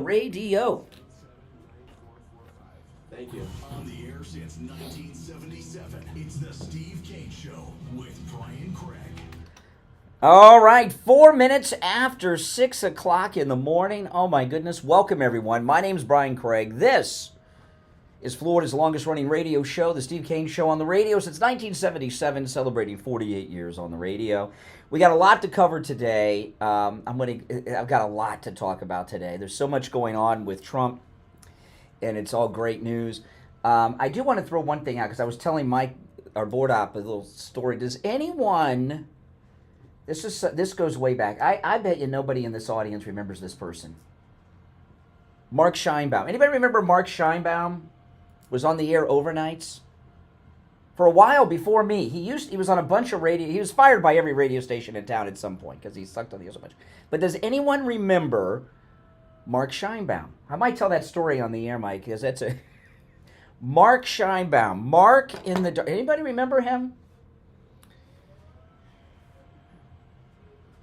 Radio. Thank you. On the air since 1977, it's the Steve Kane Show with Brian Craig. All right, 4 minutes after 6 o'clock in the morning. Oh, my goodness. Welcome, everyone. My name's Brian Craig. This is Florida's longest-running radio show, the Steve Kane Show on the radio since 1977, celebrating 48 years on the radio. We got a lot to cover today. I've got a lot to talk about today. There's so much going on with Trump, and it's all great news. I do want to throw one thing out, because I was telling Mike, our board op, a little story. Does anyone... This goes way back. I bet you nobody in this audience remembers this person. Mark Scheinbaum. Anybody remember Mark Scheinbaum? Was on the air overnights for a while before me. He was on a bunch of radio. He was fired by every radio station in town at some point because he sucked on the air so much. But does anyone remember Mark Scheinbaum? I might tell that story on the air, Mike, because that's a Mark Scheinbaum. Mark in the dark. Anybody remember him?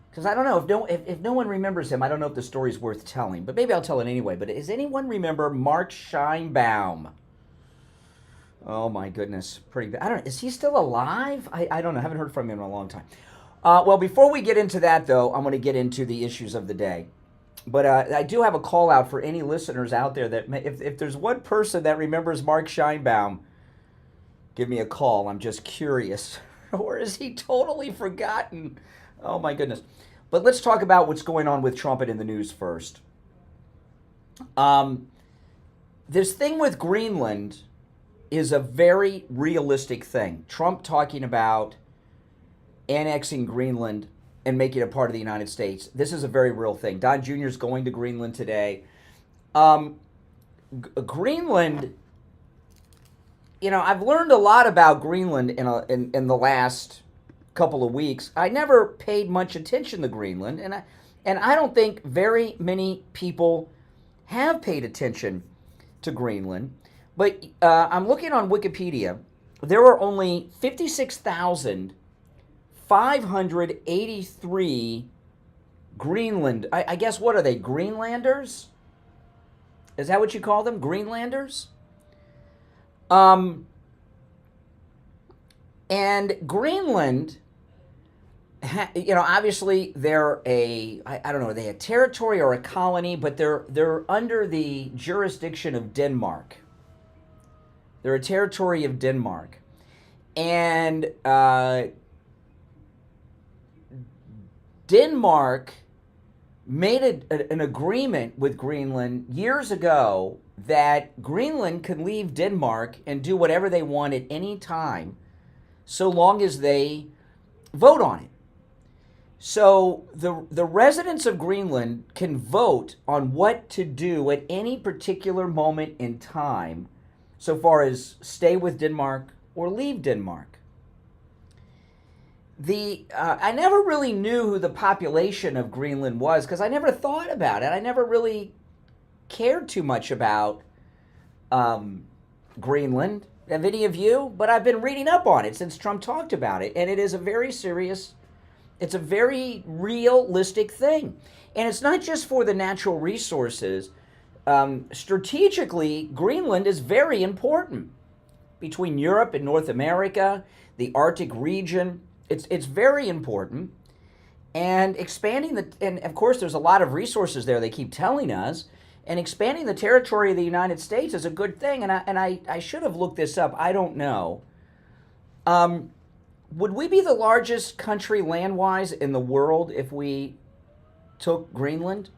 Because I don't know, if no one remembers him, I don't know if the story's worth telling. But maybe I'll tell it anyway. But does anyone remember Mark Scheinbaum? Oh, my goodness. Pretty bad. I don't know. Is he still alive? I don't know. I haven't heard from him in a long time. Well, before we get into that, though, I'm going to get into the issues of the day. But I do have a call out for any listeners out there that if there's one person that remembers Mark Scheinbaum, give me a call. I'm just curious. Or is he totally forgotten? Oh, my goodness. But let's talk about what's going on with Trump and in the news first. This thing with Greenland is a very realistic thing. Trump talking about annexing Greenland and making it a part of the United States. This is a very real thing. Don Jr. is going to Greenland today. Greenland, you know, I've learned a lot about Greenland in the last couple of weeks. I never paid much attention to Greenland, and I don't think very many people have paid attention to Greenland. But I'm looking on Wikipedia. There are only 56,583 Greenland. I guess, what are they, Greenlanders? Is that what you call them, Greenlanders? And Greenland, you know, obviously they're I don't know, are they a territory or a colony, but they're under the jurisdiction of Denmark. They're a territory of Denmark. And Denmark made an agreement with Greenland years ago that Greenland can leave Denmark and do whatever they want at any time, so long as they vote on it. So the residents of Greenland can vote on what to do at any particular moment in time, so far as stay with Denmark or leave Denmark. I never really knew who the population of Greenland was, because I never thought about it. I never really cared too much about Greenland. Have any of you? But I've been reading up on it since Trump talked about it, and it is a very serious, it's a very realistic thing. And it's not just for the natural resources. Strategically, Greenland is very important. Between Europe and North America, the Arctic region, it's very important. And expanding and of course there's a lot of resources there, they keep telling us, and expanding the territory of the United States is a good thing. And I should have looked this up, I don't know. Would we be the largest country land-wise in the world if we took Greenland?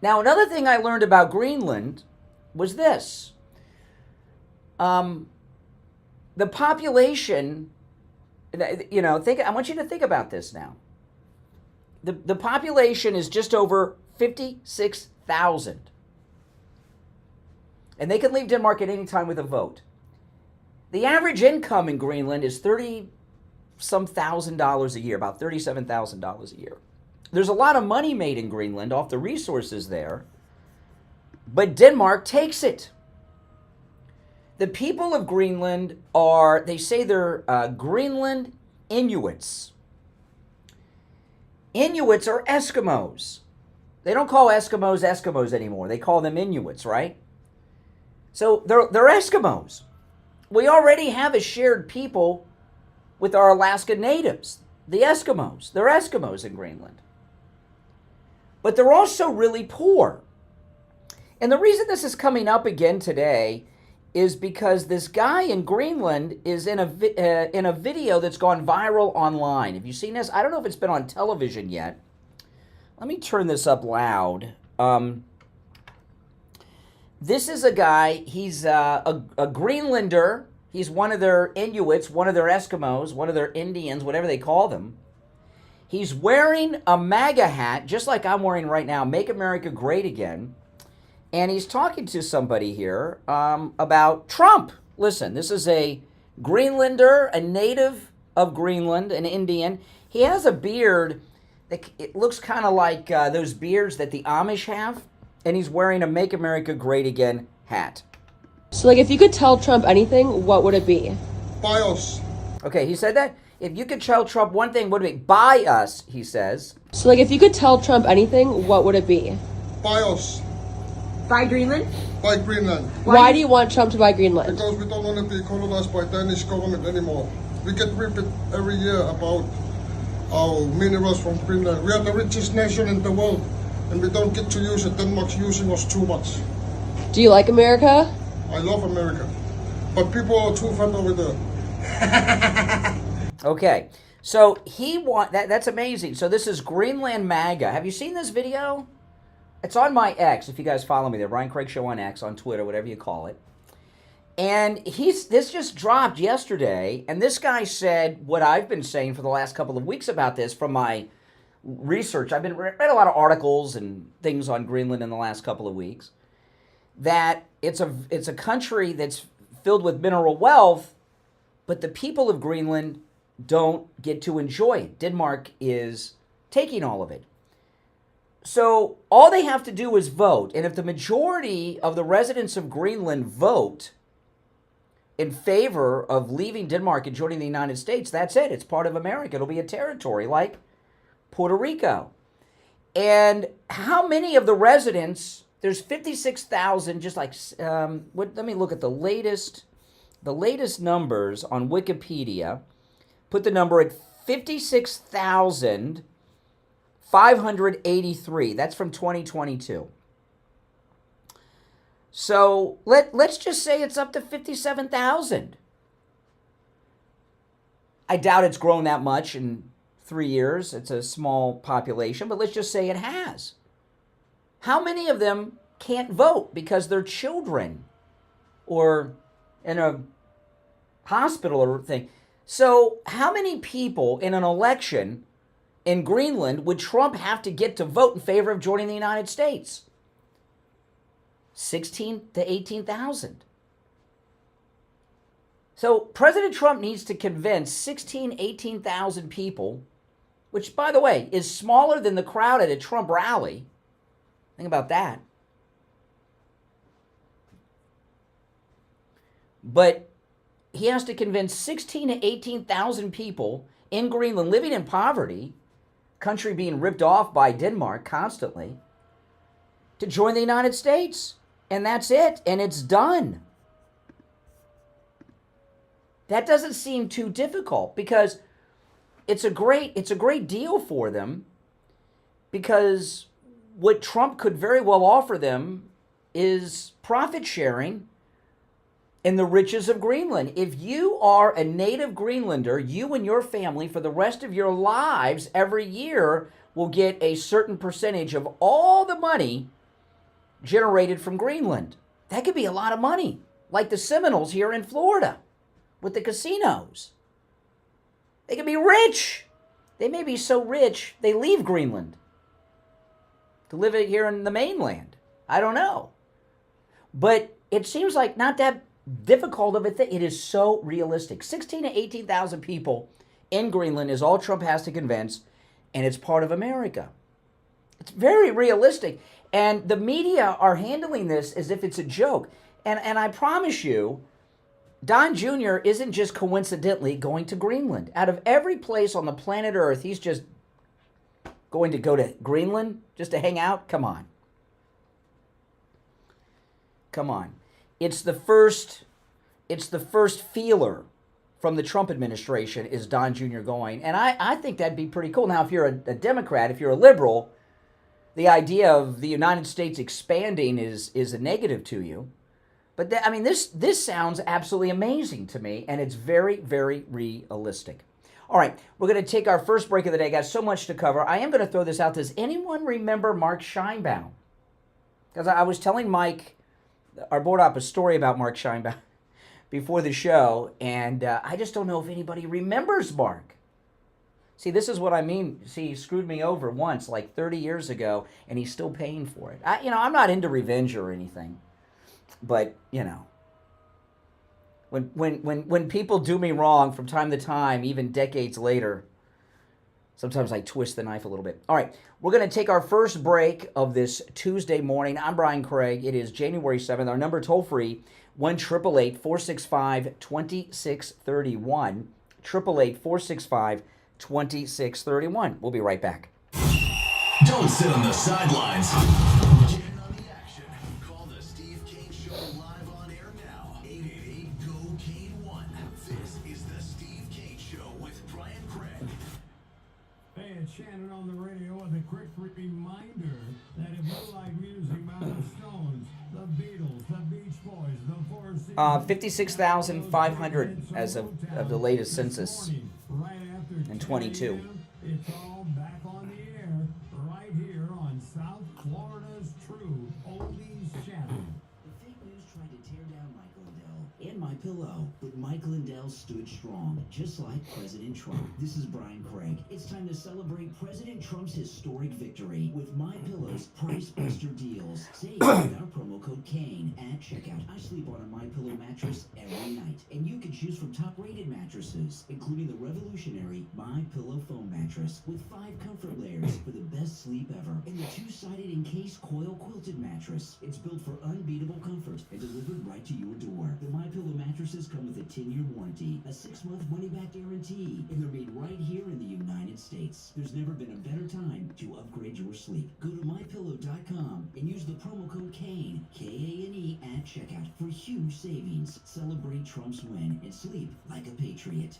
Now, another thing I learned about Greenland was this. The population, you know, I want you to think about this now. The population is just over 56,000. And they can leave Denmark at any time with a vote. The average income in Greenland is $30-some thousand a year, about $37,000 a year. There's a lot of money made in Greenland off the resources there, but Denmark takes it. The people of Greenland they say they're Greenland Inuits. Inuits are Eskimos. They don't call Eskimos Eskimos anymore. They call them Inuits, right? So they're Eskimos. We already have a shared people with our Alaska natives, the Eskimos. They're Eskimos in Greenland. But they're also really poor. And the reason this is coming up again today is because this guy in Greenland is in a video that's gone viral online. Have you seen this? I don't know if it's been on television yet. Let me turn this up loud. This is a guy, he's a Greenlander. He's one of their Inuits, one of their Eskimos, one of their Indians, whatever they call them. He's wearing a MAGA hat, just like I'm wearing right now, Make America Great Again. And he's talking to somebody here about Trump. Listen, this is a Greenlander, a native of Greenland, an Indian. He has a beard that it looks kind of like those beards that the Amish have. And he's wearing a Make America Great Again hat. So, like, if you could tell Trump anything, what would it be? Buy us. Okay, he said that. If you could tell Trump one thing, what would it be? Buy us, he says. So, like, if you could tell Trump anything, what would it be? Buy us. Buy Greenland? Buy Greenland. Why do you want Trump to buy Greenland? Because we don't want to be colonized by Danish government anymore. We get ripped every year about our minerals from Greenland. We are the richest nation in the world, and we don't get to use it. Denmark's using us too much. Do you like America? I love America, but people are too fat over there. Okay, so that's amazing. So this is Greenland MAGA. Have you seen this video? It's on my X, if you guys follow me there, Brian Craig Show on X, on Twitter, whatever you call it. And this just dropped yesterday, and this guy said what I've been saying for the last couple of weeks about this from my research. I've been read a lot of articles and things on Greenland in the last couple of weeks, that it's a country that's filled with mineral wealth, but the people of Greenland don't get to enjoy it. Denmark is taking all of it. So all they have to do is vote. And if the majority of the residents of Greenland vote in favor of leaving Denmark and joining the United States, that's it. It's part of America. It'll be a territory like Puerto Rico. And how many of the residents, there's 56,000, just like, let me look at the latest numbers on Wikipedia. Put the number at 56,583. That's from 2022. So let's just say it's up to 57,000. I doubt it's grown that much in 3 years. It's a small population, but let's just say it has. How many of them can't vote because they're children or in a hospital or thing? So how many people in an election in Greenland would Trump have to get to vote in favor of joining the United States? 16 to 18,000. So President Trump needs to convince 18,000 people, which, by the way, is smaller than the crowd at a Trump rally. Think about that. But he has to convince 16,000 to 18,000 people in Greenland living in poverty, country being ripped off by Denmark constantly, to join the United States. And that's it. And it's done. That doesn't seem too difficult because it's a great deal for them, because what Trump could very well offer them is profit sharing in the riches of Greenland. If you are a native Greenlander, you and your family for the rest of your lives every year will get a certain percentage of all the money generated from Greenland. That could be a lot of money, like the Seminoles here in Florida with the casinos. They could be rich. They may be so rich they leave Greenland to live here in the mainland. I don't know. But it seems like not that difficult of a thing. It is so realistic. 16,000 to 18,000 people in Greenland is all Trump has to convince, and it's part of America. It's very realistic. And the media are handling this as if it's a joke. And I promise you, Don Jr. isn't just coincidentally going to Greenland. Out of every place on the planet Earth, he's just going to go to Greenland just to hang out? Come on. Come on. It's the first feeler from the Trump administration is Don Jr. going. And I think that'd be pretty cool. Now, if you're a Democrat, if you're a liberal, the idea of the United States expanding is a negative to you. But this sounds absolutely amazing to me, and it's very, very realistic. All right, we're going to take our first break of the day. Got so much to cover. I am going to throw this out. Does anyone remember Mark Scheinbaum? Because I was telling Mike, our board op, a story about Mark Scheinbaum before the show, and I just don't know if anybody remembers Mark. See, this is what I mean. See, he screwed me over once, like 30 years ago, and he's still paying for it. I'm not into revenge or anything, but, when people do me wrong from time to time, even decades later, sometimes I twist the knife a little bit. All right, we're going to take our first break of this Tuesday morning. I'm Brian Craig. It is January 7th. Our number toll-free, 1-888-465-2631. 888-465-2631. We'll be right back. Don't sit on the sidelines. Get in on the action. Call the Steve Kane Show live on air now. 888-GO-KANE-1. This is the Steve Kane Show with Brian Craig. Hey, it's Shannon on the radio with a quick reminder that if you like music by the Stones, the Beatles, the Beach Boys, the Four Seasons... 56,500 as of the latest census in 22. It's all back on the air right here on South Florida's true oldies channel. The fake news tried to tear down Michael Lindell and My Pillow, but Mike Lindell stood strong, just like President Trump. This is Brian Craig. It's time to celebrate President Trump's historic victory with My Pillow's Price Buster deals. Save with our promo code KANE at checkout. I sleep on a My Pillow mattress every night, and you can choose from top-rated mattresses, including the revolutionary My Pillow foam mattress with 5 comfort layers for the best sleep ever, and the 2-sided encased coil quilted mattress. It's built for unbeatable comfort and delivered right to your door. The My Pillow mattresses come with a 10-year warranty, a 6-month money-back guarantee, and they're made right here in the United States. There's never been a better time to upgrade your sleep. Go to MyPillow.com and use the promo code KANE, K-A-N-E, at checkout for huge savings. Celebrate Trump's win and sleep like a patriot.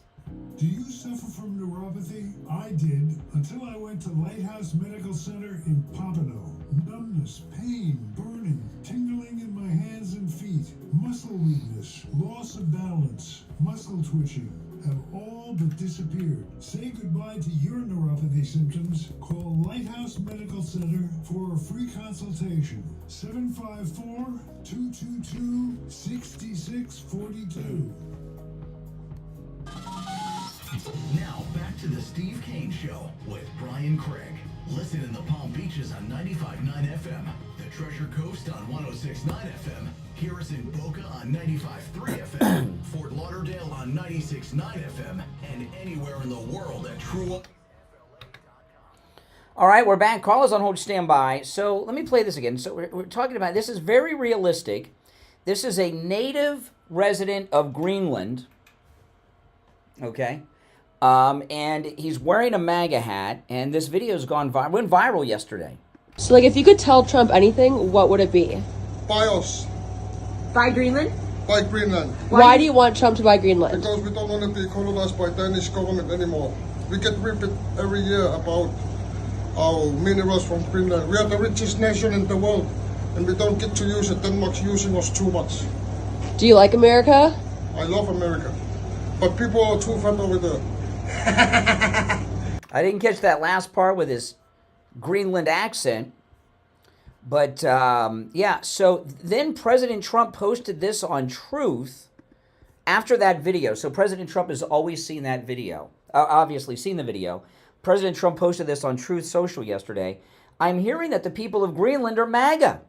Do you suffer from neuropathy? I did, until I went to Lighthouse Medical Center in Pompano. Numbness, pain, burning, tingling in my hands and feet, muscle weakness, loss of balance, muscle twitching have all but disappeared. Say goodbye to your neuropathy symptoms. Call Lighthouse Medical Center for a free consultation. 754-222-6642. Now back to the Steve Kane Show with Brian Craig. Listen in the Palm Beaches on 95.9 FM, the Treasure Coast on 106.9 FM, hear us in Boca on 95.3 FM, Fort Lauderdale on 96.9 FM, and anywhere in the world at True. All right, we're back. Call us on hold, stand by. So let me play this again. So we're talking about, this is very realistic. This is a native resident of Greenland, okay? And he's wearing a MAGA hat, and this video's went viral yesterday. So, if you could tell Trump anything, what would it be? Buy us. Buy Greenland? Buy Greenland. Why do you want Trump to buy Greenland? Because we don't want to be colonized by Danish government anymore. We get repeat every year about our minerals from Greenland. We are the richest nation in the world, and we don't get to use it. Denmark's using us too much. Do you like America? I love America, but people are too fat over there. I didn't catch that last part with his Greenland accent. But, yeah, so then President Trump posted this on Truth after that video. So President Trump has always seen that video, obviously seen the video. President Trump posted this on Truth Social yesterday. I'm hearing that the people of Greenland are MAGA.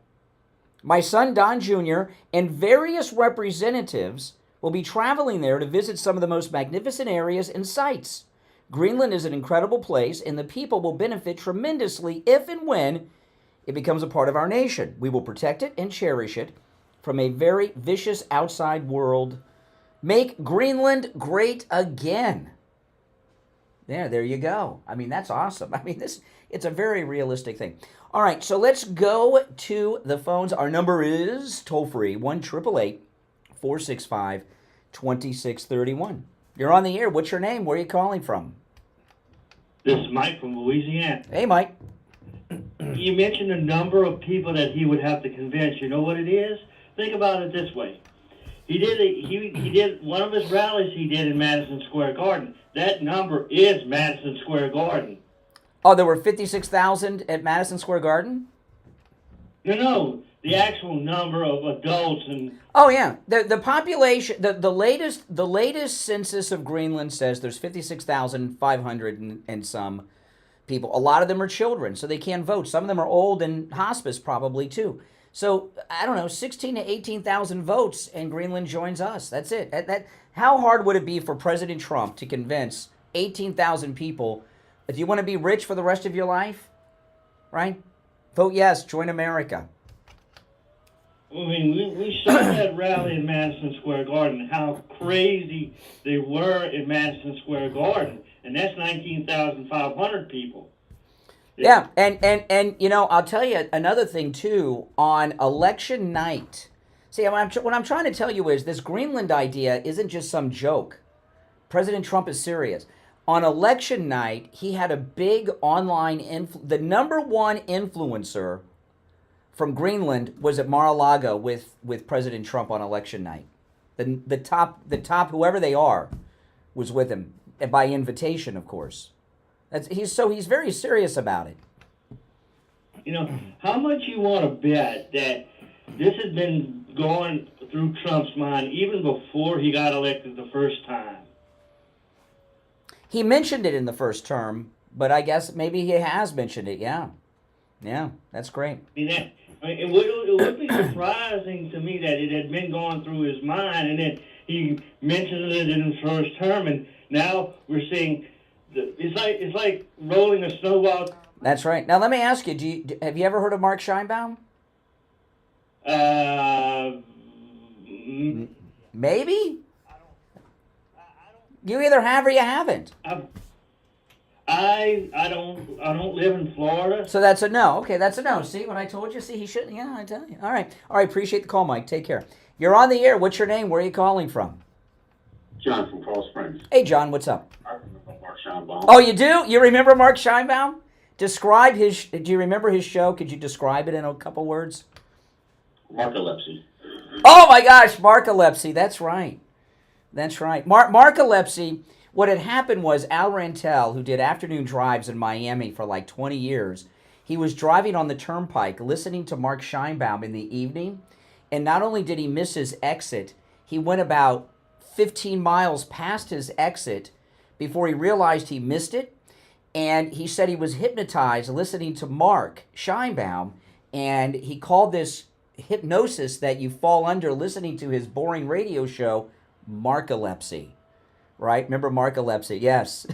My son, Don Jr., and various representatives will be traveling there to visit some of the most magnificent areas and sites. Greenland is an incredible place, and the people will benefit tremendously if and when it becomes a part of our nation. We will protect it and cherish it from a very vicious outside world. Make Greenland great again. There you go. I mean, that's awesome. I mean, it's a very realistic thing. All right, so let's go to the phones. Our number is toll-free, 1-888-465-2631. You're on the air. What's your name? Where are you calling from? This is Mike from Louisiana. Hey, Mike. You mentioned a number of people that he would have to convince. You know what it is? Think about it this way. He did one of his rallies he did in Madison Square Garden. That number is Madison Square Garden. Oh, there were 56,000 at Madison Square Garden? No, the actual number of adults and. Oh yeah, the population. The latest census of Greenland says there's 56,500 and some people. A lot of them are children, so they can't vote. Some of them are old and hospice probably too. So I don't know, 16 to 18,000 votes, and Greenland joins us. That's it. How hard would it be for President Trump to convince 18,000 people? Do you want to be rich for the rest of your life? Right? Vote yes. Join America. I mean, we saw that rally in Madison Square Garden, how crazy they were in Madison Square Garden, and that's 19,500 people. Yeah, and you know, I'll tell you another thing too. On election night, see, what I'm trying to tell you is this Greenland idea isn't just some joke. President Trump is serious. On election night, he had a big online the number one influencer from Greenland was at Mar-a-Lago with President Trump on election night. The top whoever they are was with him by invitation, of course. He's very serious about it. You know, how much you want to bet that this has been going through Trump's mind even before he got elected the first time? He mentioned it in the first term, but I guess maybe he has mentioned it. Yeah, that's great. It would be surprising to me that it had been going through his mind, and then he mentioned it in his first term, and now we're seeing it's like rolling a snowball. That's right. Now let me ask you: have you ever heard of Mark Scheinbaum? Maybe. You either have or you haven't. I don't live in Florida. So that's a no. Okay, that's a no. See what I told you? See, he shouldn't. Yeah, I tell you. All right. Appreciate the call, Mike. Take care. You're on the air. What's your name? Where are you calling from? John from Coral Springs. Hey, John. What's up? I remember Mark Scheinbaum. Oh, you do? You remember Mark Scheinbaum? Describe his. Do you remember his show? Could you describe it in a couple words? Marcolepsy. Oh my gosh, Marcolepsy. That's right. That's right. Marcolepsy. What had happened was Al Rantel, who did afternoon drives in Miami for like 20 years, he was driving on the turnpike listening to Mark Scheinbaum in the evening, and not only did he miss his exit, he went about 15 miles past his exit before he realized he missed it, and he said he was hypnotized listening to Mark Scheinbaum, and he called this hypnosis that you fall under listening to his boring radio show Marcolepsy. Right? Remember Marcolepsy? Yes.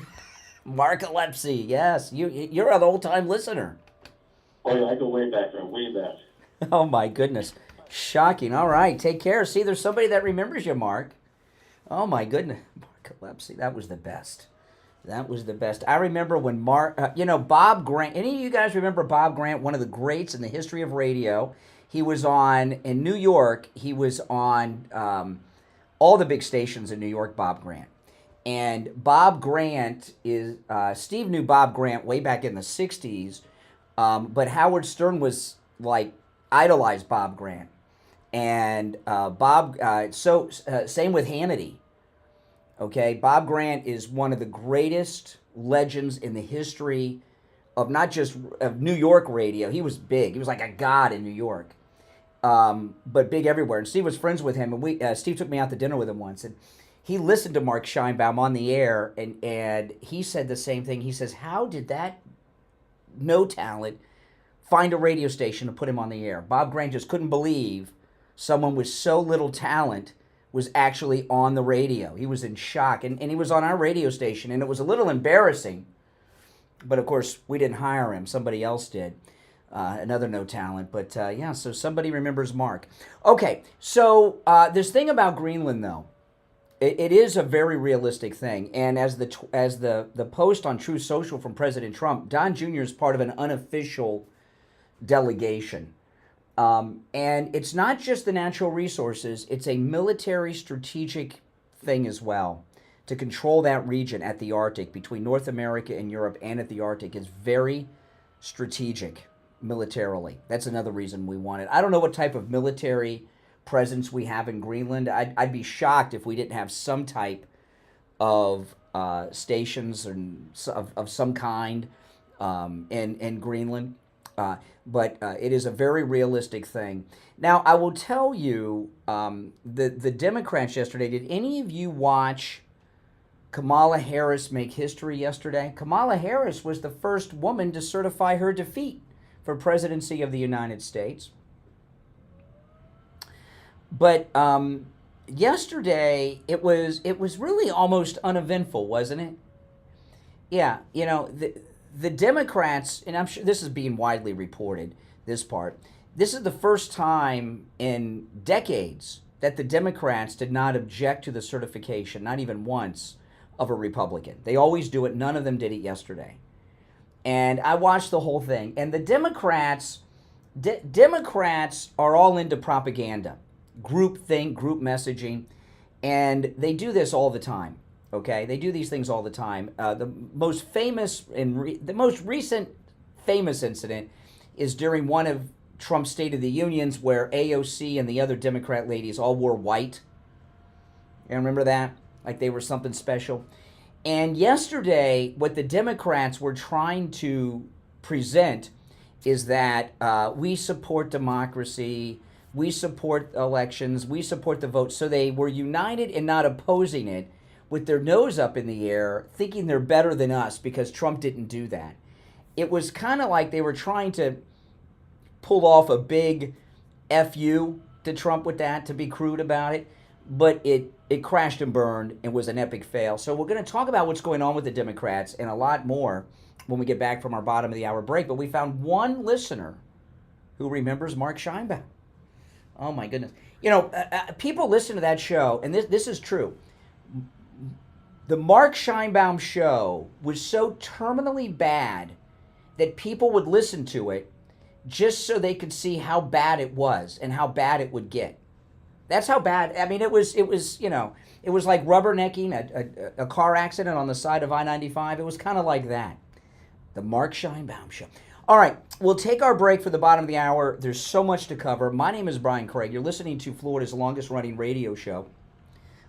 Marcolepsy, yes. You're an old-time listener. Oh, yeah, I go way back there, way back. Oh, my goodness. Shocking. All right, take care. See, there's somebody that remembers you, Mark. Oh, my goodness. Marcolepsy, that was the best. That was the best. I remember when Bob Grant. Any of you guys remember Bob Grant, one of the greats in the history of radio? He was in New York. He was on all the big stations in New York, Bob Grant. And Bob Grant is, Steve knew Bob Grant way back in the 60s, but Howard Stern was like, idolized Bob Grant. And same with Hannity. Okay, Bob Grant is one of the greatest legends in the history of not just of New York radio. He was big. He was like a god in New York, but big everywhere. And Steve was friends with him, and Steve took me out to dinner with him once, and he listened to Mark Scheinbaum on the air, and he said the same thing. He says, how did that no talent find a radio station to put him on the air? Bob Grant just couldn't believe someone with so little talent was actually on the radio. He was in shock, and he was on our radio station, and it was a little embarrassing. But, of course, we didn't hire him. Somebody else did, another no talent. But, so somebody remembers Mark. Okay, so this thing about Greenland, though, It is a very realistic thing, and as the post on Truth Social from President Trump, Don Jr. is part of an unofficial delegation, and it's not just the natural resources; it's a military strategic thing as well. To control that region at the Arctic between North America and Europe, and at the Arctic is very strategic militarily. That's another reason we want it. I don't know what type of military presence we have in Greenland. I'd be shocked if we didn't have some type of stations and of some kind in Greenland. But it is a very realistic thing. Now, I will tell you, the Democrats yesterday, did any of you watch Kamala Harris make history yesterday? Kamala Harris was the first woman to certify her defeat for presidency of the United States. But yesterday, it was really almost uneventful, wasn't it? Yeah, you know, the Democrats, and I'm sure this is being widely reported, this part, this is the first time in decades that the Democrats did not object to the certification, not even once, of a Republican. They always do it. None of them did it yesterday. And I watched the whole thing. And the Democrats are all into propaganda, groupthink, group messaging, and they do this all the time. Okay, they do these things all the time. The most famous and the most recent famous incident is during one of Trump's State of the Unions, where AOC and the other Democrat ladies all wore white. You remember that? Like they were something special. And yesterday, what the Democrats were trying to present is that we support democracy, we support elections, we support the vote. So they were united in not opposing it, with their nose up in the air, thinking they're better than us because Trump didn't do that. It was kind of like they were trying to pull off a big FU to Trump with that, to be crude about it, but it crashed and burned and was an epic fail. So we're going to talk about what's going on with the Democrats and a lot more when we get back from our bottom of the hour break. But we found one listener who remembers Mark Scheinbaum. Oh my goodness. You know, people listen to that show, and this is true. The Mark Scheinbaum show was so terminally bad that people would listen to it just so they could see how bad it was and how bad it would get. That's how bad. I mean, it was you know, it was like rubbernecking a car accident on the side of I-95. It was kind of like that. The Mark Scheinbaum show. All right, we'll take our break for the bottom of the hour. There's so much to cover. My name is Brian Craig. You're listening to Florida's longest running radio show,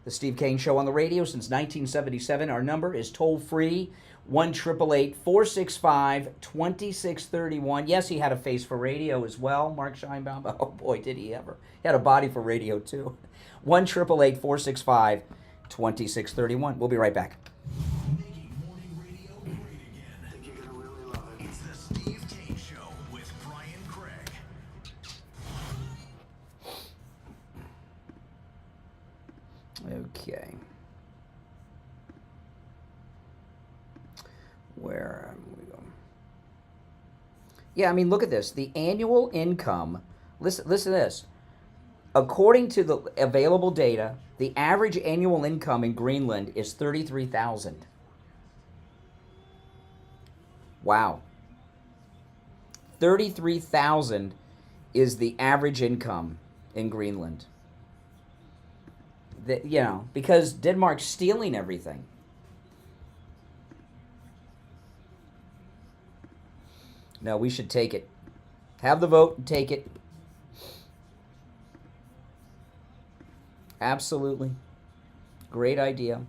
The Steve Kane Show, on the radio since 1977. Our number is toll-free, 1-888-465-2631. Yes, he had a face for radio as well, Mark Scheinbaum. Oh, boy, did he ever. He had a body for radio, too. 1-888-465-2631. We'll be right back. Making morning radio great again. I think you're going to really love it. It's the Steve Kane Show with Brian Craig. Okay. Where are we going? Yeah, I mean, look at this. The annual income, listen to this. According to the available data, the average annual income in Greenland is $33,000. Wow. $33,000 is the average income in Greenland. You know, because Denmark's stealing everything. No, we should take it. Have the vote and take it. Absolutely. Great idea.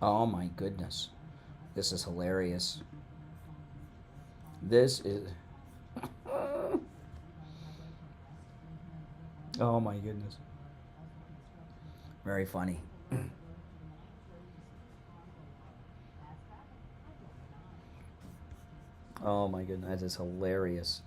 Oh my goodness. This is hilarious. This is... Oh my goodness. Very funny. Oh my goodness, that is hilarious.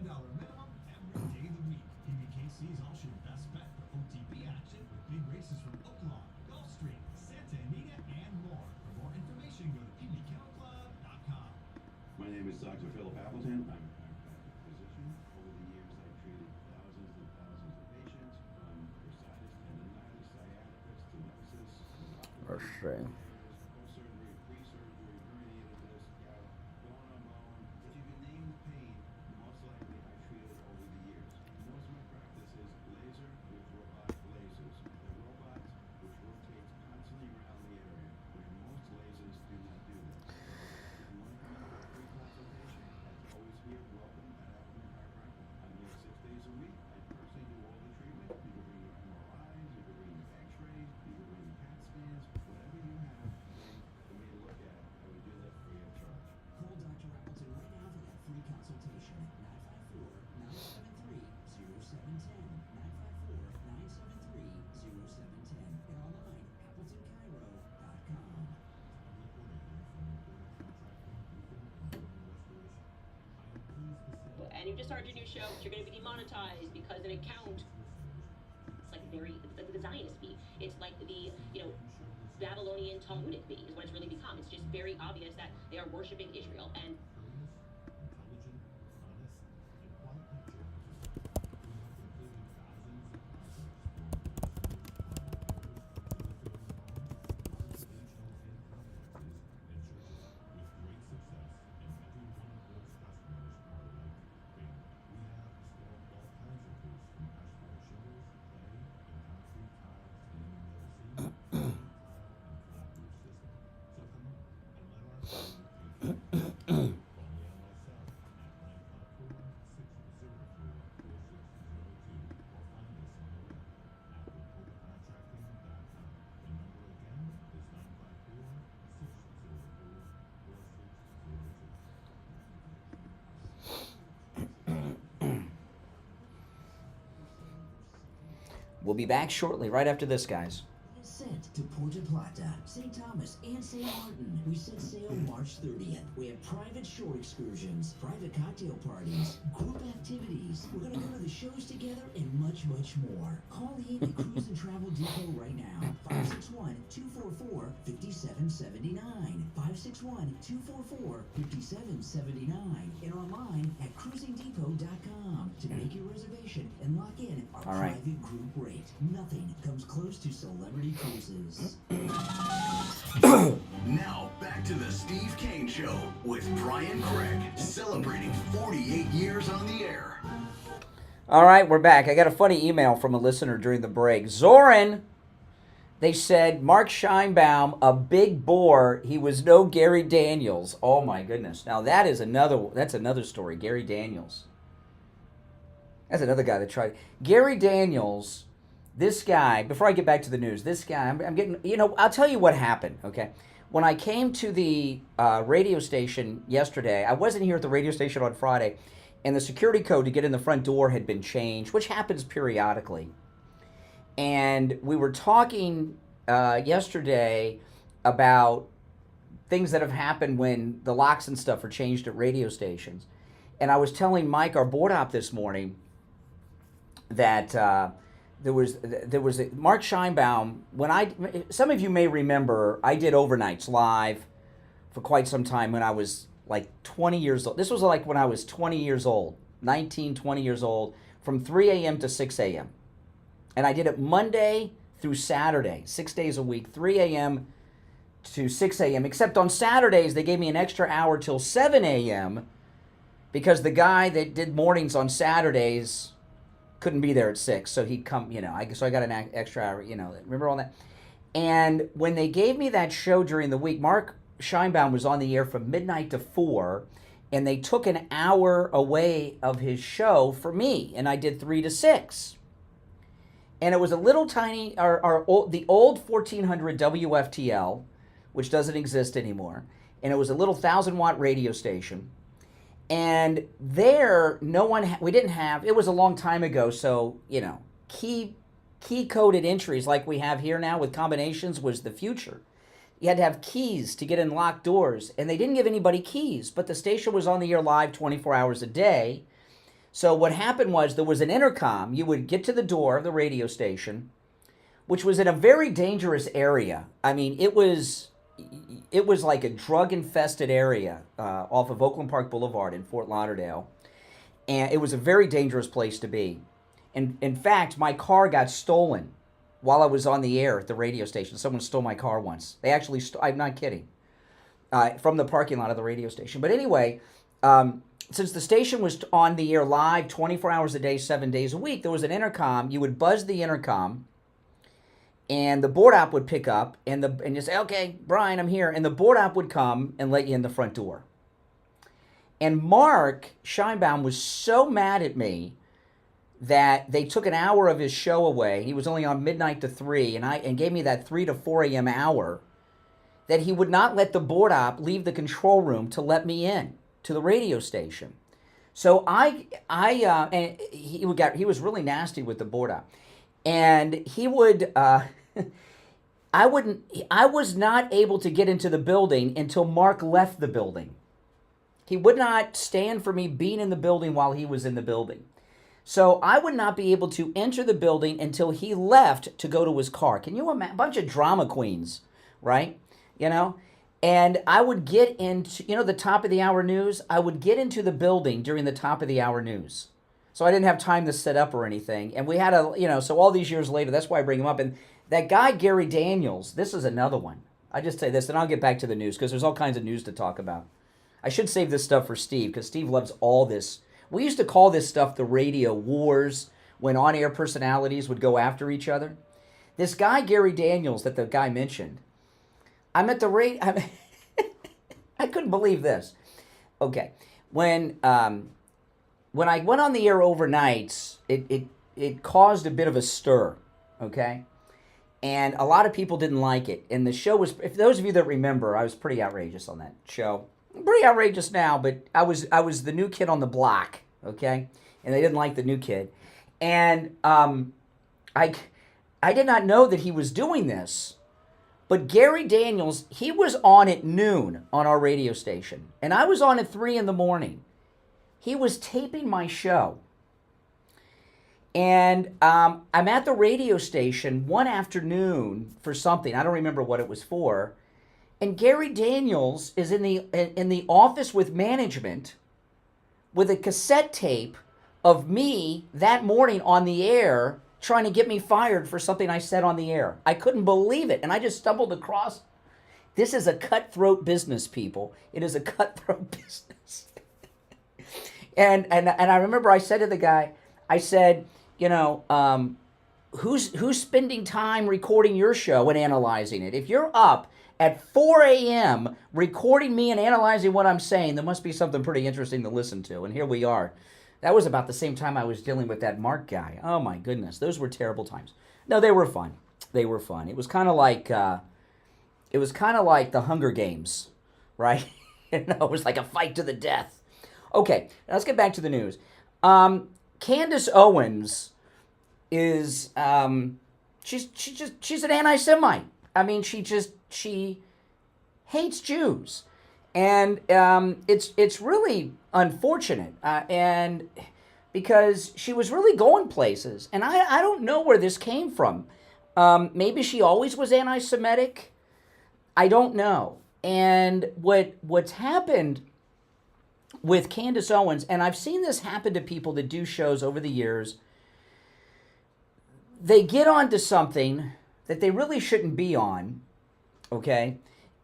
minimum every day of the week. PBKC's Auction Best Bet for OTB action with big races from Oaklawn, Gulfstream, Santa Anita, and more. For more information, go to pbkennelclub.com. My name is Dr. Philip Appleton. I'm a chiropractic physician. Over the years, I've treated thousands and thousands of patients, from bursitis, tendonitis, sciaticus, stenosis, Let's see. post-surgery, pre-surgery, herniated disc, gout, bone on bone. If you can name the pain, most likely I treated it over the years. Most of my practice is laser with robotic lasers. The robot, which rotates constantly around the area, where most lasers do not do this. If you want to come in for a free consultation, as always here, welcome at Appleton Chiropractic. I'm here 6 days a week. I personally do all the treatment. You can bring your MRIs, you can bring your x-rays, you can bring your CAT scans, whatever you have, bring for me to look at. I would do that free of charge. Call Dr. Appleton right now for that free consultation. 954-973-0710. 954-973-0710. And online, AppletonChiro.com. And you just started your new show, but you're going to be demonetized because an account. It's like the Zionist speak. It's like the Babylonian Talmudic speak is what it's really become. It's just very obvious that they are worshiping Israel and. We'll be back shortly, right after this, guys. Sent to Puerto Plata, St. Thomas, and St. Martin. We set sail March 30th. We have private shore excursions, private cocktail parties, group activities. We're going to go to the shows together and much, much more. Call in at Cruise and Travel Depot right now. 561-244-5779. 561-244-5779. And online at cruisingdepot.com to make your reservation and lock in our private group rate. Nothing comes close to Celebrity Cruises. Now, back to the Steve Kane Show with Brian Craig, celebrating 48 years on the air. All right, we're back. I got a funny email from a listener during the break. Zoran, they said, Mark Scheinbaum, a big bore. He was no Gary Daniels. Oh, my goodness. Now, that's another story, Gary Daniels. That's another guy that tried. Gary Daniels... This guy, before I get back to the news, this guy, I'm getting, I'll tell you what happened, okay? When I came to the radio station yesterday, I wasn't here at the radio station on Friday, and the security code to get in the front door had been changed, which happens periodically. And we were talking yesterday about things that have happened when the locks and stuff are changed at radio stations. And I was telling Mike, our board op this morning, that... There was Mark Scheinbaum. Some of you may remember, I did overnights live for quite some time when I was like 20 years old. This was like when I was 20 years old, 19, 20 years old, from 3 a.m. to 6 a.m. And I did it Monday through Saturday, 6 days a week, 3 a.m. to 6 a.m. Except on Saturdays, they gave me an extra hour till 7 a.m. because the guy that did mornings on Saturdays couldn't be there at 6, so he'd come, so I got an extra hour, remember all that? And when they gave me that show during the week, Mark Scheinbaum was on the air from midnight to 4, and they took an hour away of his show for me, and I did 3 to 6. And it was a little tiny, the old 1400 WFTL, which doesn't exist anymore, and it was a little 1,000-watt radio station. And there, we didn't have, it was a long time ago, so, key-coded entries like we have here now with combinations was the future. You had to have keys to get in locked doors, and they didn't give anybody keys, but the station was on the air live 24 hours a day. So what happened was there was an intercom. You would get to the door of the radio station, which was in a very dangerous area. I mean, it was like a drug-infested area off of Oakland Park Boulevard in Fort Lauderdale. And it was a very dangerous place to be. And in fact, my car got stolen while I was on the air at the radio station. Someone stole my car once. They actually, I'm not kidding, from the parking lot of the radio station. But anyway, since the station was on the air live 24 hours a day, 7 days a week, there was an intercom. You would buzz the intercom, and the board op would pick up, and you say, okay, Brian, I'm here. And the board op would come and let you in the front door. And Mark Scheinbaum was so mad at me that they took an hour of his show away. He was only on midnight to 3, and gave me that 3 to 4 a.m. hour, that he would not let the board op leave the control room to let me in to the radio station. So and he was really nasty with the board op, and he would. I was not able to get into the building until Mark left the building. He would not stand for me being in the building while he was in the building. So I would not be able to enter the building until he left to go to his car. Can you imagine? A bunch of drama queens, right? You know? And I would get into, the top of the hour news. I would get into the building during the top of the hour news. So I didn't have time to set up or anything. And we had so all these years later, that's why I bring him up. And that guy, Gary Daniels, this is another one. I just say this, and I'll get back to the news because there's all kinds of news to talk about. I should save this stuff for Steve because Steve loves all this. We used to call this stuff the radio wars when on-air personalities would go after each other. This guy, Gary Daniels, that the guy mentioned, I'm at the radio. I couldn't believe this. Okay. When I went on the air overnight, it caused a bit of a stir, okay? And a lot of people didn't like it. And the show was, if those of you that remember, I was pretty outrageous on that show. I'm pretty outrageous now, but I was the new kid on the block, okay? And they didn't like the new kid. And I did not know that he was doing this. But Gary Daniels, he was on at noon on our radio station. And I was on at 3 in the morning. He was taping my show. And I'm at the radio station one afternoon for something. I don't remember what it was for. And Gary Daniels is in the office with management with a cassette tape of me that morning on the air trying to get me fired for something I said on the air. I couldn't believe it. And I just stumbled across. This is a cutthroat business, people. It is a cutthroat business. and I remember I said to the guy, I said, who's spending time recording your show and analyzing it? If you're up at 4 a.m. recording me and analyzing what I'm saying, there must be something pretty interesting to listen to. And here we are. That was about the same time I was dealing with that Mark guy. Oh my goodness, those were terrible times. No, they were fun. They were fun. It was kind of like the Hunger Games, right? It was like a fight to the death. Okay, let's get back to the news. Candace Owens is she's an anti-Semite. I mean, she hates Jews, and it's really unfortunate, and because she was really going places, and I don't know where this came from. Maybe she always was anti-Semitic. I don't know. And what's happened with Candace Owens, and I've seen this happen to people that do shows over the years, they get onto something that they really shouldn't be on, okay,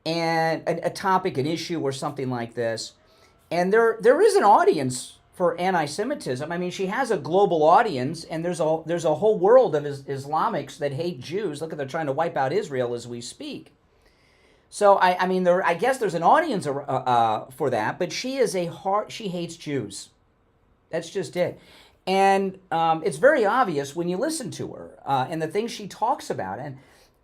and a topic, an issue, or something like this, and there is an audience for anti-Semitism. I mean, she has a global audience, and there's a whole world of Islamics that hate Jews. Look, they're trying to wipe out Israel as we speak. So I guess there's an audience for that, but she hates Jews. That's just it. And it's very obvious when you listen to her and the things she talks about.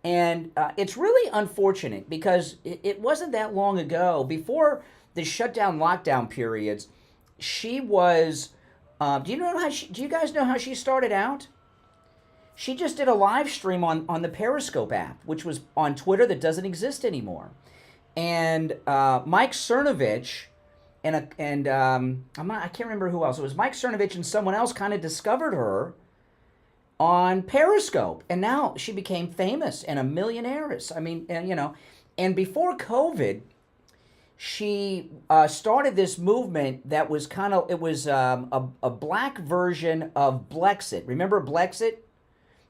And it's really unfortunate because it wasn't that long ago, before the shutdown, lockdown periods, she was, do you guys know how she started out? She just did a live stream on the Periscope app, which was on Twitter that doesn't exist anymore. And Mike Cernovich I can't remember who else. It was Mike Cernovich and someone else kind of discovered her on Periscope, and now she became famous and a millionaire. I mean, and before COVID, she started this movement that was a black version of Blexit. Remember Blexit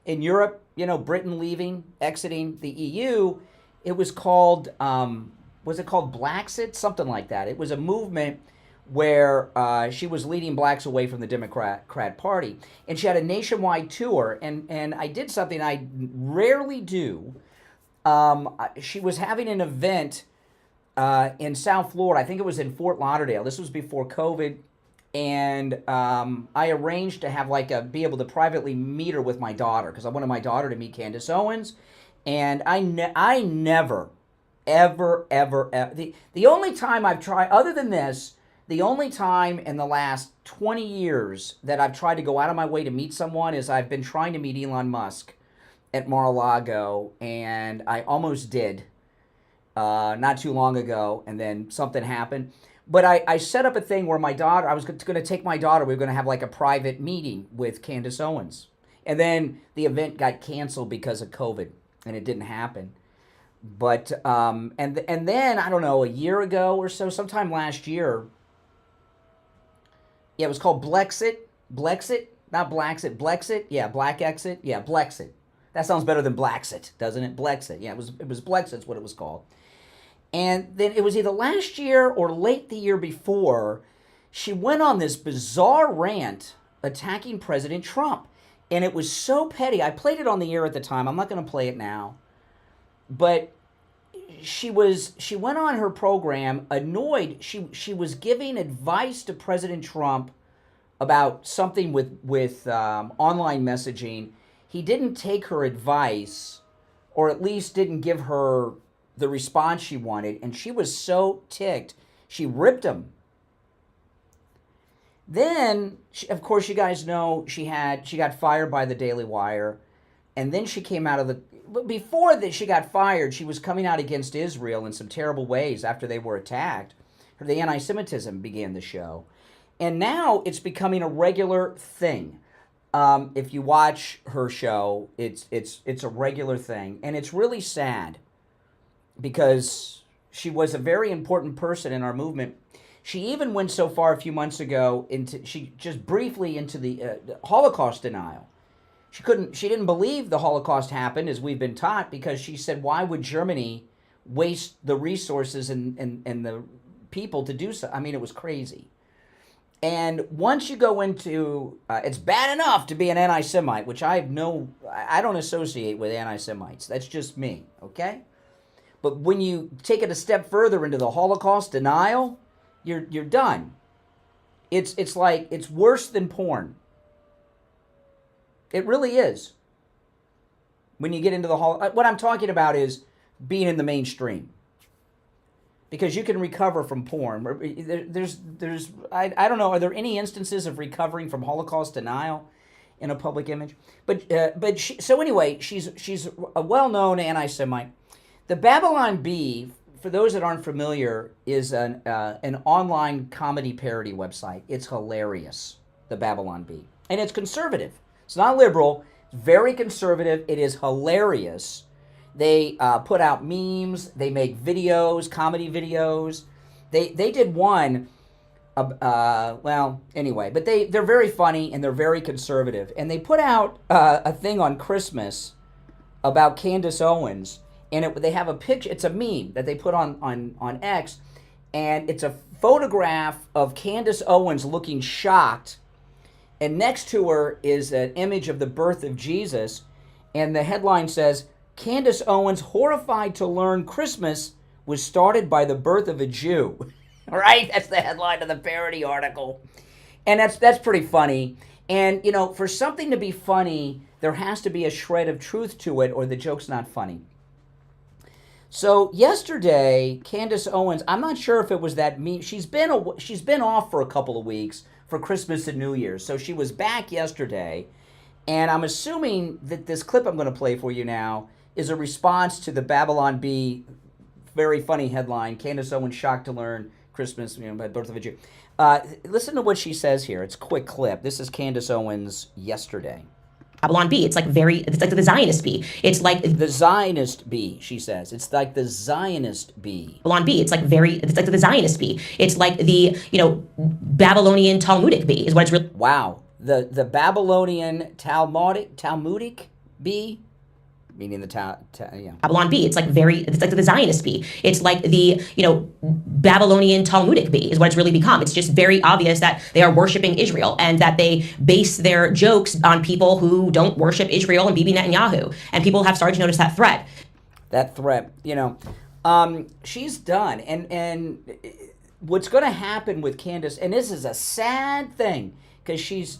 in Europe? Britain exiting the EU. It was called. Was it called Blaxit? Something like that. It was a movement where she was leading blacks away from the Democrat Party. And she had a nationwide tour, and I did something I rarely do. She was having an event in South Florida. I think it was in Fort Lauderdale. This was before COVID, and I arranged to have be able to privately meet her with my daughter, because I wanted my daughter to meet Candace Owens, and I never, ever, the only time I've tried, other than this, the only time in the last 20 years that I've tried to go out of my way to meet someone is I've been trying to meet Elon Musk at Mar-a-Lago, and I almost did not too long ago, and then something happened. But I set up a thing where I was going to take my daughter, we were going to have a private meeting with Candace Owens. And then the event got canceled because of COVID, and it didn't happen. But, and then, I don't know, a year ago or so, sometime last year, yeah, it was called Blexit, not Blaxit, Blexit, yeah, Black Exit, yeah, Blexit. That sounds better than Blaxit, doesn't it? Blexit, yeah, it was Blexit's what it was called. And then it was either last year or late the year before, she went on this bizarre rant attacking President Trump. And it was so petty. I played it on the air at the time. I'm not going to play it now. But she went on her program annoyed. She was giving advice to President Trump about something with online messaging. He didn't take her advice, or at least didn't give her the response she wanted, and she was so ticked, she ripped him. Then, of course, you guys know she got fired by the Daily Wire, and then she came out of the... But before that, she got fired, she was coming out against Israel in some terrible ways after they were attacked. The anti-Semitism began to show. And now it's becoming a regular thing. If you watch her show, it's a regular thing, and it's really sad, because she was a very important person in our movement. She even went so far a few months ago into the Holocaust denial. She didn't believe the Holocaust happened, as we've been taught, because she said, why would Germany waste the resources and the people to do so? I mean, it was crazy. And once you go into, it's bad enough to be an anti-Semite, which I don't associate with anti-Semites. That's just me, okay? But when you take it a step further into the Holocaust denial, you're done. It's like, it's worse than porn. It really is. When you get into the what I'm talking about is being in the mainstream. Because you can recover from porn. I don't know, are there any instances of recovering from Holocaust denial in a public image? So anyway, she's a well-known anti-Semite. The Babylon Bee, for those that aren't familiar, is an online comedy parody website. It's hilarious, the Babylon Bee. And it's conservative. It's not liberal. It's very conservative. It is hilarious. They put out memes. They make videos, comedy videos. They did one, anyway. But they're very funny, and they're very conservative. And they put out a thing on Christmas about Candace Owens. And they have a picture, it's a meme that they put on X, and it's a photograph of Candace Owens looking shocked, and next to her is an image of the birth of Jesus, and the headline says, Candace Owens horrified to learn Christmas was started by the birth of a Jew. Right? That's the headline of the parody article. And that's pretty funny. And, for something to be funny, there has to be a shred of truth to it, or the joke's not funny. So yesterday, Candace Owens, I'm not sure if it was that meme. She's been off for a couple of weeks for Christmas and New Year's. So she was back yesterday, and I'm assuming that this clip I'm going to play for you now is a response to the Babylon Bee very funny headline, Candace Owens shocked to learn Christmas, by birth of a Jew. Listen to what she says here. It's a quick clip. This is Candace Owens yesterday. Babylon Bee. It's like the Zionist bee. It's like the Zionist bee, she says. It's like the Zionist bee. Babylon Bee. It's like the Zionist bee. It's like the, Babylonian Talmudic bee is what it's really. Wow. The Babylonian Talmudic bee, meaning the Babylon Bee. It's like the Zionist bee. It's like the, Babylonian Talmudic bee is what it's really become. It's just very obvious that they are worshiping Israel and that they base their jokes on people who don't worship Israel and Bibi Netanyahu. And people have started to notice that threat. She's done. And what's going to happen with Candace, and this is a sad thing, because she's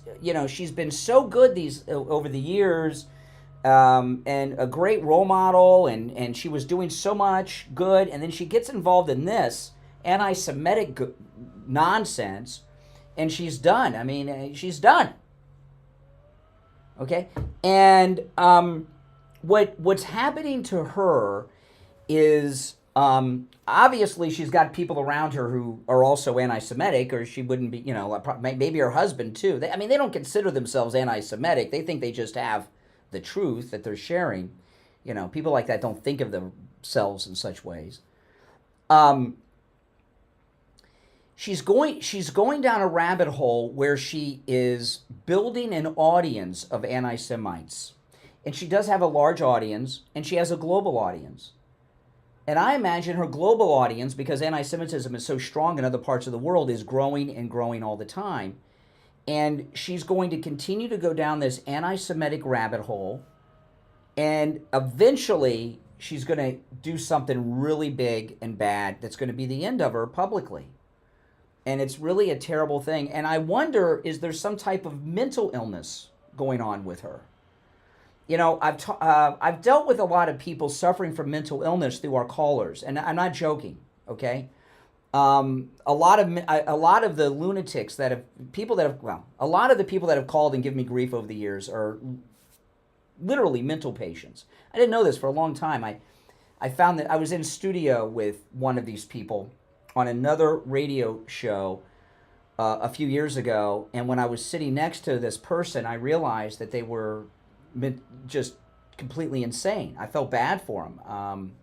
been so good over the years, and a great role model, and she was doing so much good, and then she gets involved in this anti-Semitic nonsense, and she's done. I mean, she's done. Okay? And what's happening to her is, obviously she's got people around her who are also anti-Semitic, or she wouldn't be, maybe her husband too. They don't consider themselves anti-Semitic. They think they just have the truth that they're sharing. People like that don't think of themselves in such ways. She's going down a rabbit hole where she is building an audience of anti-Semites. And she does have a large audience, and she has a global audience. And I imagine her global audience, because anti-Semitism is so strong in other parts of the world, is growing and growing all the time. And she's going to continue to go down this anti-Semitic rabbit hole. And eventually, she's going to do something really big and bad that's going to be the end of her publicly. And it's really a terrible thing. And I wonder, is there some type of mental illness going on with her? I've dealt with a lot of people suffering from mental illness through our callers, and I'm not joking. Okay, a lot of the lunatics a lot of the people that have called and given me grief over the years are literally mental patients. I didn't know this for a long time. I found that I was in studio with one of these people on another radio show a few years ago, and when I was sitting next to this person, I realized that they were just completely insane. I felt bad for them.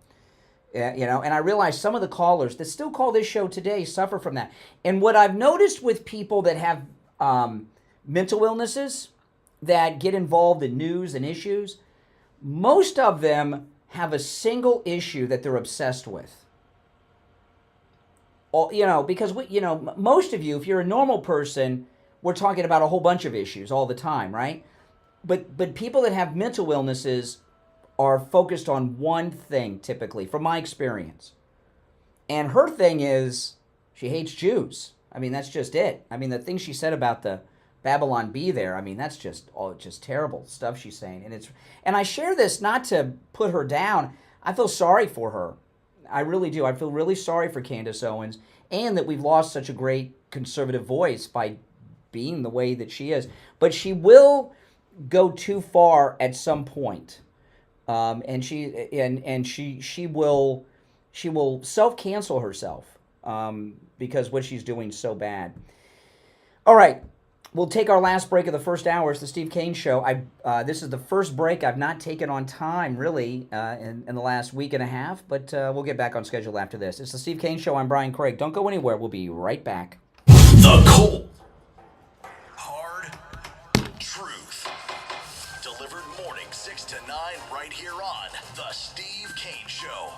And I realized some of the callers that still call this show today suffer from that. And what I've noticed with people that have mental illnesses that get involved in news and issues, most of them have a single issue that they're obsessed with. Because most of you, if you're a normal person, we're talking about a whole bunch of issues all the time, right? But people that have mental illnesses are focused on one thing, typically, from my experience. And her thing is she hates Jews. I mean, that's just it. I mean, the thing she said about the Babylon Bee there, I mean, that's just terrible stuff she's saying. And I share this not to put her down. I feel sorry for her. I really do. I feel really sorry for Candace Owens, and that we've lost such a great conservative voice by being the way that she is. But she will go too far at some point, and she will self-cancel herself because what she's doing is so bad. All right, we'll take our last break of the first hour. It's the Steve Kane Show. This is the first break I've not taken on time, really, in the last week and a half, but we'll get back on schedule after this. It's the Steve Kane Show. I'm Brian Craig. Don't go anywhere. We'll be right back. The cold, hard truth. Delivered morning 6 to 9 right here on The Steve Kane Show.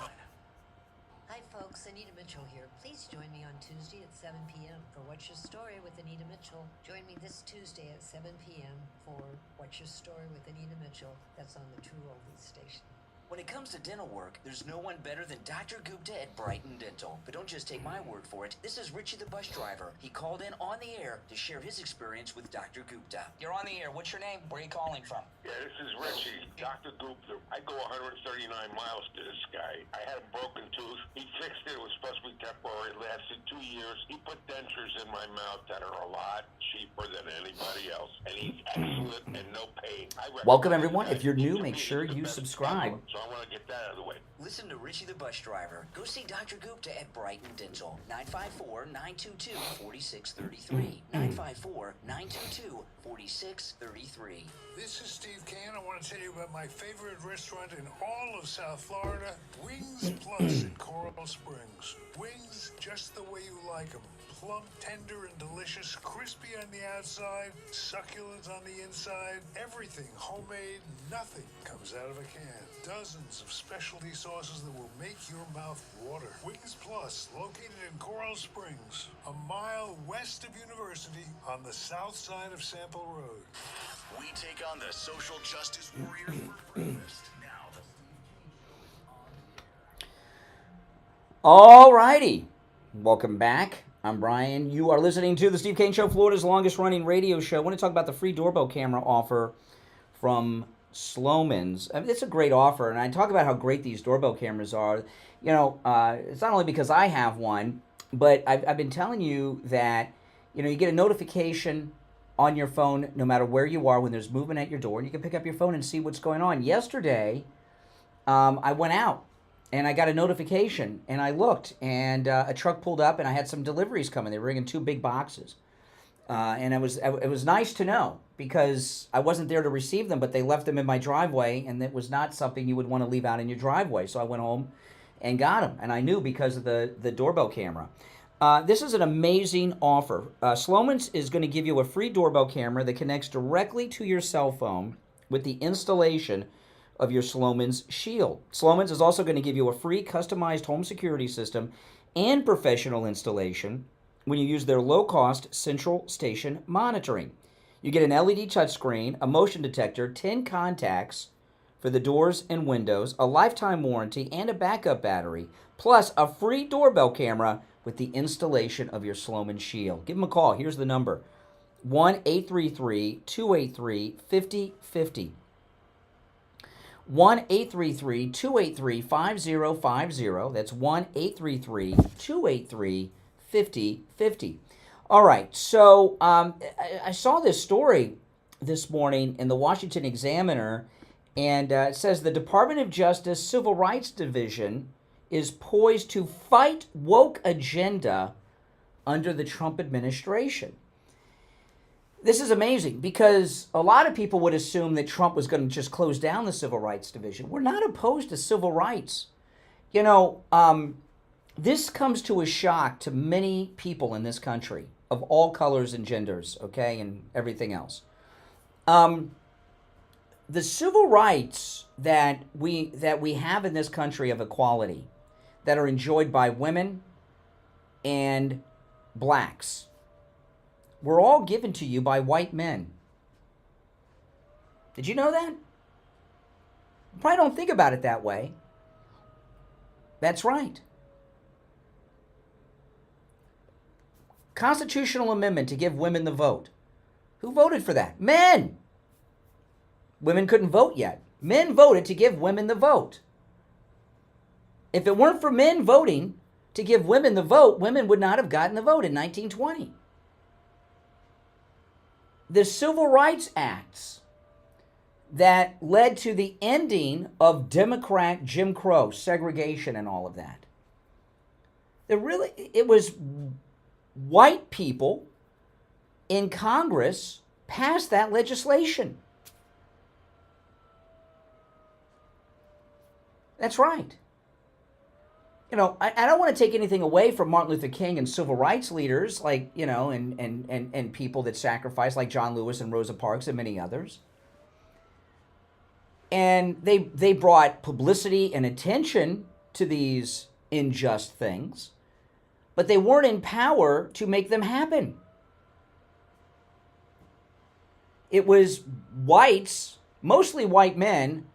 Hi folks, Anita Mitchell here. Please join me on Tuesday at 7 p.m. for What's Your Story with Anita Mitchell. Join me this Tuesday at 7 p.m. for What's Your Story with Anita Mitchell. That's on the True Oldies station. When it comes to dental work, there's no one better than Dr. Gupta at Brighton Dental. But don't just take my word for it. This is Richie the bus driver. He called in on the air to share his experience with Dr. Gupta. You're on the air. What's your name? Where are you calling from? Yeah, this is Richie, Dr. Gupta. I go 139 miles to this guy. I had a broken tooth. He fixed it. It was supposed to be temporary. It lasted 2 years. He put dentures in my mouth that are a lot cheaper than anybody else. And he's excellent and no pain. Welcome, everyone. If you're new, make sure you subscribe. So I want to get that out of the way. Listen to Richie the Bus Driver. Go see Dr. Gupta at Brighton Dental. 954-922-4633. 954-922-4633. This is Steve Kane. I want to tell you about my favorite restaurant in all of South Florida, Wings Plus in Coral Springs. Wings just the way you like them. Plump, tender, and delicious, crispy on the outside, succulent on the inside, everything homemade, nothing comes out of a can. Dozens of specialty sauces that will make your mouth water. Wings Plus, located in Coral Springs, a mile west of University on the south side of Sample Road. We take on the social justice warrior for breakfast. Now, All righty. Welcome back. I'm Brian. You are listening to The Steve Kane Show, Florida's longest-running radio show. I want to talk about the free doorbell camera offer from Sloman's. I mean, it's a great offer, and I talk about how great these doorbell cameras are. You know, it's not only because I have one, but I've been telling you that, you know, you get a notification on your phone no matter where you are when there's movement at your door, and you can pick up your phone and see what's going on. Yesterday, I went out, and I got a notification, and I looked, and a truck pulled up, and I had some deliveries coming. They were bringing 2 big boxes. And it was nice to know, because I wasn't there to receive them, but they left them in my driveway, and it was not something you would want to leave out in your driveway. So I went home and got them, and I knew because of the doorbell camera. This is an amazing offer. Sloman's is going to give you a free doorbell camera that connects directly to your cell phone with the installation of your Sloman's Shield. Sloman's is also going to give you a free customized home security system and professional installation when you use their low-cost central station monitoring. You get an LED touchscreen, a motion detector, 10 contacts for the doors and windows, a lifetime warranty, and a backup battery, plus a free doorbell camera with the installation of your Sloman's Shield. Give them a call. Here's the number, 1-833-283-5050. 1-833-283-5050. That's 1-833-283-5050. All right, so I saw this story this morning in the Washington Examiner, and it says the Department of Justice Civil Rights Division is poised to fight woke agenda under the Trump administration. This is amazing, because a lot of people would assume that Trump was going to just close down the Civil Rights Division. We're not opposed to civil rights. You know, this comes to a shock to many people in this country of all colors and genders, okay, and everything else. The civil rights that we have in this country of equality, that are enjoyed by women and blacks, were all given to you by white men. Did you know that? You probably don't think about it that way. That's right. Constitutional amendment to give women the vote. Who voted for that? Men! Women couldn't vote yet. Men voted to give women the vote. If it weren't for men voting to give women the vote, women would not have gotten the vote in 1920. The Civil Rights Acts that led to the ending of Democrat Jim Crow, segregation and all of that. It was white people in Congress passed that legislation. That's right. You know, I don't want to take anything away from Martin Luther King and civil rights leaders, like, you know, and people that sacrificed, like John Lewis and Rosa Parks and many others. And they brought publicity and attention to these unjust things, but they weren't in power to make them happen. It was whites, mostly white men,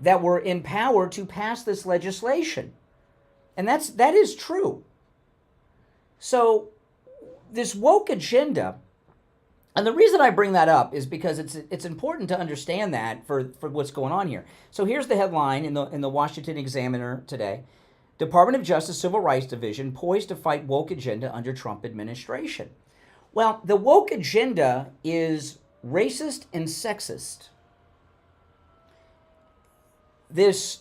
that were in power to pass this legislation. And that is true. So this woke agenda, and the reason I bring that up is because it's important to understand that for what's going on here. So here's the headline in the Washington Examiner today: Department of Justice Civil Rights Division poised to fight woke agenda under Trump administration. Well, the woke agenda is racist and sexist. This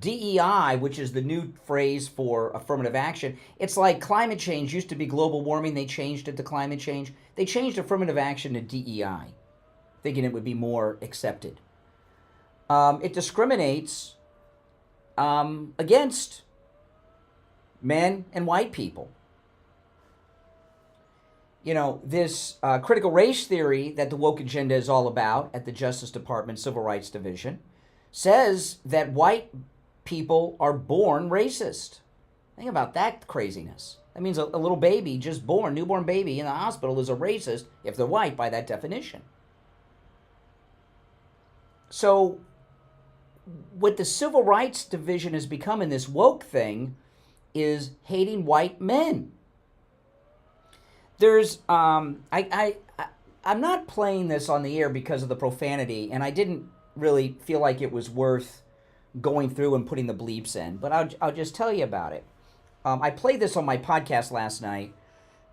DEI, which is the new phrase for affirmative action, it's like climate change used to be global warming. They changed it to climate change. They changed affirmative action to DEI, thinking it would be more accepted. It discriminates against men and white people. You know, this critical race theory that the woke agenda is all about at the Justice Department Civil Rights Division says that white people are born racist. Think about that craziness. That means a little baby just born, newborn baby in the hospital is a racist if they're white by that definition. So what the Civil Rights Division has become in this woke thing is hating white men. There's, I'm not playing this on the air because of the profanity, and I didn't really feel like it was worth going through and putting the bleeps in, but I'll just tell you about it. I played this on my podcast last night,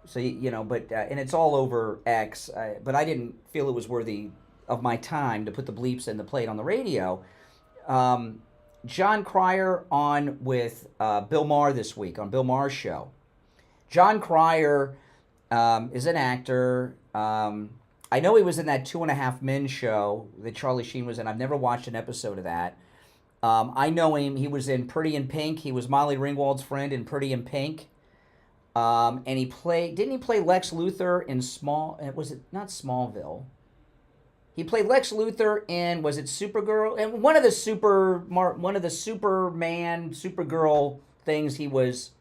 so you know, but and it's all over X, but I didn't feel it was worthy of my time to put the bleeps in to play it on the radio. John Cryer on with Bill Maher this week on Bill Maher's show. John Cryer is an actor. I know he was in that 2.5 Men show that Charlie Sheen was in. I've never watched an episode of that. I know him. He was in Pretty in Pink. He was Molly Ringwald's friend in Pretty in Pink. And he played, didn't he play Lex Luthor in was it not Smallville? He played Lex Luthor in, was it Supergirl? And one of the Superman, Supergirl things, he was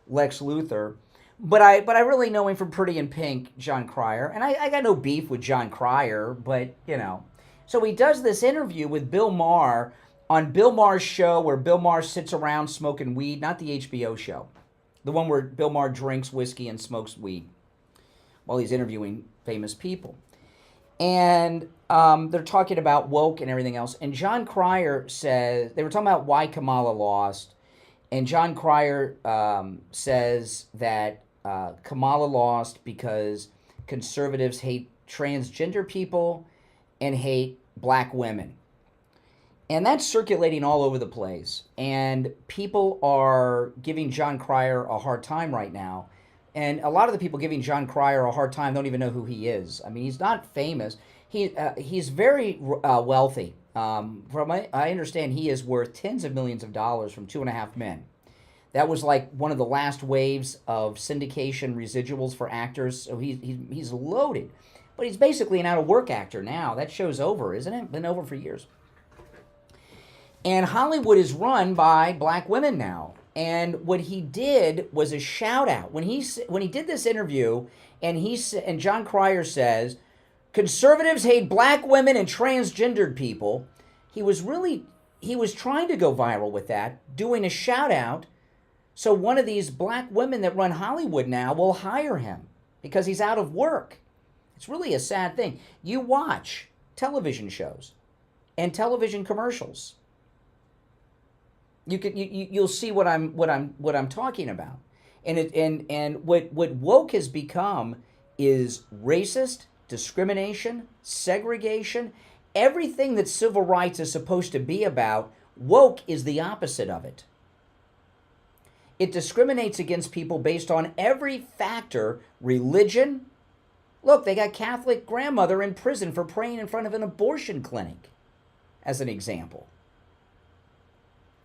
Lex Luthor. But I really know him from Pretty in Pink, John Cryer. And I got no beef with John Cryer, but, you know. So he does this interview with Bill Maher on Bill Maher's show where Bill Maher sits around smoking weed, not the HBO show. The one where Bill Maher drinks whiskey and smokes weed while he's interviewing famous people. And they're talking about woke and everything else. And John Cryer says, they were talking about why Kamala lost. And John Cryer says that Kamala lost because conservatives hate transgender people and hate black women. And that's circulating all over the place. And people are giving John Cryer a hard time right now. And a lot of the people giving John Cryer a hard time don't even know who he is. I mean, he's not famous. He's very wealthy. From I understand, he is worth tens of millions of dollars from 2.5 Men. That was like one of the last waves of syndication residuals for actors. So he's loaded. But he's basically an out-of-work actor now. That show's over, isn't it? Been over for years. And Hollywood is run by black women now. And what he did was a shout-out. When he did this interview, and John Cryer says, conservatives hate black women and transgendered people, he was trying to go viral with that, doing a shout-out. So one of these black women that run Hollywood now will hire him because he's out of work. It's really a sad thing. You watch television shows and television commercials. You'll see what I'm talking about. And what woke has become is racist, discrimination, segregation, everything that civil rights is supposed to be about. Woke is the opposite of it. It discriminates against people based on every factor, religion. Look, they got Catholic grandmother in prison for praying in front of an abortion clinic, as an example.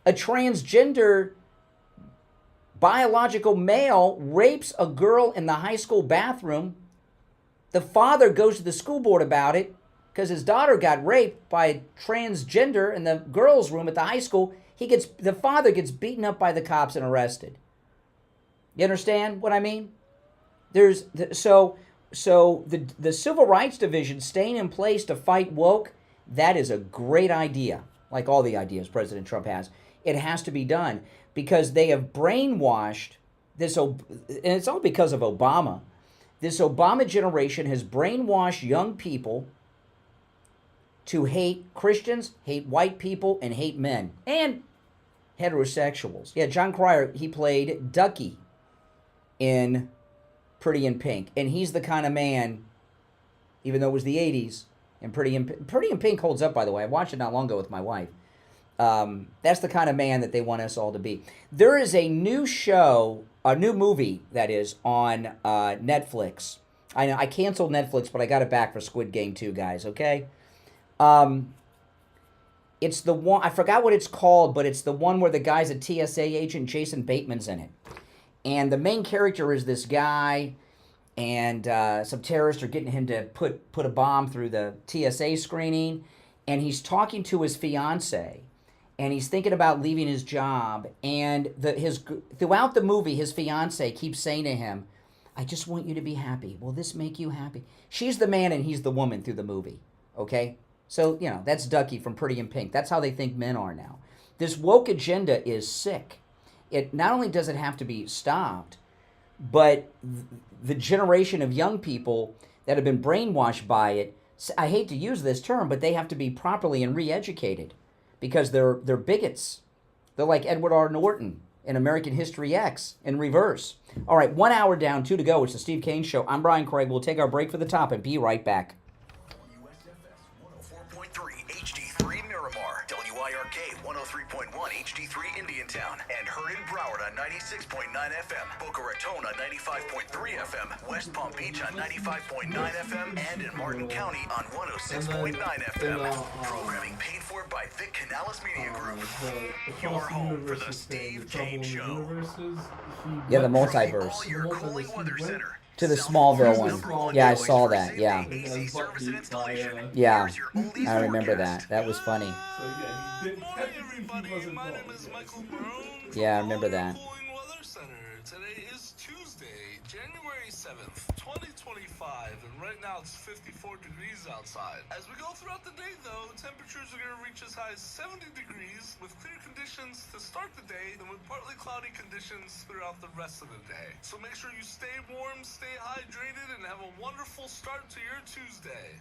A transgender biological male rapes a girl in the high school bathroom. The father goes to the school board about it because his daughter got raped by a transgender in the girls' room at the high school. The father gets beaten up by the cops and arrested. You understand what I mean? So the Civil Rights Division staying in place to fight woke, that is a great idea. Like all the ideas President Trump has. It has to be done because they have brainwashed this, and it's all because of Obama. This Obama generation has brainwashed young people to hate Christians, hate white people, and hate men, and heterosexuals. Yeah, John Cryer, he played Ducky in Pretty in Pink, and he's the kind of man, even though it was the 80s, and Pretty in Pink holds up, by the way. I watched it not long ago with my wife. That's the kind of man that they want us all to be. There is a new show, a new movie that is on Netflix. I know I canceled Netflix, but I got it back for Squid Game 2, guys. Okay. It's the one, I forgot what it's called, but it's the one where the guy's a TSA agent. Jason Bateman's in it, and the main character is this guy, and some terrorists are getting him to put a bomb through the TSA screening, and he's talking to his fiance, and he's thinking about leaving his job, and throughout the movie, his fiance keeps saying to him, "I just want you to be happy. Will this make you happy?" She's the man and he's the woman through the movie, okay? So, that's Ducky from Pretty in Pink. That's how they think men are now. This woke agenda is sick. It not only does it have to be stopped, but the generation of young people that have been brainwashed by it, I hate to use this term, but they have to be properly and re-educated because they're bigots. They're like Edward R. Norton in American History X in reverse. All right, 1 hour down, 2 to go. It's the Steve Kane Show. I'm Brian Craig. We'll take our break for the top and be right back. HD3 Miramar, WIRK 103.1 HD3 Indiantown, and heard in Broward on 96.9 FM, Boca Raton on 95.3 FM, West Palm Beach on 95.9 FM, and in Martin County on 106.9 FM. Programming paid for by Vic Canales Media Group. Your home for the Steve Kane Show. Yeah, the multiverse. All your cooling weather center. To the Smallville one. Yeah, I saw that. Yeah. Yeah, I remember that. That was funny. Yeah, I remember that. Today is Tuesday, January 7th, 2025, and right now it's 54 degrees outside. As we go throughout the day, though, temperatures are going to reach as high as 70 degrees with clear conditions to start the day, then with partly cloudy conditions throughout the rest of the day. So make sure you stay warm, stay hydrated, and have a wonderful start to your Tuesday.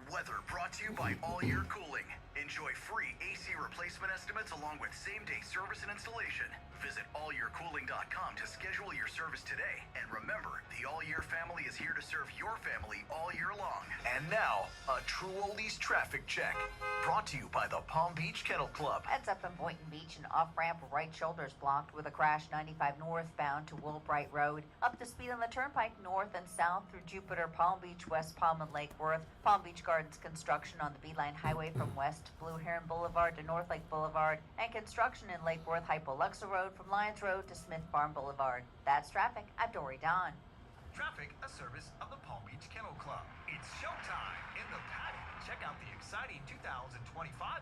Weather brought to you by All Year Cooling. Enjoy free AC replacement estimates along with same-day service and installation. Visit allyearcooling.com to schedule your service today. And remember, the All Year family is here to serve your family all year long. And now, a True Oldies traffic check. Brought to you by the Palm Beach Kennel Club. Heads up in Boynton Beach, an off-ramp right shoulder is blocked with a crash 95 northbound to Woolbright Road. Up to speed on the turnpike north and south through Jupiter, Palm Beach, West Palm, and Lake Worth. Palm Beach Gardens construction on the Beeline Highway from west Blue Heron Boulevard to North Lake Boulevard, and construction in Lake Worth, Hypoluxa Road from Lyons Road to Smith Farm Boulevard. That's traffic. I'm Dory Don. Traffic, a service of the Palm Beach Kennel Club. It's showtime in the paddock. Check out the exciting 2025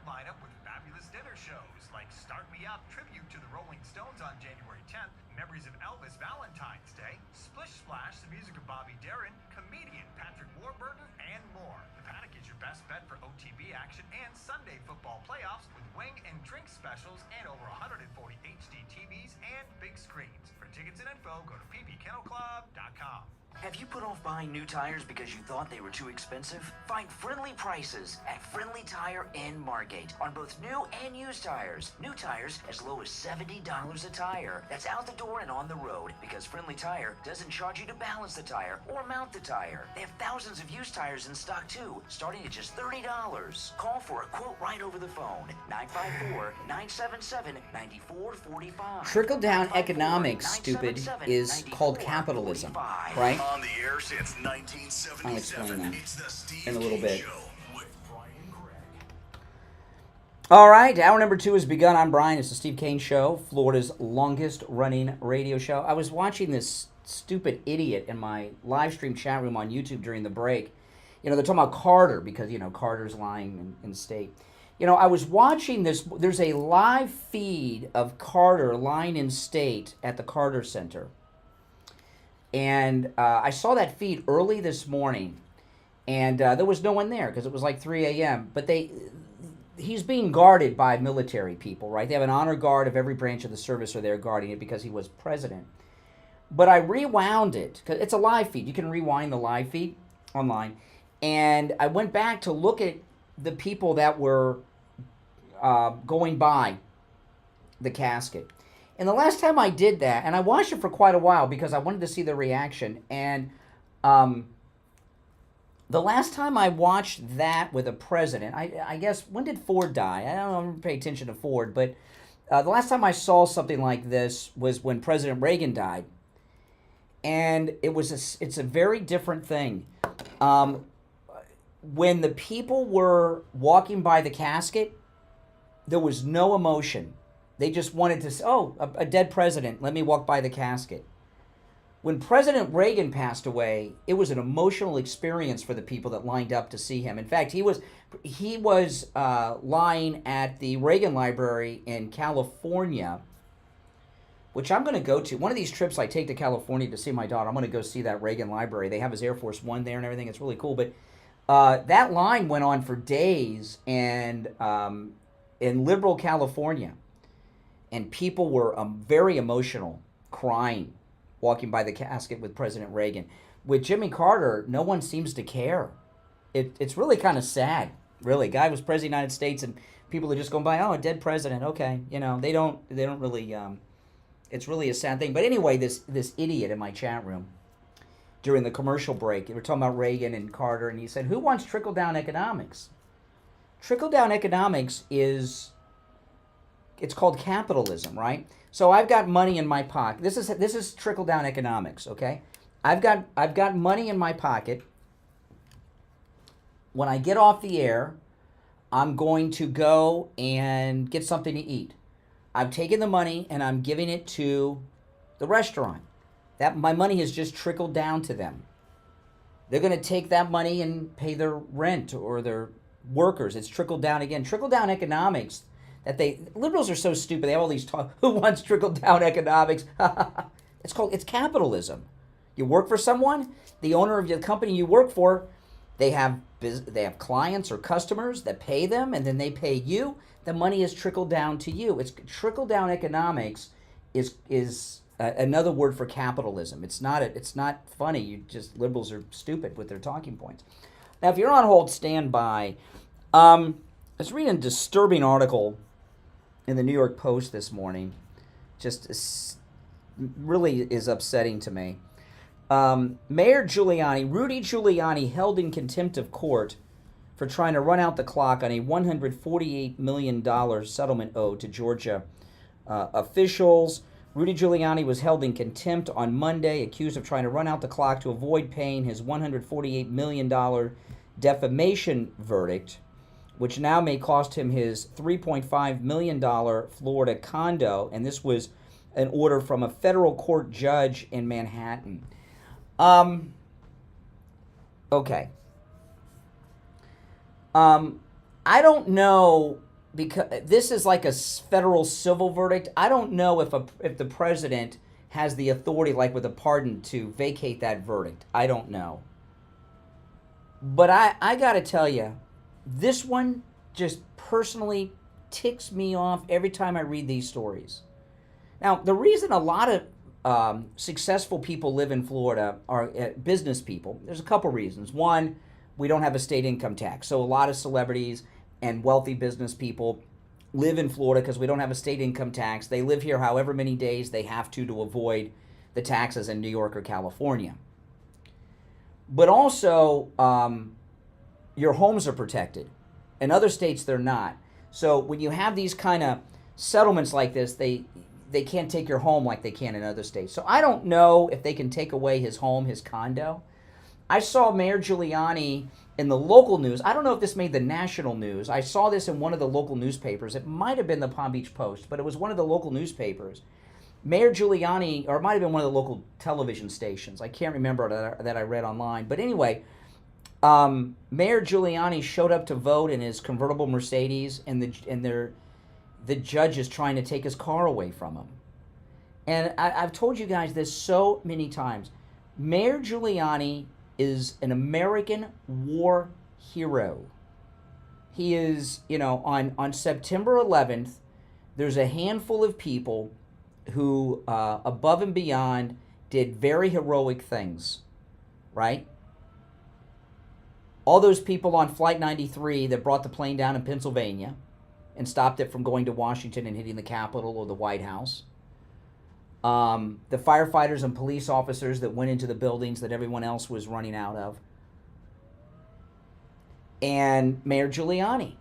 lineup with fabulous dinner shows like Start Me Up, tribute to the Rolling Stones on January 10th, Memories of Elvis Valentine's Day, Splish Splash, the music of Bobby Darin, comedian Patrick Warburton, and more. The paddock is your best bet for OTB action and Sunday football playoffs with wing and drink specials and over 140 HD TVs and big screens. For tickets and info, go to ppkennelclub.com. Have you put off buying new tires because you thought they were too expensive? Find friendly prices at Friendly Tire in Margate on both new and used tires. New tires as low as $70 a tire. That's out the door and on the road because Friendly Tire doesn't charge you to balance the tire or mount the tire. They have thousands of used tires in stock too, starting at just $30. Call for a quote right over the phone. 954-977-9445. Trickle-down economics, stupid, is called capitalism, right? On the air since 1977. I'll explain that It's the Steve in a little Kane bit. Show with Brian Craig. All right, hour number 2 has begun. I'm Brian. It's the Steve Kane Show, Florida's longest-running radio show. I was watching this stupid idiot in my live stream chat room on YouTube during the break. They're talking about Carter because, Carter's lying in state. I was watching this. There's a live feed of Carter lying in state at the Carter Center. And I saw that feed early this morning, and there was no one there because it was like 3 a.m. But he's being guarded by military people, right? They have an honor guard of every branch of the service are there guarding it because he was president. But I rewound it, because it's a live feed. You can rewind the live feed online. And I went back to look at the people that were going by the casket. And the last time I did that, and I watched it for quite a while because I wanted to see the reaction, and the last time I watched that with a president, I guess, when did Ford die? I don't pay attention to Ford, but the last time I saw something like this was when President Reagan died. And it's a very different thing. When the people were walking by the casket, there was no emotion. They just wanted to say, oh, a dead president, let me walk by the casket. When President Reagan passed away, it was an emotional experience for the people that lined up to see him. In fact, he was lying at the Reagan Library in California, which I'm going to go to. One of these trips I take to California to see my daughter, I'm going to go see that Reagan Library. They have his Air Force One there and everything. It's really cool. But that line went on for days, and in liberal California, and people were very emotional, crying, walking by the casket with President Reagan. With Jimmy Carter, no one seems to care. It's really kind of sad, really. Guy was president of the United States, and people are just going by, oh, a dead president, okay. You know, they don't really, it's really a sad thing. But anyway, this idiot in my chat room, during the commercial break, we were talking about Reagan and Carter, and he said, who wants trickle-down economics? Trickle-down economics it's called capitalism, right? So I've got money in my pocket. This is trickle-down economics, okay? I've got money in my pocket. When I get off the air, I'm going to go and get something to eat. I've taken the money and I'm giving it to the restaurant. That my money has just trickled down to them. They're going to take that money and pay their rent or their workers. It's trickled down again. Trickle-down economics. Liberals are so stupid. They have all these talk. Who wants trickle-down economics? It's capitalism. You work for someone. The owner of the company you work for, they have clients or customers that pay them, and then they pay you. The money is trickled down to you. It's trickle-down economics is another word for capitalism. It's not funny. Liberals are stupid with their talking points. Now, if you're on hold, stand by. I was reading a disturbing article in the New York Post this morning. Really is upsetting to me. Mayor Giuliani, Rudy Giuliani, held in contempt of court for trying to run out the clock on a $148 million settlement owed to Georgia officials. Rudy Giuliani was held in contempt on Monday, accused of trying to run out the clock to avoid paying his $148 million defamation verdict, which now may cost him his $3.5 million Florida condo. And this was an order from a federal court judge in Manhattan. Okay. I don't know, because this is like a federal civil verdict. I don't know if the president has the authority, like with a pardon, to vacate that verdict. I don't know. But I got to tell you, this one just personally ticks me off every time I read these stories. Now, the reason a lot of successful people live in Florida are business people. There's a couple reasons. One, we don't have a state income tax. So a lot of celebrities and wealthy business people live in Florida because we don't have a state income tax. They live here however many days they have to avoid the taxes in New York or California. But also, your homes are protected. In other states, they're not. So when you have these kind of settlements like this, they can't take your home like they can in other states. So I don't know if they can take away his home, his condo. I saw Mayor Giuliani in the local news. I don't know if this made the national news. I saw this in one of the local newspapers. It might have been the Palm Beach Post, but it was one of the local newspapers. Mayor Giuliani, or it might have been one of the local television stations. I can't remember that I read online. But anyway, Mayor Giuliani showed up to vote in his convertible Mercedes, and the judge is trying to take his car away from him. And I've told you guys this so many times. Mayor Giuliani is an American war hero. He is, on September 11th, there's a handful of people who, above and beyond, did very heroic things, right? All those people on Flight 93 that brought the plane down in Pennsylvania and stopped it from going to Washington and hitting the Capitol or the White House. The firefighters and police officers that went into the buildings that everyone else was running out of. and Mayor Giuliani,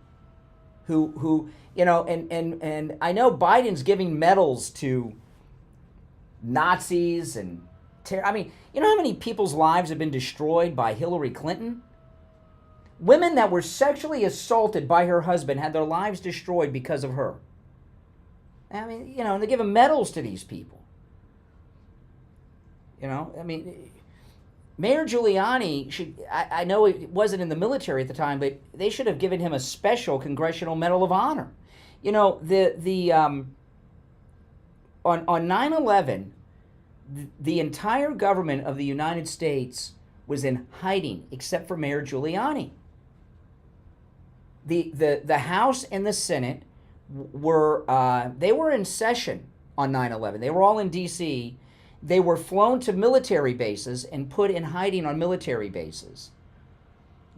who you know, and I know Biden's giving medals to Nazis and I mean, you know how many people's lives have been destroyed by Hillary Clinton? Women that were sexually assaulted by her husband had their lives destroyed because of her. I mean, you know, and they're giving medals to these people. You know, I mean, Mayor Giuliani should, I know it wasn't in the military at the time, but they should have given him a special Congressional Medal of Honor. You know, on 9/11, the entire government of the United States was in hiding except for Mayor Giuliani. The House and the Senate they were in session on 9/11. They were all in D.C. They were flown to military bases and put in hiding on military bases.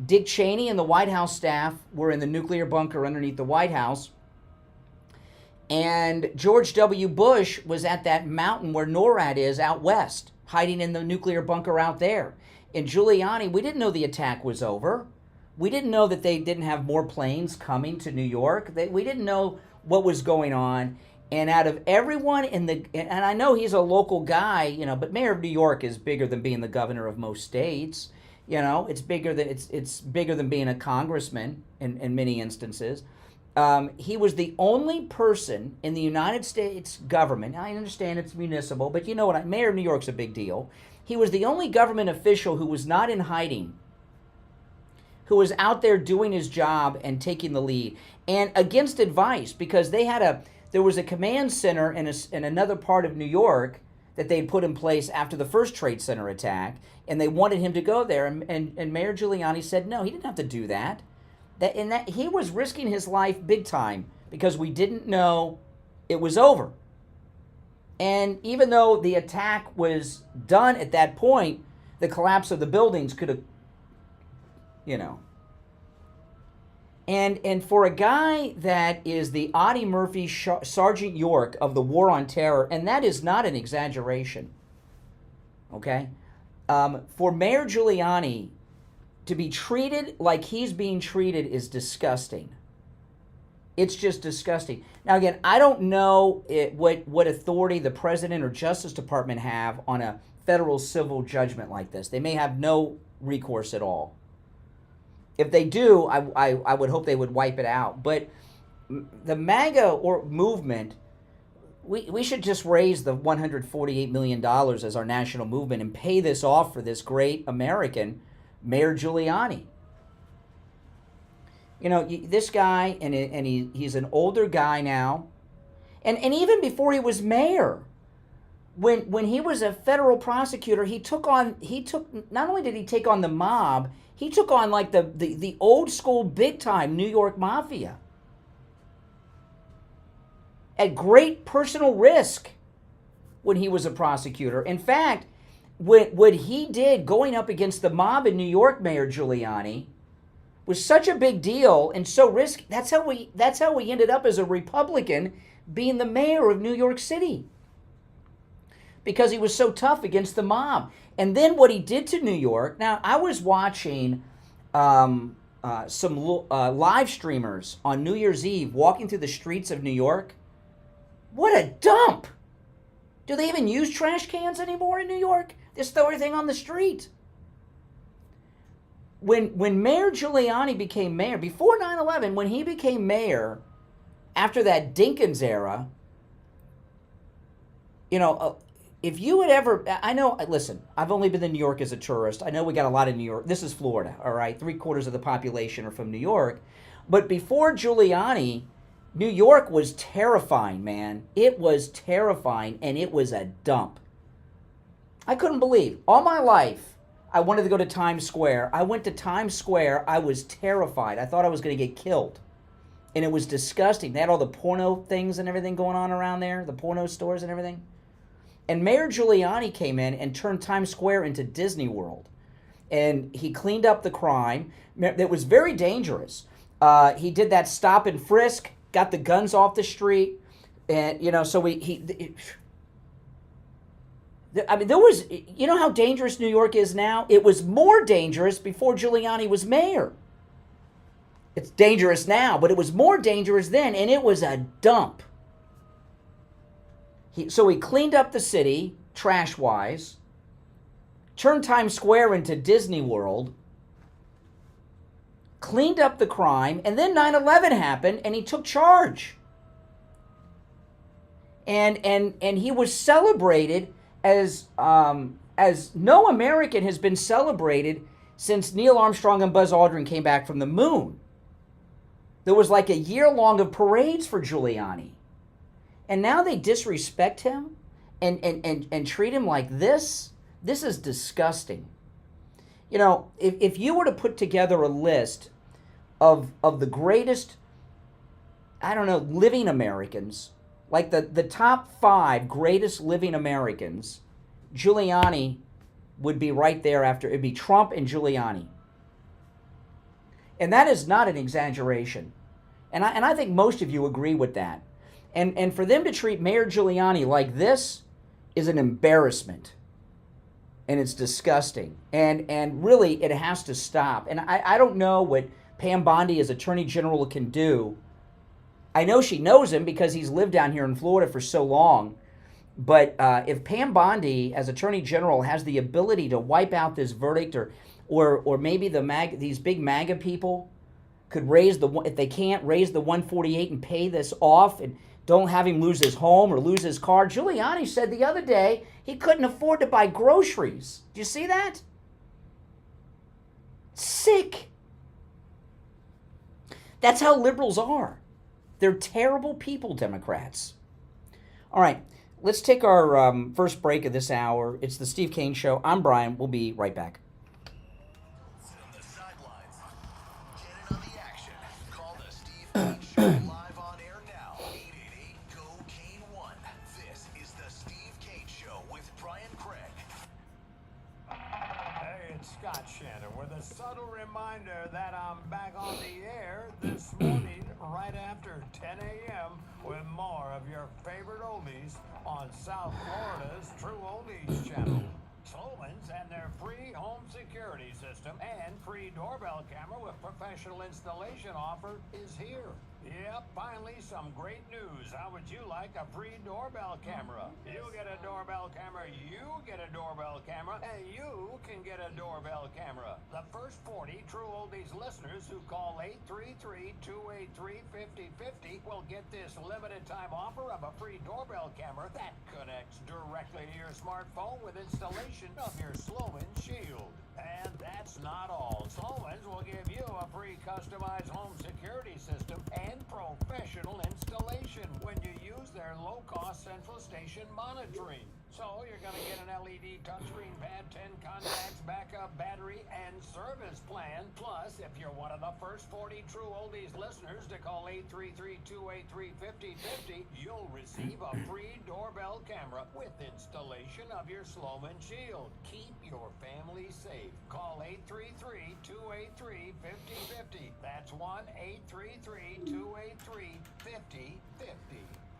Dick Cheney and the White House staff were in the nuclear bunker underneath the White House. And George W. Bush was at that mountain where NORAD is out west, hiding in the nuclear bunker out there. And Giuliani, we didn't know the attack was over. We didn't know that they didn't have more planes coming to New York. We didn't know what was going on. And out of everyone and I know he's a local guy, you know, but Mayor of New York is bigger than being the governor of most states. You know, it's bigger than being a congressman in many instances. He was the only person in the United States government. I understand it's municipal, but you know what? Mayor of New York's a big deal. He was the only government official who was not in hiding, who was out there doing his job and taking the lead, and against advice, because there was a command center in another part of New York that they'd put in place after the first Trade Center attack, and they wanted him to go there, and Mayor Giuliani said no, he didn't have to do that. That he was risking his life big time because we didn't know it was over. And even though the attack was done at that point, the collapse of the buildings could have, you know. And for a guy that is the Audie Murphy Sergeant York of the War on Terror, and that is not an exaggeration, okay? For Mayor Giuliani to be treated like he's being treated is disgusting. It's just disgusting. Now, again, I don't know what authority the President or Justice Department have on a federal civil judgment like this. They may have no recourse at all. If they do, I would hope they would wipe it out. But the MAGA or movement, we should just raise the $148 million as our national movement and pay this off for this great American, Mayor Giuliani. You know, this guy, and he's an older guy now. And even before he was mayor, when he was a federal prosecutor, not only did he take on the mob, he took on like the old school big time New York mafia at great personal risk when he was a prosecutor. In fact, what he did going up against the mob in New York, Mayor Giuliani, was such a big deal and so risky. That's how we ended up as a Republican being the mayor of New York City, because he was so tough against the mob. And then what he did to New York. Now, I was watching some live streamers on New Year's Eve walking through the streets of New York. What a dump! Do they even use trash cans anymore in New York? They throw everything on the street. When Mayor Giuliani became mayor, before 9/11, when he became mayor, after that Dinkins era, you know, if you had ever, listen, I've only been to New York as a tourist. I know we got a lot of New York. This is Florida, all right? 3/4 of the population are from New York. But before Giuliani, New York was terrifying, man. It was terrifying, and it was a dump. I couldn't believe. All my life, I wanted to go to Times Square. I went to Times Square. I was terrified. I thought I was going to get killed. And it was disgusting. They had all the porno things and everything going on around there, the porno stores and everything. And Mayor Giuliani came in and turned Times Square into Disney World. And he cleaned up the crime. It was very dangerous. He did that stop and frisk, got the guns off the street. And, you know, so there was, you know how dangerous New York is now? It was more dangerous before Giuliani was mayor. It's dangerous now, but it was more dangerous then, and it was a dump. So he cleaned up the city, trash-wise, turned Times Square into Disney World, cleaned up the crime, and then 9/11 happened, and he took charge. And he was celebrated as no American has been celebrated since Neil Armstrong and Buzz Aldrin came back from the moon. There was like a year long of parades for Giuliani. And now they disrespect him and treat him like this. This is disgusting. You know, if you were to put together a list of the greatest, I don't know, living Americans, like the top 5 greatest living Americans, Giuliani would be right there after. It'd be Trump and Giuliani. And that is not an exaggeration. And I think most of you agree with that. And for them to treat Mayor Giuliani like this is an embarrassment. And it's disgusting. And really, it has to stop. And I don't know what Pam Bondi as Attorney General can do. I know she knows him because he's lived down here in Florida for so long. But if Pam Bondi as Attorney General has the ability to wipe out this verdict, or maybe these big MAGA people could if they can't raise the 148 and pay this off and don't have him lose his home or lose his car. Giuliani said the other day he couldn't afford to buy groceries. Do you see that? Sick. That's how liberals are. They're terrible people, Democrats. All right, let's take our first break of this hour. It's the Steve Kane Show. I'm Brian. We'll be right back. Live on air now. 888-GO-KANE-1. This is the Steve Kane Show with Brian Craig. Hey, it's Scott Shannon with a subtle reminder that I'm back on the air this morning right after 10 a.m. with more of your favorite oldies on South Florida's True Oldies channel. Sloman's and their free home security system and free doorbell camera with professional installation offer is here. Yep, finally some great news. How would you like a free doorbell camera? You get a doorbell camera, you get a doorbell camera, and you can get a doorbell camera. The first 40 True Oldies listeners who call 833-283-5050 will get this limited time offer of a free doorbell camera that connects directly to your smartphone with installation of your Sloman Shield. And that's not all. Sloman's will give you a free customized home security system and professional installation when you use their low-cost central station monitoring. So you're going to get an LED touchscreen pad, 10 contacts, backup battery, and service plan. Plus, if you're one of the first 40 True Oldies listeners to call 833-283-5050, you'll receive a free doorbell camera with installation of your Sloman Shield. Keep your family safe. Call 833-283-5050. That's 1-833-283-5050.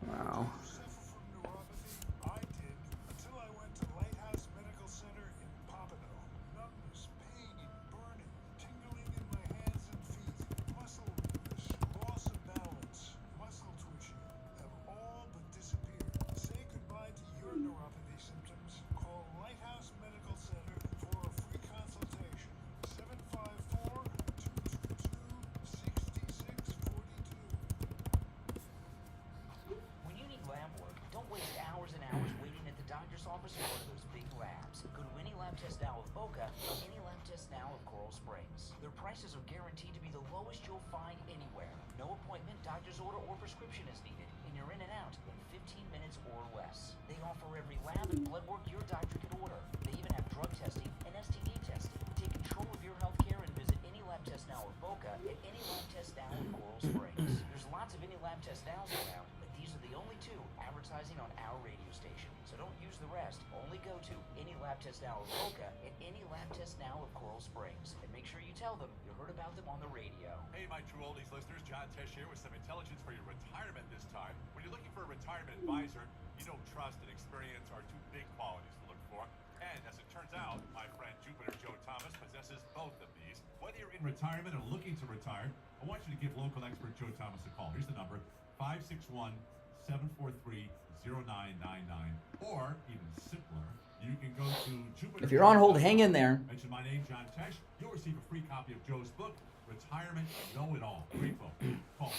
Wow. I did until I went to Lighthouse Medical Center in Pompano. Numbness, pain, burning, tingling in my hands and feet, muscle weakness, loss of balance, muscle twitching have all but disappeared. Say goodbye to your neuropathy symptoms. Call Lighthouse Medical Center for a free consultation. 754-222-6642. When you need lab work, don't waste hours and hours waiting at the doctor's office for one of those big labs. Go to any lab test now of Boca, any lab test now of Coral Springs. Their prices are guaranteed to be the lowest you'll find anywhere. No appointment, doctor's order, or prescription is needed, and you're in and out in 15 minutes or less. They offer every lab and blood work your doctor can order. They even have drug testing and STD testing. Take control of your health care and visit any lab test now of Boca at any lab test now of Coral Springs. There's lots of any lab test nows around, but these are the only two advertising on our radio station. So don't use the rest. Only go to any lab test now of Boca and any lab test now of Coral Springs. And make sure you tell them you heard about them on the radio. Hey, my True Oldies listeners, John Tesh here with some intelligence for your retirement this time. When you're looking for a retirement advisor, you know trust and experience are two big qualities to look for. And as it turns out, my friend Jupiter Joe Thomas possesses both of these. Whether you're in retirement or looking to retire, I want you to give local expert Joe Thomas a call. Here's the number, 561-743-0999. Or, even simpler, you can go to Jupiter. If you're on hold, hang in there. Mention my name, John Tesh. You'll receive a free copy of Joe's book, Retirement Know-It-All. Great book. Call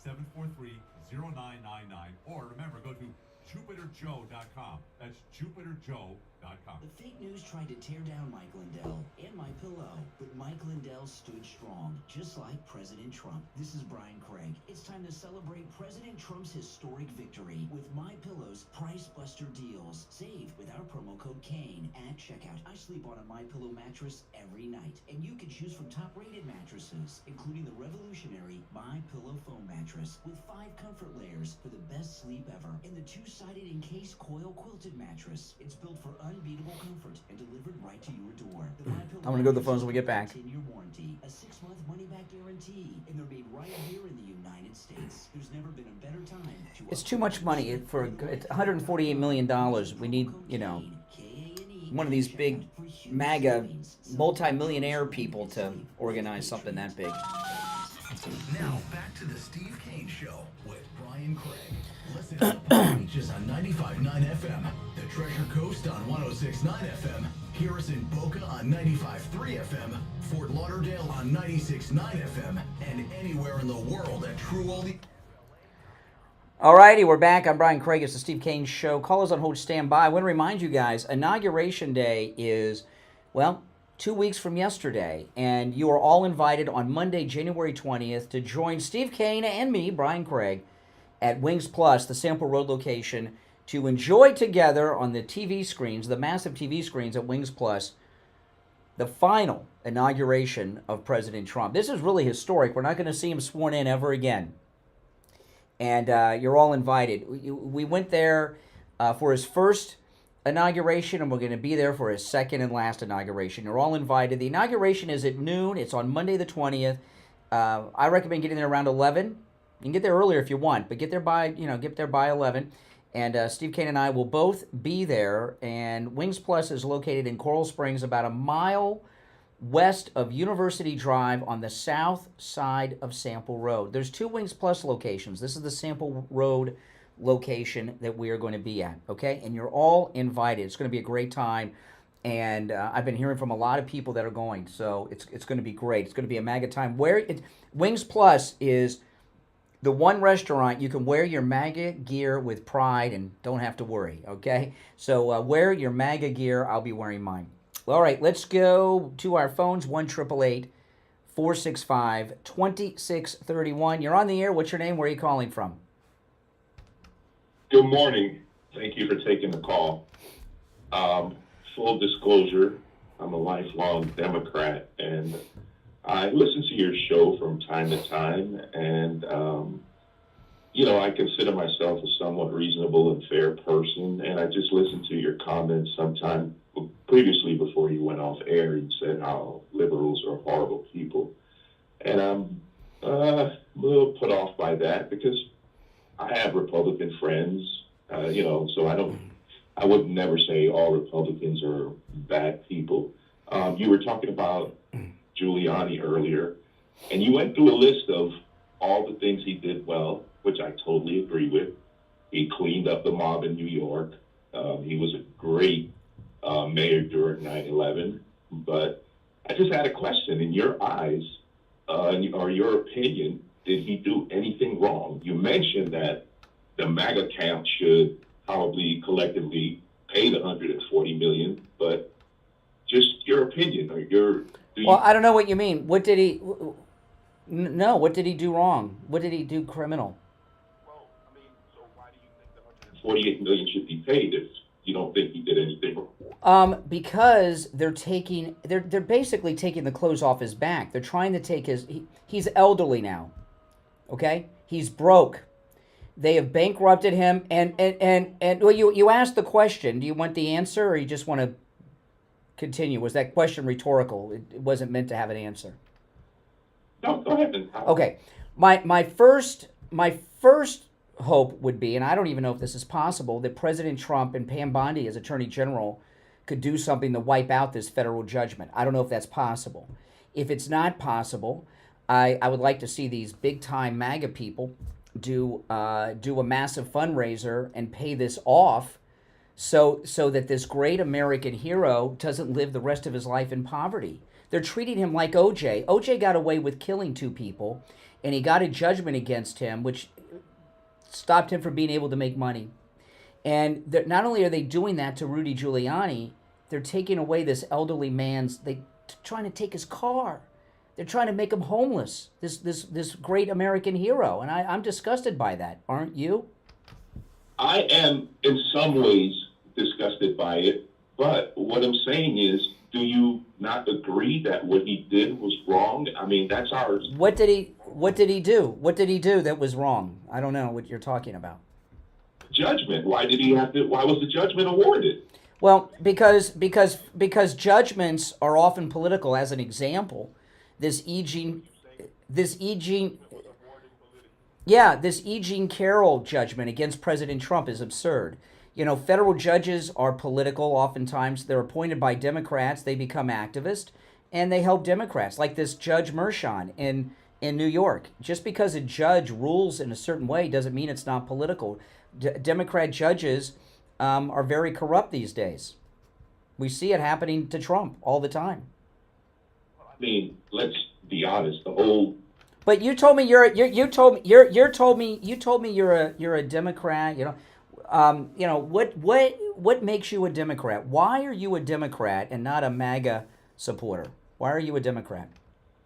561-743-0999. Or remember, go to JupiterJoe.com. That's JupiterJoe.com. The fake news tried to tear down Mike Lindell and My Pillow, but Mike Lindell stood strong, just like President Trump. This is Brian Craig. It's time to celebrate President Trump's historic victory with My Pillow's Price Buster deals. Save with our promo code Kane at checkout. I sleep on a My Pillow mattress every night, and you can choose from top-rated mattresses, including the revolutionary My Pillow foam mattress with 5 comfort layers for the best sleep ever, and the 2-sided encased coil quilted mattress. It's built for unbeatable comfort and delivered right to your door. The My Pillow I'm going to go to the phones when we get back. 10-year warranty, a 6-month money-back guarantee, and they're made right here in the United States. There's never been a better time to... It's too much money for it's $148 million. We need, you know, one of these big MAGA multi-millionaire people to organize something that big. Now back to the Steve Kane Show with Brian Craig. Listen to the Palm Beaches on 95.9 FM, the Treasure Coast on 106.9 FM, hear us in Boca on 95.3 FM, Fort Lauderdale on 96.9 FM, and anywhere in the world at True Oldie. Alrighty, we're back. I'm Brian Craig. It's the Steve Kane Show. Callers on hold, stand by. I want to remind you guys, Inauguration Day is, well, 2 weeks from yesterday, and you are all invited on Monday, January 20th, to join Steve Kane and me, Brian Craig, at Wings Plus, the Sample Road location, to enjoy together on the TV screens, the massive TV screens at Wings Plus, the final inauguration of President Trump. This is really historic. We're not going to see him sworn in ever again. And you're all invited. We went there for his first inauguration, and we're going to be there for his second and last inauguration. You're all invited. The inauguration is at noon. It's on Monday the 20th. I recommend getting there around 11. You can get there earlier if you want, but get there by 11. And Steve Kane and I will both be there. And Wings Plus is located in Coral Springs, about a mile west of University Drive on the south side of Sample Road. There's 2 Wings Plus locations. This is the Sample Road location that we are going to be at, okay? And you're all invited. It's going to be a great time. And I've been hearing from a lot of people that are going, so it's going to be great. It's going to be a MAGA time. Wings Plus is the one restaurant you can wear your MAGA gear with pride and don't have to worry, okay? So wear your MAGA gear. I'll be wearing mine. All right, let's go to our phones, 1-888-465-2631. You're on the air. What's your name? Where are you calling from? Good morning. Thank you for taking the call. Full disclosure, I'm a lifelong Democrat, and I listen to your show from time to time, and, I consider myself a somewhat reasonable and fair person, and I just listened to your comments sometime previously before you went off air. You said how liberals are horrible people, and I'm a little put off by that because I have Republican friends, so I would never say all Republicans are bad people. You were talking about Giuliani earlier, and you went through a list of all the things he did well, which I totally agree with. He cleaned up the mob in New York. He was a great mayor during 9/11. But I just had a question. In your eyes, or your opinion, did he do anything wrong? You mentioned that the MAGA camp should probably collectively pay the $140 million, but just your opinion, or I don't know what you mean. What did he? No, what did he do wrong? What did he do criminal? Well, so why do you think the $148 million should be paid if you don't think he did anything wrong? Because they're basically taking the clothes off his back. They're trying to take he's elderly now. Okay? He's broke. They have bankrupted him, and well, you asked the question. Do you want the answer, or you just want to continue? Was that question rhetorical? It wasn't meant to have an answer. No, go ahead. Okay, my first hope would be, and I don't even know if this is possible, that President Trump and Pam Bondi as Attorney General could do something to wipe out this federal judgment. I don't know if that's possible. If it's not possible, I would like to see these big-time MAGA people do a massive fundraiser and pay this off so that this great American hero doesn't live the rest of his life in poverty. They're treating him like OJ. OJ got away with killing 2 people, and he got a judgment against him, which stopped him from being able to make money. And not only are they doing that to Rudy Giuliani, they're taking away this elderly man's, trying to take his car. They're trying to make him homeless, this great American hero. And I'm disgusted by that. Aren't you? I am in some ways disgusted by it, but what I'm saying is, do you not agree that what he did was wrong? I mean, that's ours. What did he do? What did he do that was wrong? I don't know what you're talking about. Judgment. Why was the judgment awarded? Well, because judgments are often political. As an example, this E. Jean Carroll judgment against President Trump is absurd. You know, federal judges are political. Oftentimes, they're appointed by Democrats. They become activists, and they help Democrats, like this Judge Mershon in New York. Just because a judge rules in a certain way doesn't mean it's not political. Democrat judges are very corrupt these days. We see it happening to Trump all the time. I mean, let's be honest. The whole. But you told me you're a Democrat. What makes you a Democrat? Why are you a Democrat and not a MAGA supporter? Why are you a Democrat?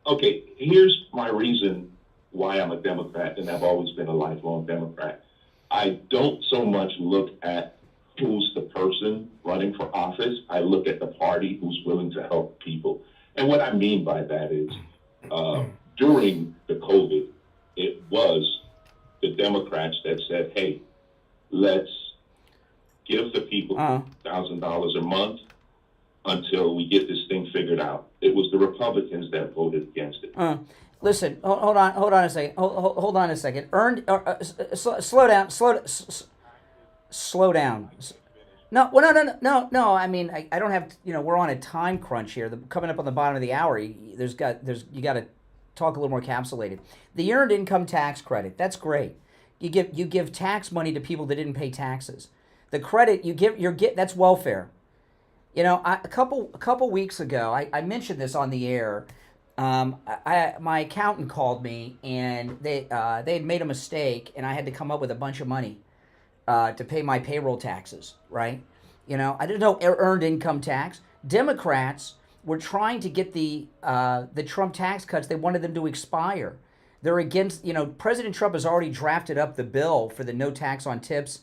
Okay, here's my reason why I'm a Democrat, and I've always been a lifelong Democrat. I don't so much look at who's the person running for office. I look at the party who's willing to help people. And what I mean by that is, during the COVID, it was the Democrats that said, hey, let's give the people $1,000 a month until we get this thing figured out. It was the Republicans that voted against it. Listen, hold on a second. Hold on a second. Slow down. No. I mean, I don't have. We're on a time crunch here. Coming up on the bottom of the hour, you got to talk a little more encapsulated. The earned income tax credit. That's great. You give tax money to people that didn't pay taxes. The credit that's welfare. A couple weeks ago, I mentioned this on the air. My accountant called me, and they had made a mistake, and I had to come up with a bunch of money to pay my payroll taxes. Right? I didn't know earned income tax. Democrats were trying to get the Trump tax cuts. They wanted them to expire. They're against. President Trump has already drafted up the bill for the no tax on tips,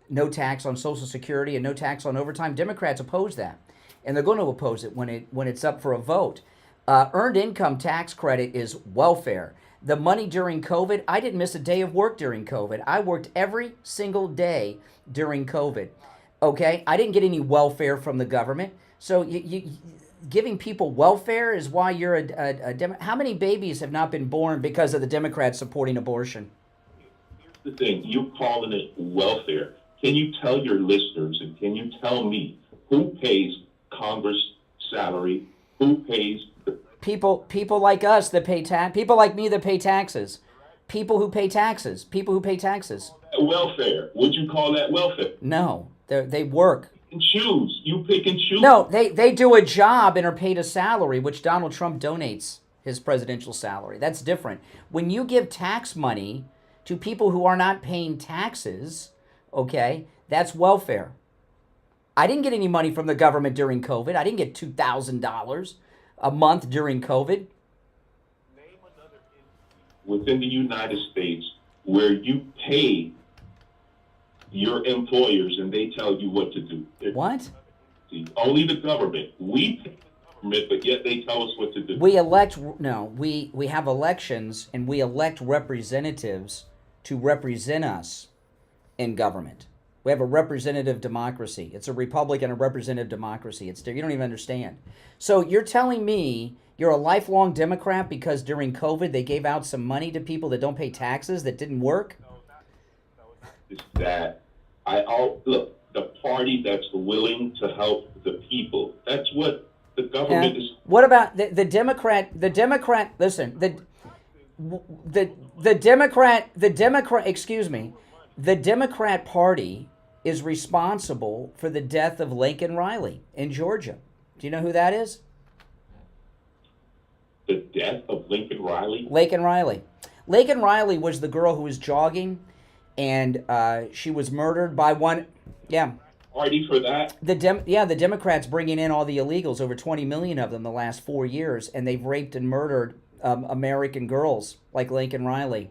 no tax on Social Security, and no tax on overtime. Democrats oppose that, and they're going to oppose it when it's up for a vote. Earned income tax credit is welfare. The money during COVID, I didn't miss a day of work during COVID. I worked every single day during COVID. Okay, I didn't get any welfare from the government. So you giving people welfare is why you're a Democrat. How many babies have not been born because of the Democrats supporting abortion? Here's the thing, you're calling it welfare. Can you tell your listeners, and can you tell me who pays Congress salary? Who pays the people like us that pay tax? People like me that pay taxes. People who pay taxes. People who pay taxes. Welfare. Would you call that welfare? No, they work. And choose. You pick and choose. No, they do a job and are paid a salary, which Donald Trump donates his presidential salary. That's different. When you give tax money to people who are not paying taxes, okay, that's welfare. I didn't get any money from the government during COVID. I didn't get $2,000 a month during COVID. Within the United States, where you pay your employers and they tell you what to do. What? Only the government. We pay the government, but yet they tell us what to do. We have elections, and we elect representatives to represent us in government. We have a representative democracy. It's a republic and a representative democracy. You don't even understand. So you're telling me you're a lifelong Democrat because during COVID they gave out some money to people that don't pay taxes that didn't work? It's that look, the party that's willing to help the people. That's what The government is. What about the Democrat? Listen, the Democrat. Excuse me, the Democrat Party is responsible for the death of Lincoln Riley in Georgia. Do you know who that is? The death of Lincoln Riley? Lincoln Riley. Lincoln Riley was the girl who was jogging, and she was murdered by one. Yeah. Party for that? The Democrats bringing in all the illegals, over 20 million of them the last 4 years, and they've raped and murdered American girls like Lincoln Riley.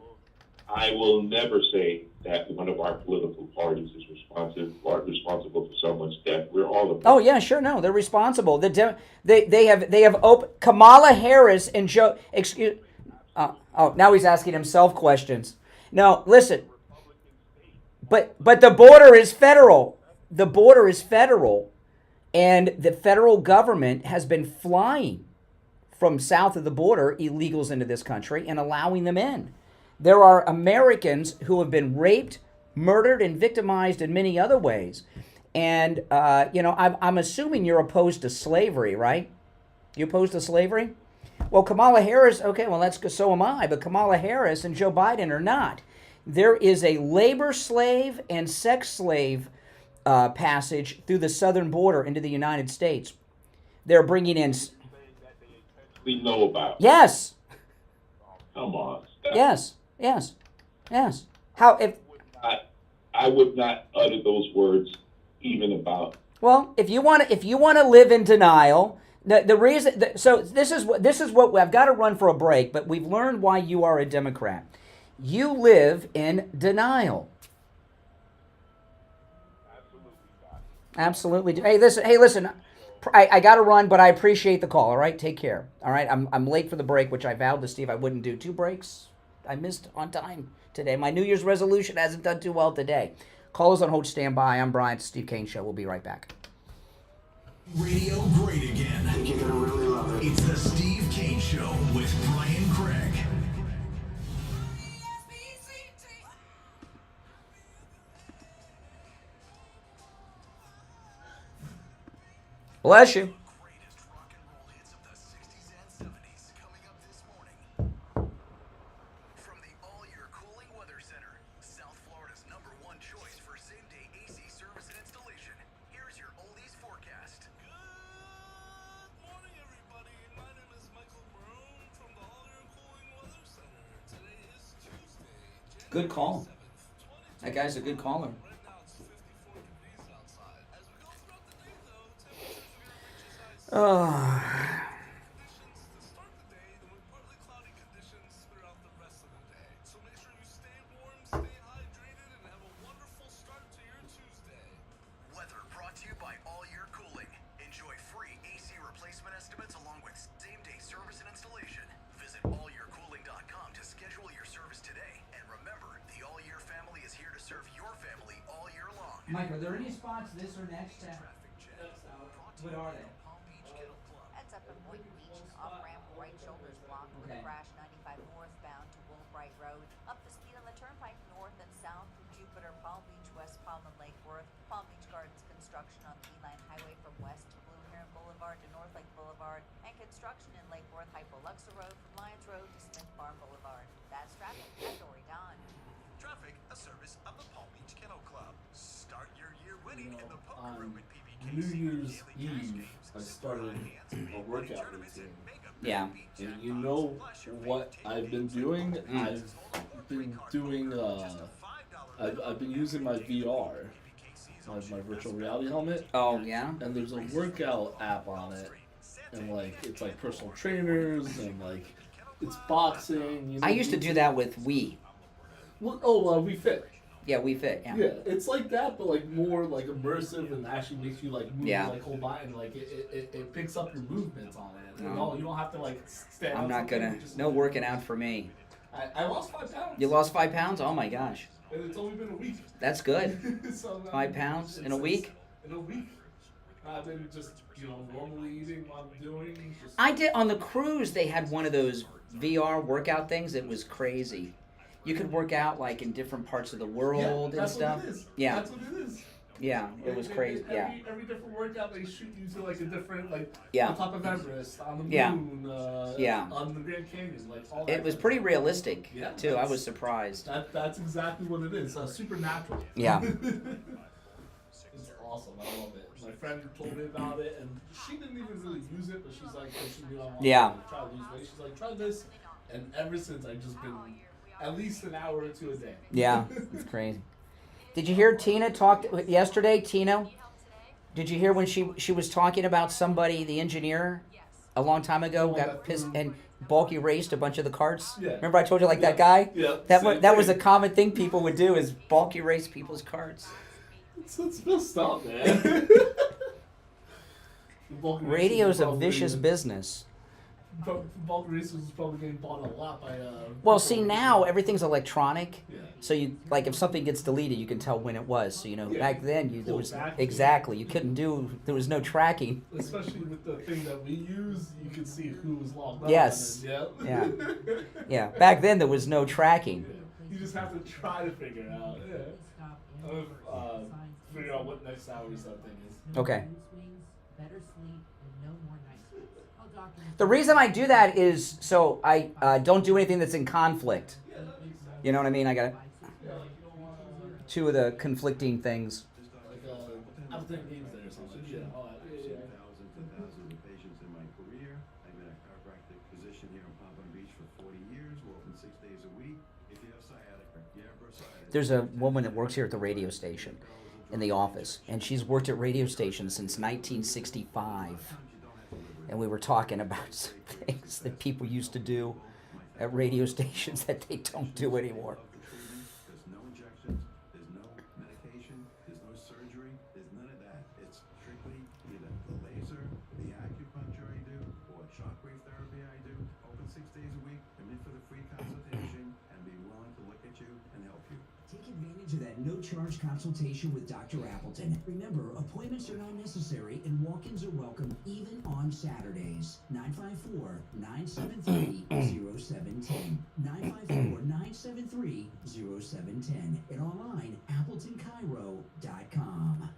I will never say that one of our political parties is responsible for someone's death. We're all. Oh yeah, sure. No, they're responsible. They have Kamala Harris and Joe. Excuse. Now he's asking himself questions. No, listen. But the border is federal. The border is federal, and the federal government has been flying from south of the border illegals into this country and allowing them in. There are Americans who have been raped, murdered, and victimized in many other ways. And, I'm assuming you're opposed to slavery, right? You opposed to slavery? Well, Kamala Harris, okay, well, so am I, but Kamala Harris and Joe Biden are not. There is a labor slave and sex slave passage through the southern border into the United States. They're bringing in... We know about. Yes. Come on. Yes. How if... I would not utter those words even about... Well, if you want to live in denial... The reason, so this is what I've got to run for a break, but we've learned why you are a Democrat. You live in denial. Absolutely. Hey, listen. I got to run, but I appreciate the call. All right, take care. All right, I'm late for the break, which I vowed to Steve I wouldn't do 2 breaks. I missed on time today. My New Year's resolution hasn't done too well today. Call us on hold. Stand by. I'm Brian. It's the Steve Kane Show. We'll be right back. Radio great again. I think you're gonna really love it. It's the Steve Kane Show with Brian Craig. Bless you. From the All-Year Cooling Weather Center, South Florida's #1 choice for same-day AC service and installation. Here's your oldies forecast. Good morning, everybody. My name is Michael Brown from the All-Year Cooling Weather Center. Today is Tuesday, Good call. That guy's a good caller. Right now it's 54 degrees outside. As we go throughout the day, though, temperatures are going to reach as high as conditions to start the day, then with partly cloudy conditions throughout the rest of the day. So make sure you stay warm, stay hydrated, and have a wonderful start to your Tuesday. Weather brought to you by All-Year Cooling. Enjoy free AC replacement estimates along with same-day service and installation. Visit allyearcooling.com to schedule your service today. And remember, the All-Year family is here to serve your family all year long. Mike, are there any spots this or next? What are they? Heads up in Boynton Beach, an off-ramp right shoulder's blocked with a crash 95 northbound to Woolbright Road. Up the speed on the turnpike north and south through Jupiter, Palm Beach, West Palm, and Lake Worth. Palm Beach Gardens construction on the Beeline Highway from west to Blue Heron Boulevard to North Lake Boulevard. And construction in Lake Worth, Hypoluxa Road from Lyons Road to Smith Farm Boulevard. That's traffic. I'm Dory Don. Traffic, a service of the Palm Beach Kennel Club. Start your year winning in the poker room at PBKC. New Year's Eve, I started a workout routine. Yeah. And you know what I've been doing? I've been doing, I've been using my VR, my virtual reality helmet. Oh, yeah? And there's a workout app on it. And, like, it's like personal trainers and, like, it's boxing. You know, I used to do that with Wii. Well, We Fit. Yeah, We Fit, yeah. Yeah, it's like that, but like more like immersive and actually makes you like move like whole body and like it picks up your movements on it. You don't have to like stand. I'm not gonna. No working out for me. I lost 5 pounds. You lost 5 pounds? Oh my gosh. And it's only been a week. That's good. So, 5 pounds in a week? In a week. I've been just normally eating what I'm doing. I did on the cruise. They had one of those VR workout things. It was crazy. You could work out like in different parts of the world and stuff. What it is. Yeah, that's what it is. Yeah, it was crazy. Yeah. Every different workout they shoot you to like a different Yeah. on top of Everest, on the Yeah. moon, Yeah. on the Grand Canyon, like all that. It was pretty realistic too. I that's- was surprised. That's exactly what it is. Supernatural. Yeah. It's awesome. I love it. My friend told me about it, and she didn't even really use it, but she's like, she knew I wanted to try to lose weight. She's like, try this, and ever since I've just been at least an hour or two a day. Yeah, it's crazy. Did you hear Tina talk yesterday? Tina, did you hear when she was talking about somebody, the engineer, a long time ago, got pissed and bulk erased a bunch of the carts? Yeah. Remember I told you that guy? Yeah. That was a common thing people would do is bulk erase people's carts. It's messed up, man. Radio's a vicious business. Bulk erasers is probably getting bought a lot by. Well, see, now everything's electronic, so you like if something gets deleted, you can tell when it was. So back then there was exactly you couldn't do. There was no tracking. Especially with the thing that we use, you can see who was logged on. Yes. And, Yeah. Yeah. Back then there was no tracking. You just have to try to figure it out. Yeah. Figure out what next hours that thing is. Okay. The reason I do that is so I don't do anything that's in conflict. You know what I mean? I got two of the conflicting things. I'm playing games there or something. Yeah. Thousands of patients in my career. I've been a chiropractic physician here in Palm Beach for 40 years. We're open 6 days a week. If you have sciatica, There's a woman that works here at the radio station in the office, and she's worked at radio stations since 1965. And we were talking about some things that people used to do at radio stations that they don't do anymore. there's no injections, there's no medication, there's no surgery, there's none of that. It's strictly either the laser, the acupuncture I do, or shockwave therapy I do. Open 6 days a week. Come in for the free consultation and be willing to look at you and help you. Take advantage of that no-charge consultation with Dr. Appleton. Remember, appointments are not necessary and walk-ins are welcome even on Saturdays. 954-973-0710. 954-973-0710. And online, AppletonCairo.com.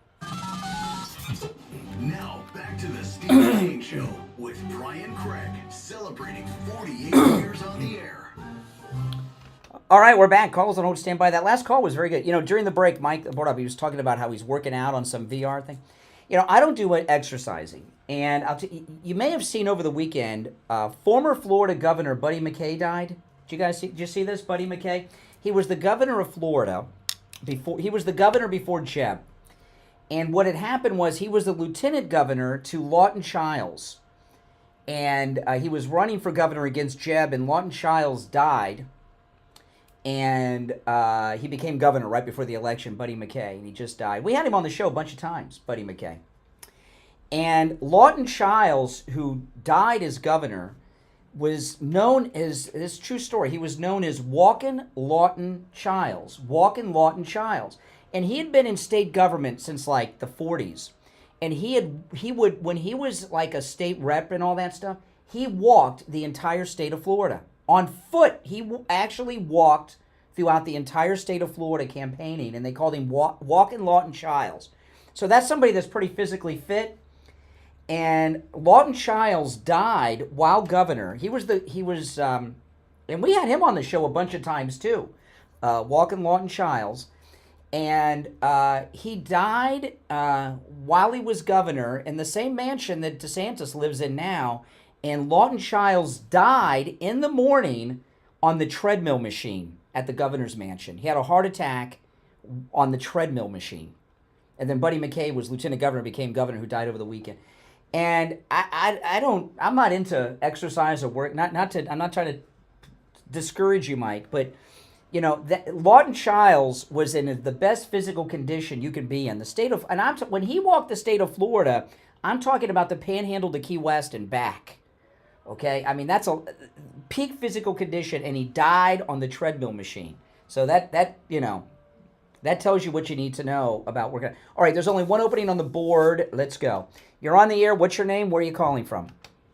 Now, back to the Steve Kane Show with Brian Craig, celebrating 48 years on the air. All right, we're back. Calls on hold. Stand by. That last call was very good. During the break, Mike brought up, he was talking about how he's working out on some VR thing. I don't do exercising. And you may have seen over the weekend, former Florida Governor Buddy McKay died. Did you see this, Buddy McKay? He was the governor of Florida before Jeb. And what had happened was he was the lieutenant governor to Lawton Chiles. And he was running for governor against Jeb, and Lawton Chiles died. And he became governor right before the election, Buddy McKay, and he just died. We had him on the show a bunch of times, Buddy McKay. And Lawton Chiles, who died as governor, was known as, this is a true story, he was known as Walkin' Lawton Chiles. Walkin' Lawton Chiles. And he had been in state government since like the 40s. And he would, when he was like a state rep and all that stuff, he walked the entire state of Florida. On foot, he actually walked throughout the entire state of Florida campaigning, and they called him Walkin' Lawton Chiles. So that's somebody that's pretty physically fit. And Lawton Chiles died while governor. And we had him on the show a bunch of times too, Walkin' Lawton Chiles. And he died while he was governor in the same mansion that DeSantis lives in now. And Lawton Chiles died in the morning on the treadmill machine at the governor's mansion. He had a heart attack on the treadmill machine. And then Buddy McKay was lieutenant governor, became governor, who died over the weekend. And I'm not into exercise or work. I'm not trying to discourage you, Mike, but Lawton Chiles was in the best physical condition you can be in. The state of, when he walked the state of Florida, I'm talking about the Panhandle to Key West and back. Okay, I mean that's a peak physical condition, and he died on the treadmill machine. So that tells you what you need to know about working. All right, there's only one opening on the board. Let's go. You're on the air. What's your name? Where are you calling from?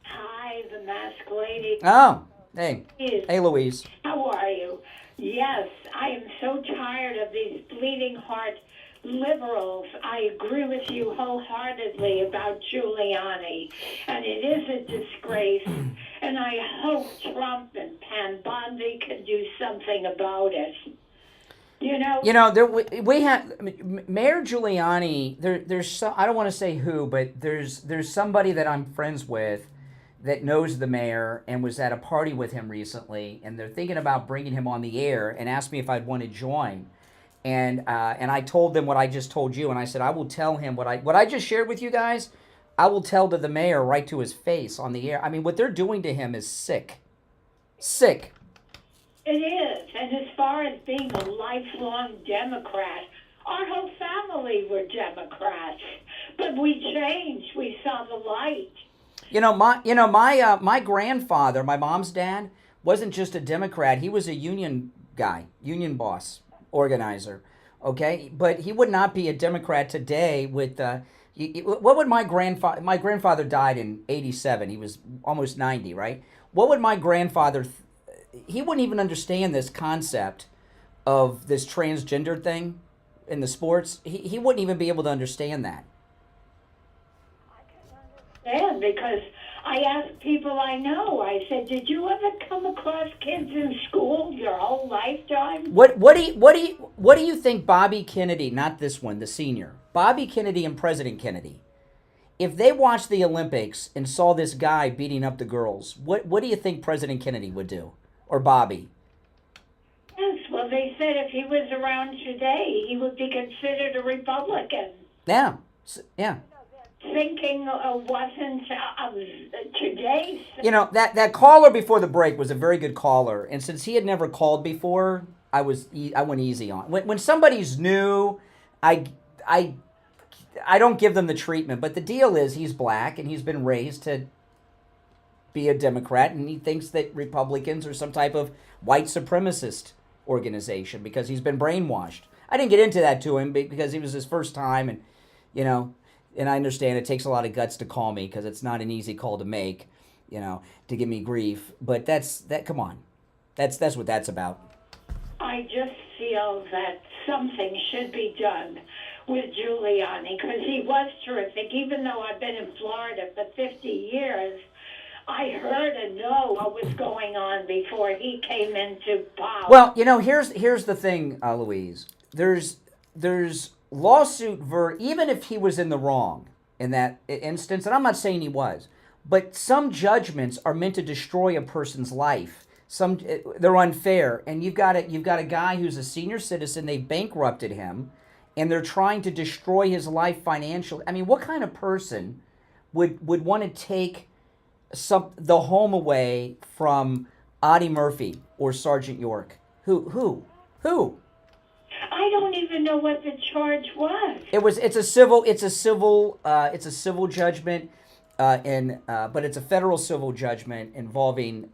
Hi, the masked lady. Oh, hey. Hey, Louise. How are you? Yes, I am so tired of these bleeding heart liberals, I agree with you wholeheartedly about Giuliani, and it is a disgrace, and I hope Trump and Bondi can do something about it. We have Mayor Giuliani. There's I don't want to say who, but there's somebody that I'm friends with that knows the mayor and was at a party with him recently, and they're thinking about bringing him on the air and asked me if I'd want to join. And I told them what I just told you, and I said I will tell him what I just shared with you guys. I will tell to the mayor right to his face on the air. I mean, what they're doing to him is sick. Sick. It is, and as far as being a lifelong Democrat, our whole family were Democrats, but we changed. We saw the light. My grandfather, my mom's dad, wasn't just a Democrat. He was a union guy, union boss, organizer. Okay, but he would not be a Democrat today. With what would my grandfather died in '87. He was almost 90, right? What would my grandfather? He wouldn't even understand this concept of this transgender thing in the sports. He wouldn't even be able to understand that. Because I asked people I know, I said, did you ever come across kids in school your whole lifetime? What do you think Bobby Kennedy, not this one, the senior, Bobby Kennedy and President Kennedy, if they watched the Olympics and saw this guy beating up the girls, what do you think President Kennedy would do? Or Bobby? Yes, well, they said if he was around today, he would be considered a Republican. Yeah. Thinking wasn't today. That caller before the break was a very good caller, and since he had never called before, I went easy on. When somebody's new, I don't give them the treatment. But the deal is, he's black and he's been raised to be a Democrat, and he thinks that Republicans are some type of white supremacist organization because he's been brainwashed. I didn't get into that to him because it was his first time, and and I understand it takes a lot of guts to call me because it's not an easy call to make, to give me grief. But come on. That's what that's about. I just feel that something should be done with Giuliani because he was terrific. Even though I've been in Florida for 50 years, I heard and know what was going on before he came into power. Well, here's the thing, Louise. There's lawsuit even if he was in the wrong in that instance, and I'm not saying he was, but some judgments are meant to destroy a person's life. They're unfair, and you've got a guy who's a senior citizen. They bankrupted him, and they're trying to destroy his life financially. I mean, what kind of person would want to take the home away from Audie Murphy or Sergeant York? Who? I don't even know what the charge was. It's a civil judgment, but it's a federal civil judgment involving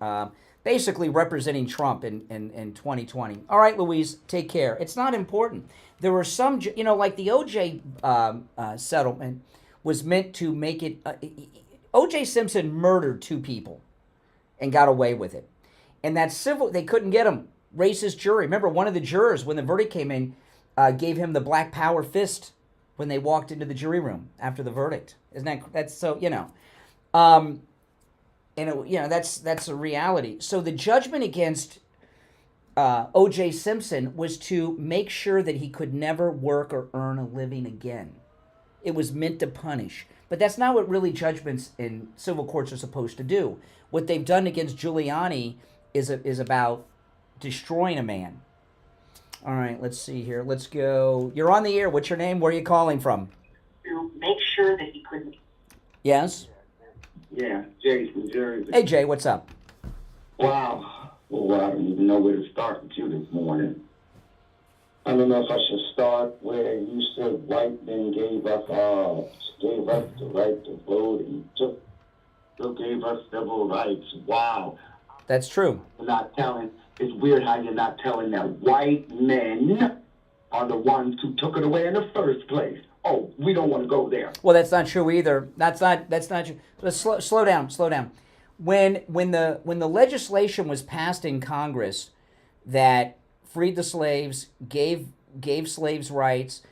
basically representing Trump in 2020. All right, Louise, take care. It's not important. There were some, like the OJ settlement was meant to make it. OJ Simpson murdered 2 people and got away with it, and that civil they couldn't get him. Racist jury. Remember, one of the jurors, when the verdict came in, gave him the Black Power fist when they walked into the jury room after the verdict. That's so, that's a reality. So the judgment against O.J. Simpson was to make sure that he could never work or earn a living again. It was meant to punish. But that's not what really judgments in civil courts are supposed to do. What they've done against Giuliani is about destroying a man. All right, let's see here. Let's go. You're on the air. What's your name? Where are you calling from? To make sure that he couldn't. Yes? Yeah, Jay from Jersey. Hey, Jay, what's up? Wow. Well, I don't even know where to start with you this morning. I don't know if I should start where you said white men gave us the right to vote and still gave us civil rights. Wow. That's true. It's weird how you're not telling that white men are the ones who took it away in the first place. Oh, we don't want to go there. Well, that's not true either. That's not true. Let's slow down. When the legislation was passed in Congress that freed the slaves, gave slaves rights,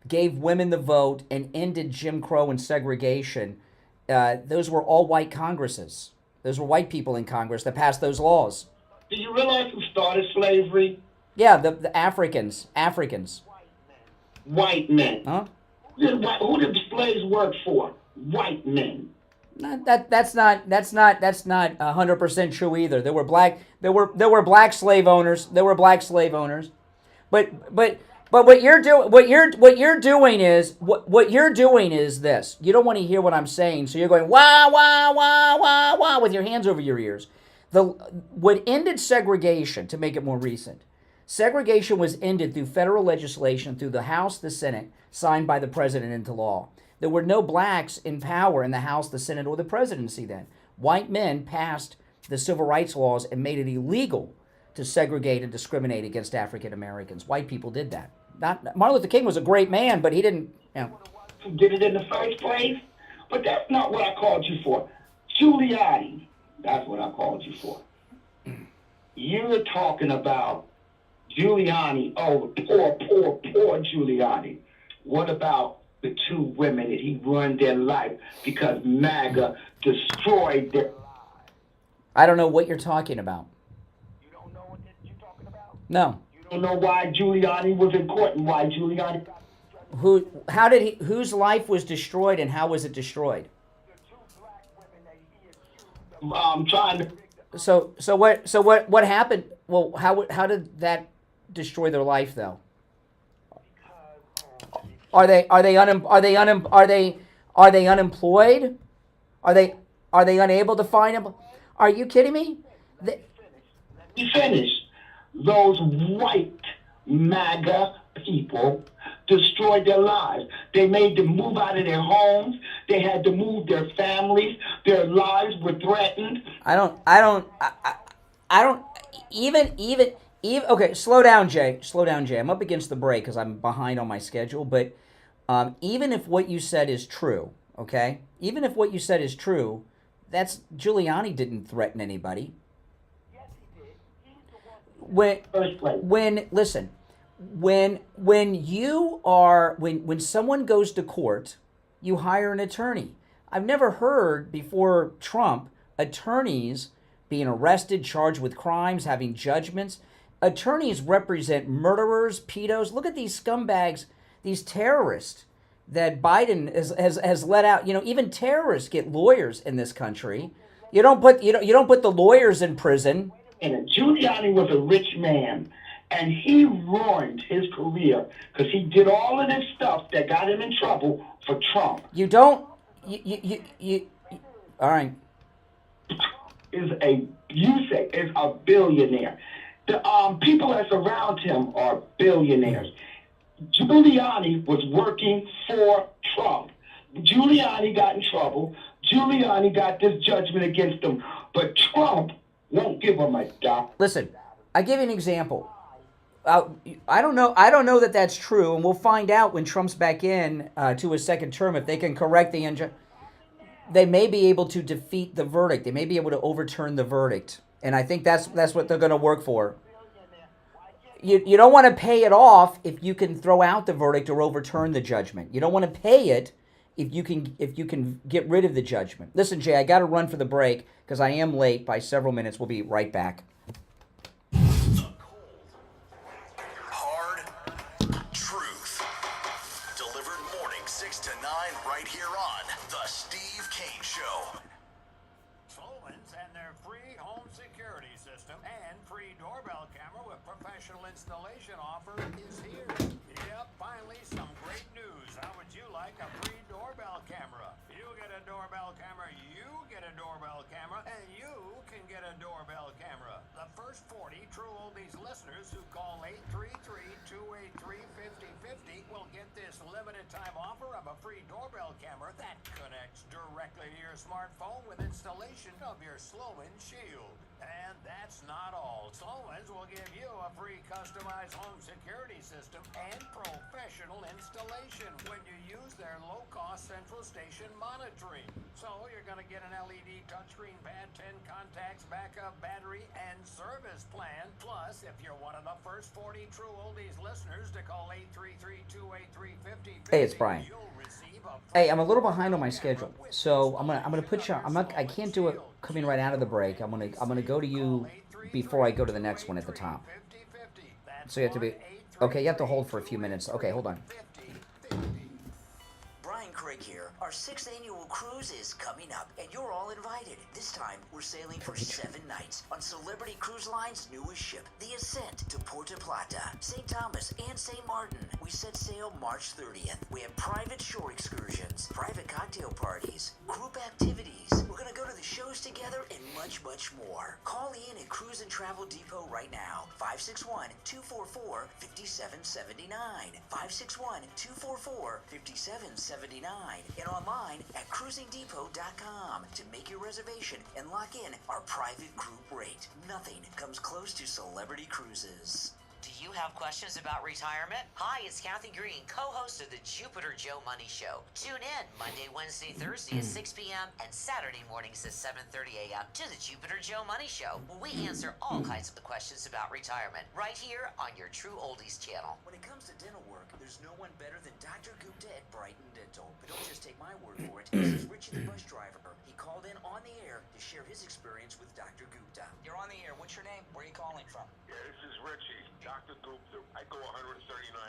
gave women the vote, and ended Jim Crow and segregation, those were all white Congresses. Those were white people in Congress that passed those laws. Do you realize who started slavery? Yeah, the Africans. White men. Huh? Who did the slaves work for? White men. That's not 100% true either. There were black slave owners. But what you're doing is this. You don't want to hear what I'm saying, so you're going wah wah wah wah wah with your hands over your ears. What ended segregation, to make it more recent, segregation was ended through federal legislation through the House, the Senate, signed by the president into law. There were no blacks in power in the House, the Senate, or the presidency then. White men passed the civil rights laws and made it illegal to segregate and discriminate against African Americans. White people did that. Martin Luther King was a great man, but he didn't. Who did it in the first place? But that's not what I called you for. Giuliani, that's what I called you for. You're talking about Giuliani. Oh, poor Giuliani. What about the two women that he ruined their life because MAGA destroyed their lives? I don't know what you're talking about. You don't know what you're talking about? No. You don't know why Giuliani was in court and why Giuliani got whose life was destroyed and how was it destroyed? I'm trying to. So what happened? Well, how did that destroy their life though? Are they unemployed? Are they unable to find them? Are you kidding me? You finished. Those white MAGA people destroyed their lives. They made them move out of their homes. They had to move their families. Their lives were threatened. Okay, slow down, Jay. I'm up against the break because I'm behind on my schedule. But even if what you said is true, okay? Even if what you said is true, Giuliani didn't threaten anybody. Yes, he did. He's the one. When someone goes to court, you hire an attorney. I've never heard before Trump attorneys being arrested, charged with crimes, having judgments. Attorneys represent murderers, pedos. Look at these scumbags, these terrorists that Biden has let out. You know, even terrorists get lawyers in this country. You don't put the lawyers in prison. And Giuliani was a rich man, and he ruined his career because he did all of this stuff that got him in trouble for Trump. All right. Is a billionaire. The people that surround him are billionaires. Giuliani was working for Trump. Giuliani got in trouble. Giuliani got this judgment against him, but Trump won't give him a dime. Listen, I give you an example. I don't know that that's true, and we'll find out when Trump's back in to his second term if they can correct the injustice. They may be able to defeat the verdict. They may be able to overturn the verdict, and I think that's what they're going to work for. You don't want to pay it off if you can throw out the verdict or overturn the judgment. You don't want to pay it if you can get rid of the judgment. Listen, Jay, I got to run for the break because I am late by several minutes. We'll be right back. Hard truth. Delivered morning 6 to 9 right here on The Steve Kane Show. Slowens and their free home security system and free doorbell camera with professional installation offer is here. Yep, finally some great news. How would you like a free doorbell camera? You get a doorbell camera, you get a doorbell camera, and you can get a doorbell camera. The first 40 true oldies listeners who call 833-283-5050 will get this limited time offer of a free doorbell camera that connects directly to your smartphone with installation of your Sloan Shield. And that's not all. Candace Owens will give you a free customized home security system and professional installation when you use their low-cost central station monitoring. So you're going to get an LED touchscreen pad, 10 contacts, backup battery, and service plan. Plus, if you're one of the first 40 True Oldies listeners to call 833-283-5050, Hey, it's Brian. Hey, I'm a little behind on my schedule, so I'm gonna put you. I can't do it coming right out of the break. I'm gonna go to you before I go to the next one at the top. So you have to be okay. You have to hold for a few minutes. Okay, hold on. Brian Craig here. Our 6th annual cruise is coming up, and you're all invited. This time, we're sailing for 7 nights on Celebrity Cruise Line's newest ship, the Ascent to Puerto Plata, St. Thomas, and St. Martin. We set sail March 30th. We have private shore excursions, private cocktail parties, group activities. We're going to go to the shows together and much, much more. Call in at Cruise and Travel Depot right now, 561-244-5779, 561-244-5779, and online at cruisingdepot.com to make your reservation and lock in our private group rate. Nothing comes close to Celebrity Cruises. Do you have questions about retirement? Hi, it's Kathy Green, co-host of the Jupiter Joe Money Show. Tune in Monday, Wednesday, Thursday at 6 p.m. and Saturday mornings at 7:30 a.m. to the Jupiter Joe Money Show, where we answer all kinds of questions about retirement right here on your True Oldies channel. When it comes to dental work, there's no one better than Dr. Gupta at Brighton Dental. But don't just take my word for it. This is Richie the bus driver. He called in on the air to share his experience with Dr. Gupta. You're on the air. What's your name? Where are you calling from? Yeah, this is Richie. Dr. Gupta. I go 139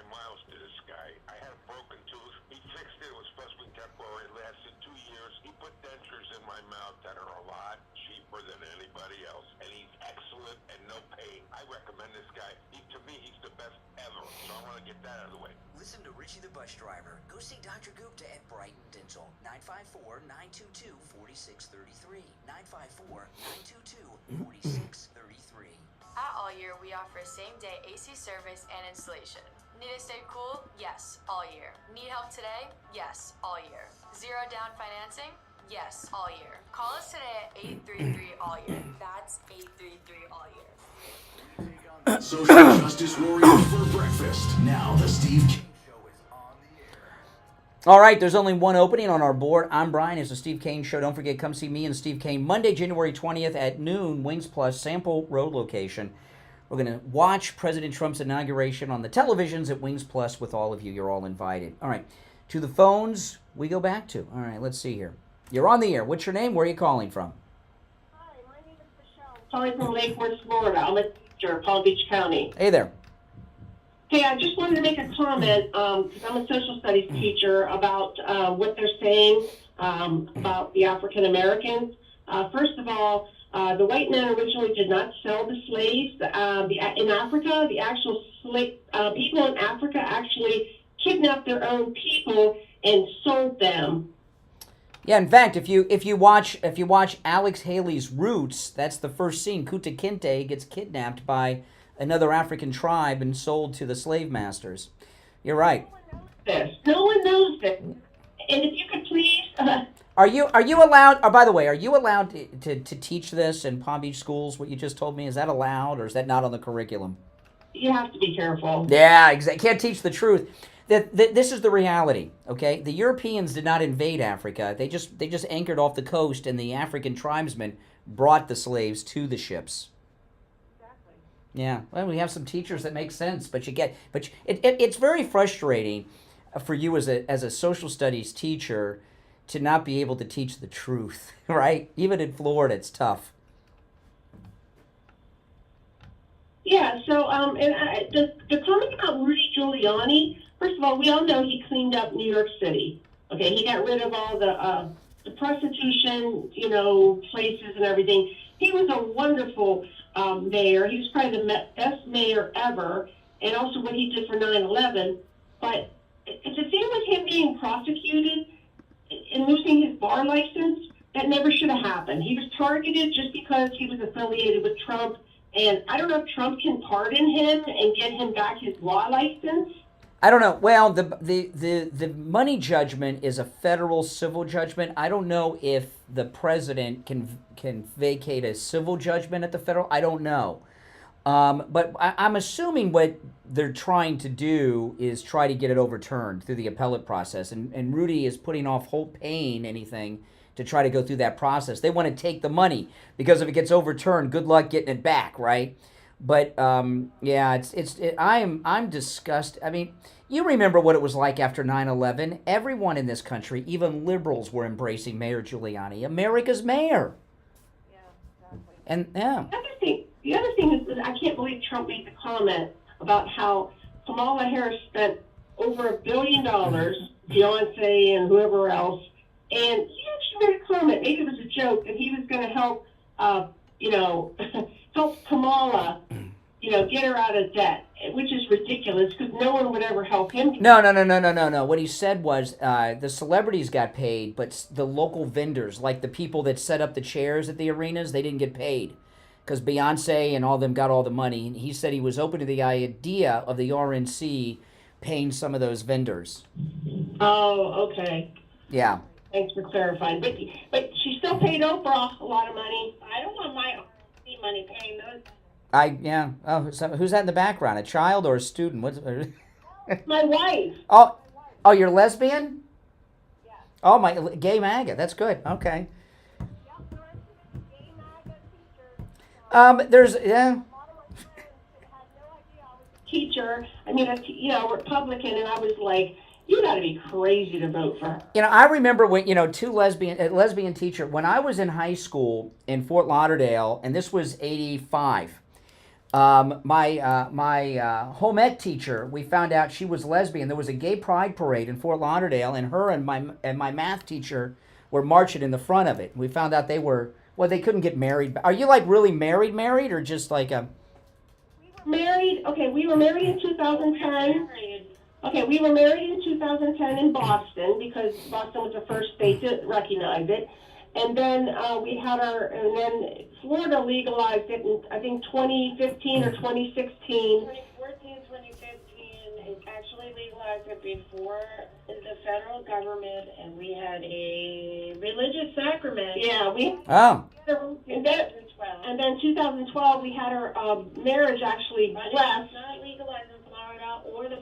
miles to this guy. I had a broken tooth. He fixed it. It was supposed to be temporary. It lasted 2 years. He put dentures in my mouth that are a lot cheaper than anybody else. And he's excellent and no pain. I recommend this guy. To me, he's the best ever. So I want to get that out of the way. Listen to Richie the bus driver. Go see Dr. Gupta at Brighton Dental. 954-922-4633. 954-922-4633. At All Year, we offer same-day AC service and installation. Need to stay cool? Yes, all year. Need help today? Yes, all year. Zero down financing? Yes, all year. Call us today at 833-ALL-YEAR. That's 833-ALL-YEAR. Social justice warriors for breakfast. Now the Steve Kane Show is on the air. All right, there's only one opening on our board. I'm Brian. It's the Steve Kane Show. Don't forget, come see me and Steve Kane Monday, January 20th at noon, Wings Plus, Sample Road location. We're going to watch President Trump's inauguration on the televisions at Wings Plus with all of you. You're all invited. All right, to the phones we go back to. All right, let's see here. You're on the air. What's your name? Where are you calling from? Hi, my name is Michelle. Calling from Lake Worth, Florida. I'm a teacher, Palm Beach County. Hey there. Hey, I just wanted to make a comment, because I'm a social studies teacher, about what they're saying about the African Americans. First of all, the white men originally did not sell the slaves. In Africa, the actual people in Africa actually kidnapped their own people and sold them. Yeah, in fact, if you watch Alex Haley's Roots, that's the first scene. Kunta Kinte gets kidnapped by another African tribe and sold to the slave masters. You're right. No one knows this. And if you could please... Are you allowed? Oh, by the way, are you allowed to teach this in Palm Beach schools? What you just told me, is that allowed, or is that not on the curriculum? You have to be careful. Yeah, exactly. Can't teach the truth. This is the reality. Okay, the Europeans did not invade Africa. They just anchored off the coast, and the African tribesmen brought the slaves to the ships. Exactly. Yeah. Well, we have some teachers that make sense, but it's very frustrating for you as a social studies teacher to not be able to teach the truth, right? Even in Florida, it's tough. Yeah, so the comment about Rudy Giuliani, first of all, we all know he cleaned up New York City. Okay, he got rid of all the prostitution, places and everything. He was a wonderful mayor. He was probably the best mayor ever, and also what he did for 9/11. But the thing with him being prosecuted and losing his bar license, that never should have happened. He was targeted just because he was affiliated with Trump, and I don't know if Trump can pardon him and get him back his law license. I don't know. Well, the money judgment is a federal civil judgment. I don't know if the president can vacate a civil judgment at the federal. I don't know. But I'm assuming what they're trying to do is try to get it overturned through the appellate process. And Rudy is putting off paying anything to try to go through that process. They want to take the money because if it gets overturned, good luck getting it back, right? But yeah, I'm disgusted. I mean, you remember what it was like after 9/11? Everyone in this country, even liberals, were embracing Mayor Giuliani, America's mayor. Yeah, exactly. And yeah. The other thing is that I can't believe Trump made the comment about how Kamala Harris spent over $1 billion, Beyonce and whoever else, and he actually made a comment. Maybe it was a joke that he was going to help, help Kamala, get her out of debt, which is ridiculous because no one would ever help him. No. What he said was the celebrities got paid, but the local vendors, like the people that set up the chairs at the arenas, they didn't get paid because Beyonce and all them got all the money. And he said he was open to the idea of the RNC paying some of those vendors. Oh, okay. Yeah. Thanks for clarifying. But she still paid Oprah a lot of money. I don't want my RNC money paying those. Oh, so who's that in the background? A child or a student? What's my wife? Oh, you're lesbian? Yeah. Oh, my gay MAGA. That's good. Okay. There's teacher. I mean, Republican, and I was like, you got to be crazy to vote for her. I remember when lesbian teacher when I was in high school in Fort Lauderdale, and this was '85. My home ec teacher, we found out she was lesbian. There was a gay pride parade in Fort Lauderdale, and her and my math teacher were marching in the front of it. We found out they couldn't get married. Are you like really married, or just like a? Married. Okay, we were married in 2010. Okay, we were married in 2010 in Boston because Boston was the first state to recognize it. And then and then Florida legalized it in, I think, 2015 or 2016. 2014, 2015, it actually legalized it before the federal government, and we had a religious sacrament. Yeah, and then 2012, we had our marriage actually blessed. It's not legalized in Florida or the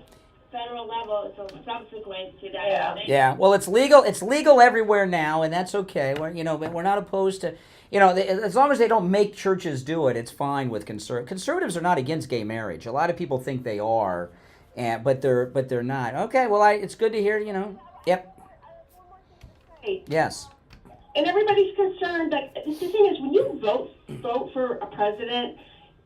federal level, so subsequent to that. Yeah. Well, it's legal. It's legal everywhere now, and that's okay. We're not opposed to, as long as they don't make churches do it, it's fine with conservatives are not against gay marriage. A lot of people think they are, but they're not. Okay. Well, it's good to hear. Yep. Yes. And everybody's concerned. Like the thing is, when you vote for a president,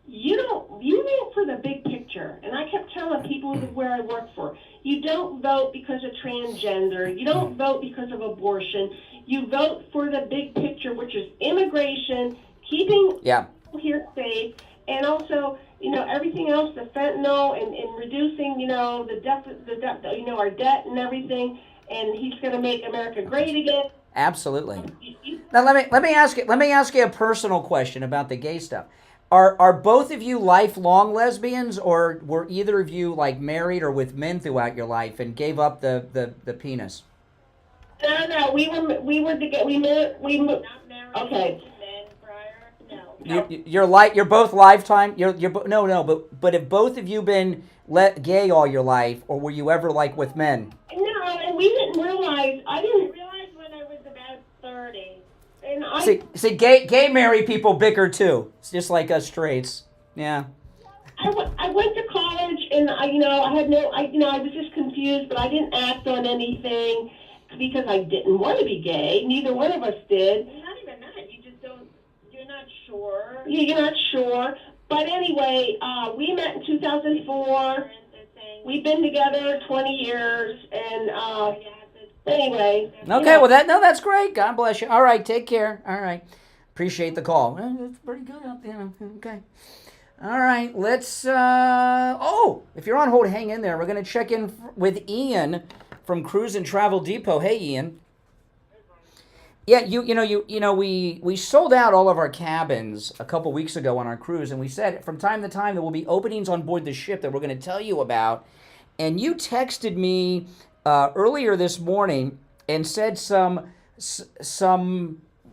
you vote for the big picture. And I kept telling people where I work for, you don't vote because of transgender. You don't vote because of abortion. You vote for the big picture, which is immigration, keeping people here safe, and also, everything else, the fentanyl and reducing, our debt and everything. And he's going to make America great again. Absolutely. Now let me ask you a personal question about the gay stuff. Are both of you lifelong lesbians, or were either of you like married or with men throughout your life and gave up the penis? No, we were together. We moved. Okay. You're both lifetime. But have both of you been gay all your life, or were you ever like with men? No, and we didn't realize. I didn't realize when I was about 30. And see, gay married people bicker too. It's just like us straights. Yeah. I went to college, and I was just confused, but I didn't act on anything because I didn't want to be gay. Neither one of us did. Not even that. You just don't. You're not sure. Yeah, you're not sure. But anyway, we met in 2004. We've been together 20 years, and anyway. Okay, well that's great. God bless you. All right, take care. All right, appreciate the call. It's pretty good up there. Okay. All right, let's. If you're on hold, hang in there. We're gonna check in with Ian from Cruise and Travel Depot. Hey, Ian. Yeah, we sold out all of our cabins a couple weeks ago on our cruise, and we said from time to time there will be openings on board the ship that we're going to tell you about. And you texted me earlier this morning and said some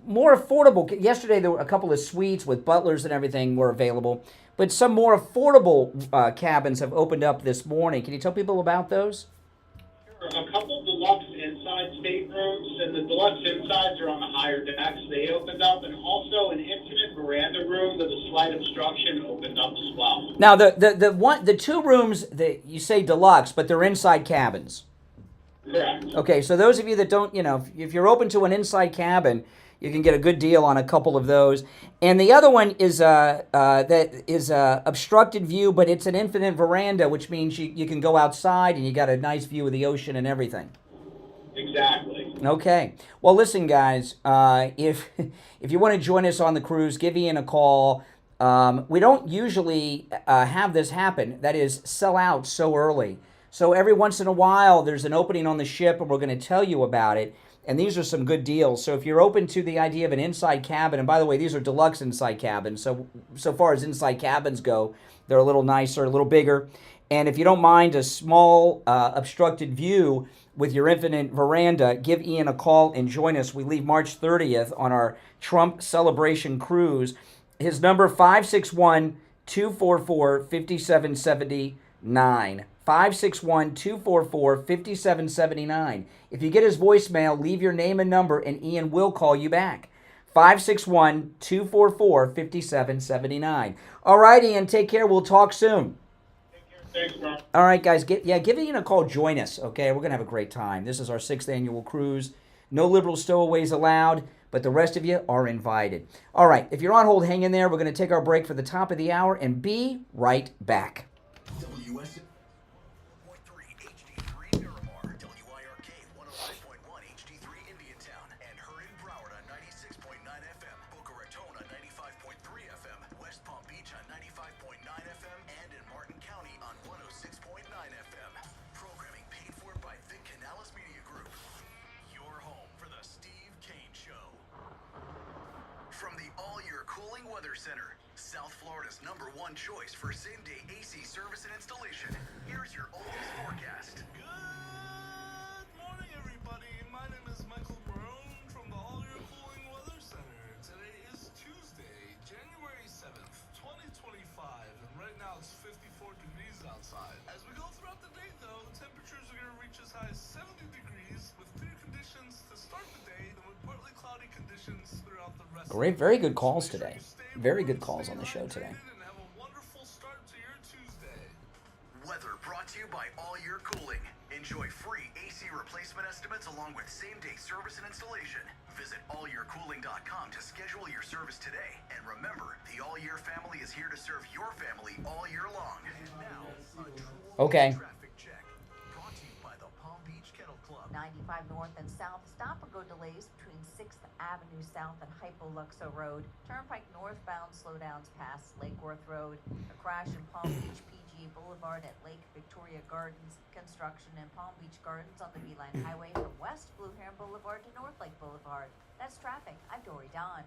more affordable. Yesterday there were a couple of suites with butlers and everything were available, but some more affordable cabins have opened up this morning. Can you tell people about those? A couple deluxe inside staterooms, and the deluxe insides are on the higher decks. They opened up, and also an infinite veranda room with a slight obstruction opened up as well. Now, the two rooms that you say deluxe, but they're inside cabins. Correct. Okay, so those of you that don't, if you're open to an inside cabin, you can get a good deal on a couple of those. And the other one is obstructed view, but it's an infinite veranda, which means you can go outside and you got a nice view of the ocean and everything. Exactly. Okay. Well, listen, guys, if you want to join us on the cruise, give Ian a call. We don't usually have this happen. That is, sell out so early. So every once in a while, there's an opening on the ship, and we're going to tell you about it. And these are some good deals. So if you're open to the idea of an inside cabin, and by the way, these are deluxe inside cabins. So far as inside cabins go, they're a little nicer, a little bigger. And if you don't mind a small obstructed view with your infinite veranda, give Ian a call and join us. We leave March 30th on our Trump celebration cruise. His number, 561-244-5779. 561-244-5779. If you get his voicemail, leave your name and number, and Ian will call you back. 561-244-5779. All right, Ian, take care. We'll talk soon. Thanks, bro. All right, guys, give Ian a call. Join us, okay? We're going to have a great time. This is our 6th annual cruise. No liberal stowaways allowed, but the rest of you are invited. All right, if you're on hold, hang in there. We're going to take our break for the top of the hour and be right back. Center, South Florida's #1 choice for same-day AC service and installation. Here's your oldest forecast. Good morning, everybody. My name is Michael Marone from the All Year Cooling Weather Center. Today is Tuesday, January 7th, 2025, and right now it's 54 degrees outside. As we go throughout the day, though, temperatures are going to reach as high as 70 degrees with clear conditions to start the day, then with partly cloudy conditions throughout the rest of the day. Very good calls today. Very good calls on the show today. Weather brought to you by All Year Cooling. Enjoy free AC replacement estimates along with same-day service and installation. Visit allyearcooling.com to schedule your service today. And remember, the All Year family is here to serve your family all year long. And now, okay. Traffic check brought to you by the Palm Beach Kennel Club. 95 north and south stop-and-go delays between 6th Avenue South and Hypoluxo Road. Turnpike northbound slowdowns past Lake Worth Road. A crash in Palm Beach PG Boulevard at Lake Victoria Gardens. Construction in Palm Beach Gardens on the Beeline Highway from West Blue Heron Boulevard to North Lake Boulevard. That's traffic. I'm Dory Don.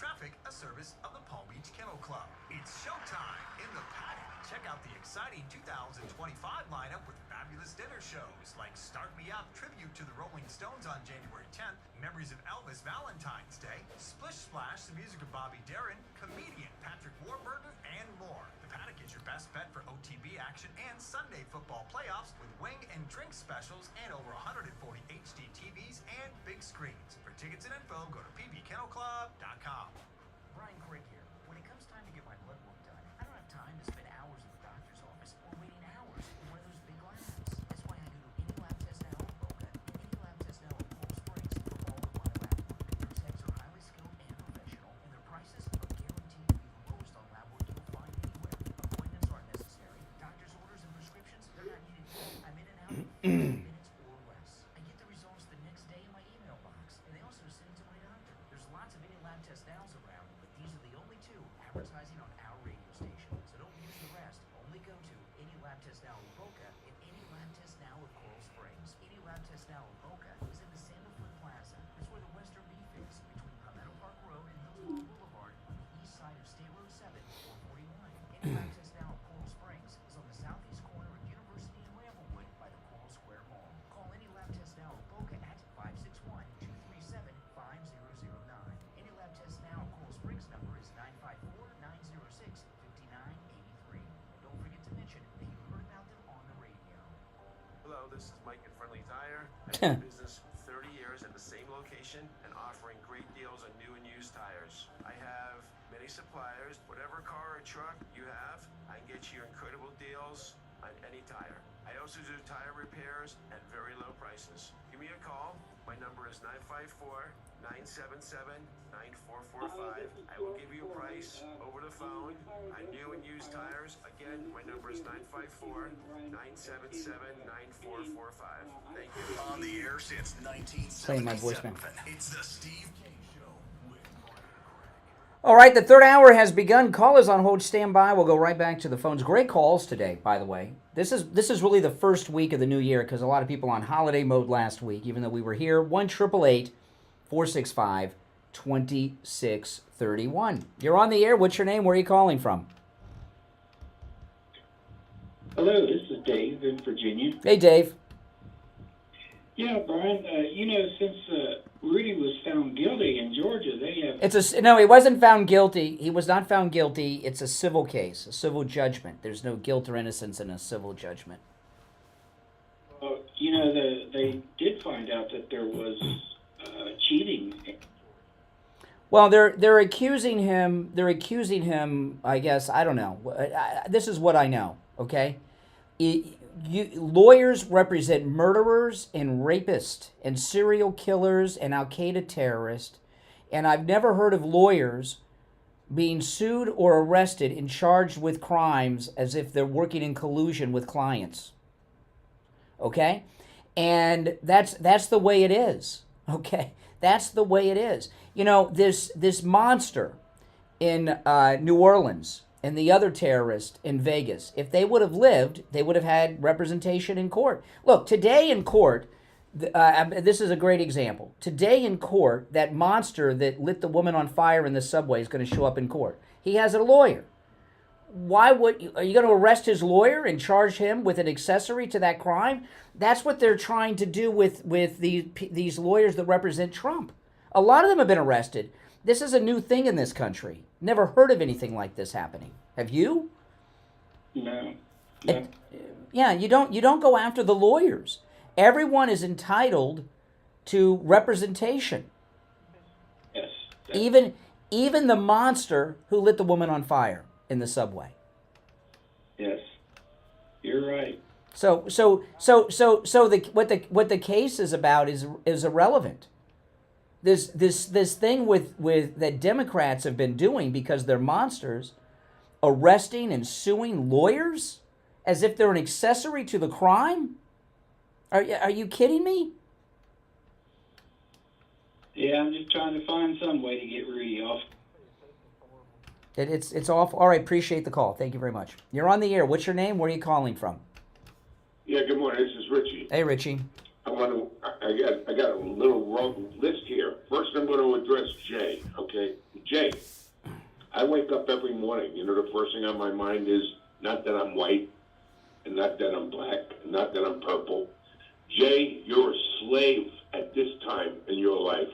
Traffic, a service of the Palm Beach Kennel Club. It's showtime in the paddock. Check out the exciting 2025 lineup with fabulous dinner shows like Start Me Up, tribute to the Rolling Stones on January 10th, Memories of Elvis Valentine's Day, Splish Splash, the music of Bobby Darin, comedian Patrick Warburton, and more. The paddock is your best bet for OTB action and Sunday football playoffs with wing and drink specials and over 140 HD TVs and big screens. For tickets and info, go to pbkennelclub.com. Brian Craig here. When it comes time to get my blood work done, I don't have time to spend hours in the doctor's office or waiting hours in one of those big labs. That's why I go to Any Lab Test Now in Boca and Any Lab Test Now in Coral Springs for all of my lab work. Their techs are highly skilled and professional, and their prices are guaranteed to be the lowest on lab work you'll find anywhere. Appointments aren't necessary. Doctor's orders and prescriptions, they're not needed either. I'm in and out in 15 minutes or less. I get the results the next day in my email box, and they also send it to my doctor. There's lots of Any Lab Test Nows around, but these are the only two advertising on our radio station. So don't use the rest. Only go to Any Lab Test Now in Boca and Any Lab Test Now in Coral Springs. Any Lab Test Now in Boca is in the Sandalwood Plaza. It's where the Western Beef is, between Palmetto Park Road and Hillsborough Boulevard on the east side of State Road 7 or 41. Any Lab Test Now in Coral Springs is on the southeast corner of University and Ramblewood by the Coral Square Mall. this is Mike at Friendly Tire. I've been in business 30 years in the same location and offering great deals on new and used tires. I have many suppliers. Whatever car or truck you have, I can get you incredible deals on any tire. I also do tire repairs at very low prices. Give me a call. My number is 954-977-9445. I will give you a price over the phone on new and used tires. Again, my number is 954-977-9445. Thank you. On the air since Playing my 1977. voicemail. It's the Steve Kane Show. All right, the third hour has begun. Callers on hold, stand by. We'll go right back to the phones. Great calls today, by the way. This is really the first week of the new year because a lot of people on holiday mode last week, even though we were here. 1-888-465-2631. You're on the air. What's your name? Where are you calling from? Hello, this is Dave in Virginia. Hey, Dave. Yeah, Brian, since Rudy was found guilty in Georgia, they have... No, he wasn't found guilty. He was not found guilty. It's a civil case, a civil judgment. There's no guilt or innocence in a civil judgment. They did find out that there was cheating. Well, they're accusing him. They're accusing him. I guess I don't know. This is what I know. Okay, lawyers represent murderers and rapists and serial killers and Al Qaeda terrorists, and I've never heard of lawyers being sued or arrested and charged with crimes as if they're working in collusion with clients. Okay, and that's the way it is. Okay, that's the way it is. This monster in New Orleans and the other terrorist in Vegas, if they would have lived, they would have had representation in court. Look, today in court, this is a great example. Today in court, that monster that lit the woman on fire in the subway is going to show up in court. He has a lawyer. Are you going to arrest his lawyer and charge him with an accessory to that crime? That's what they're trying to do with these lawyers that represent Trump. A lot of them have been arrested. This is a new thing in this country. Never heard of anything like this happening. Have you? No. Yeah, you don't go after the lawyers. Everyone is entitled to representation. Yes. Even the monster who lit the woman on fire in the subway. Yes. You're right. So what the case is about is irrelevant. This thing with that Democrats have been doing because they're monsters, arresting and suing lawyers as if they're an accessory to the crime. Are you kidding me? Yeah, I'm just trying to find some way to get Rudy off. It's awful. All right, appreciate the call. Thank you very much. You're on the air. What's your name? Where are you calling from? Yeah, good morning. This is Richie. Hey, Richie. I got a little wrong list here. First, I'm going to address Jay. Okay, Jay. I wake up every morning. The first thing on my mind is not that I'm white, and not that I'm black, and not that I'm purple. Jay, you're a slave at this time in your life.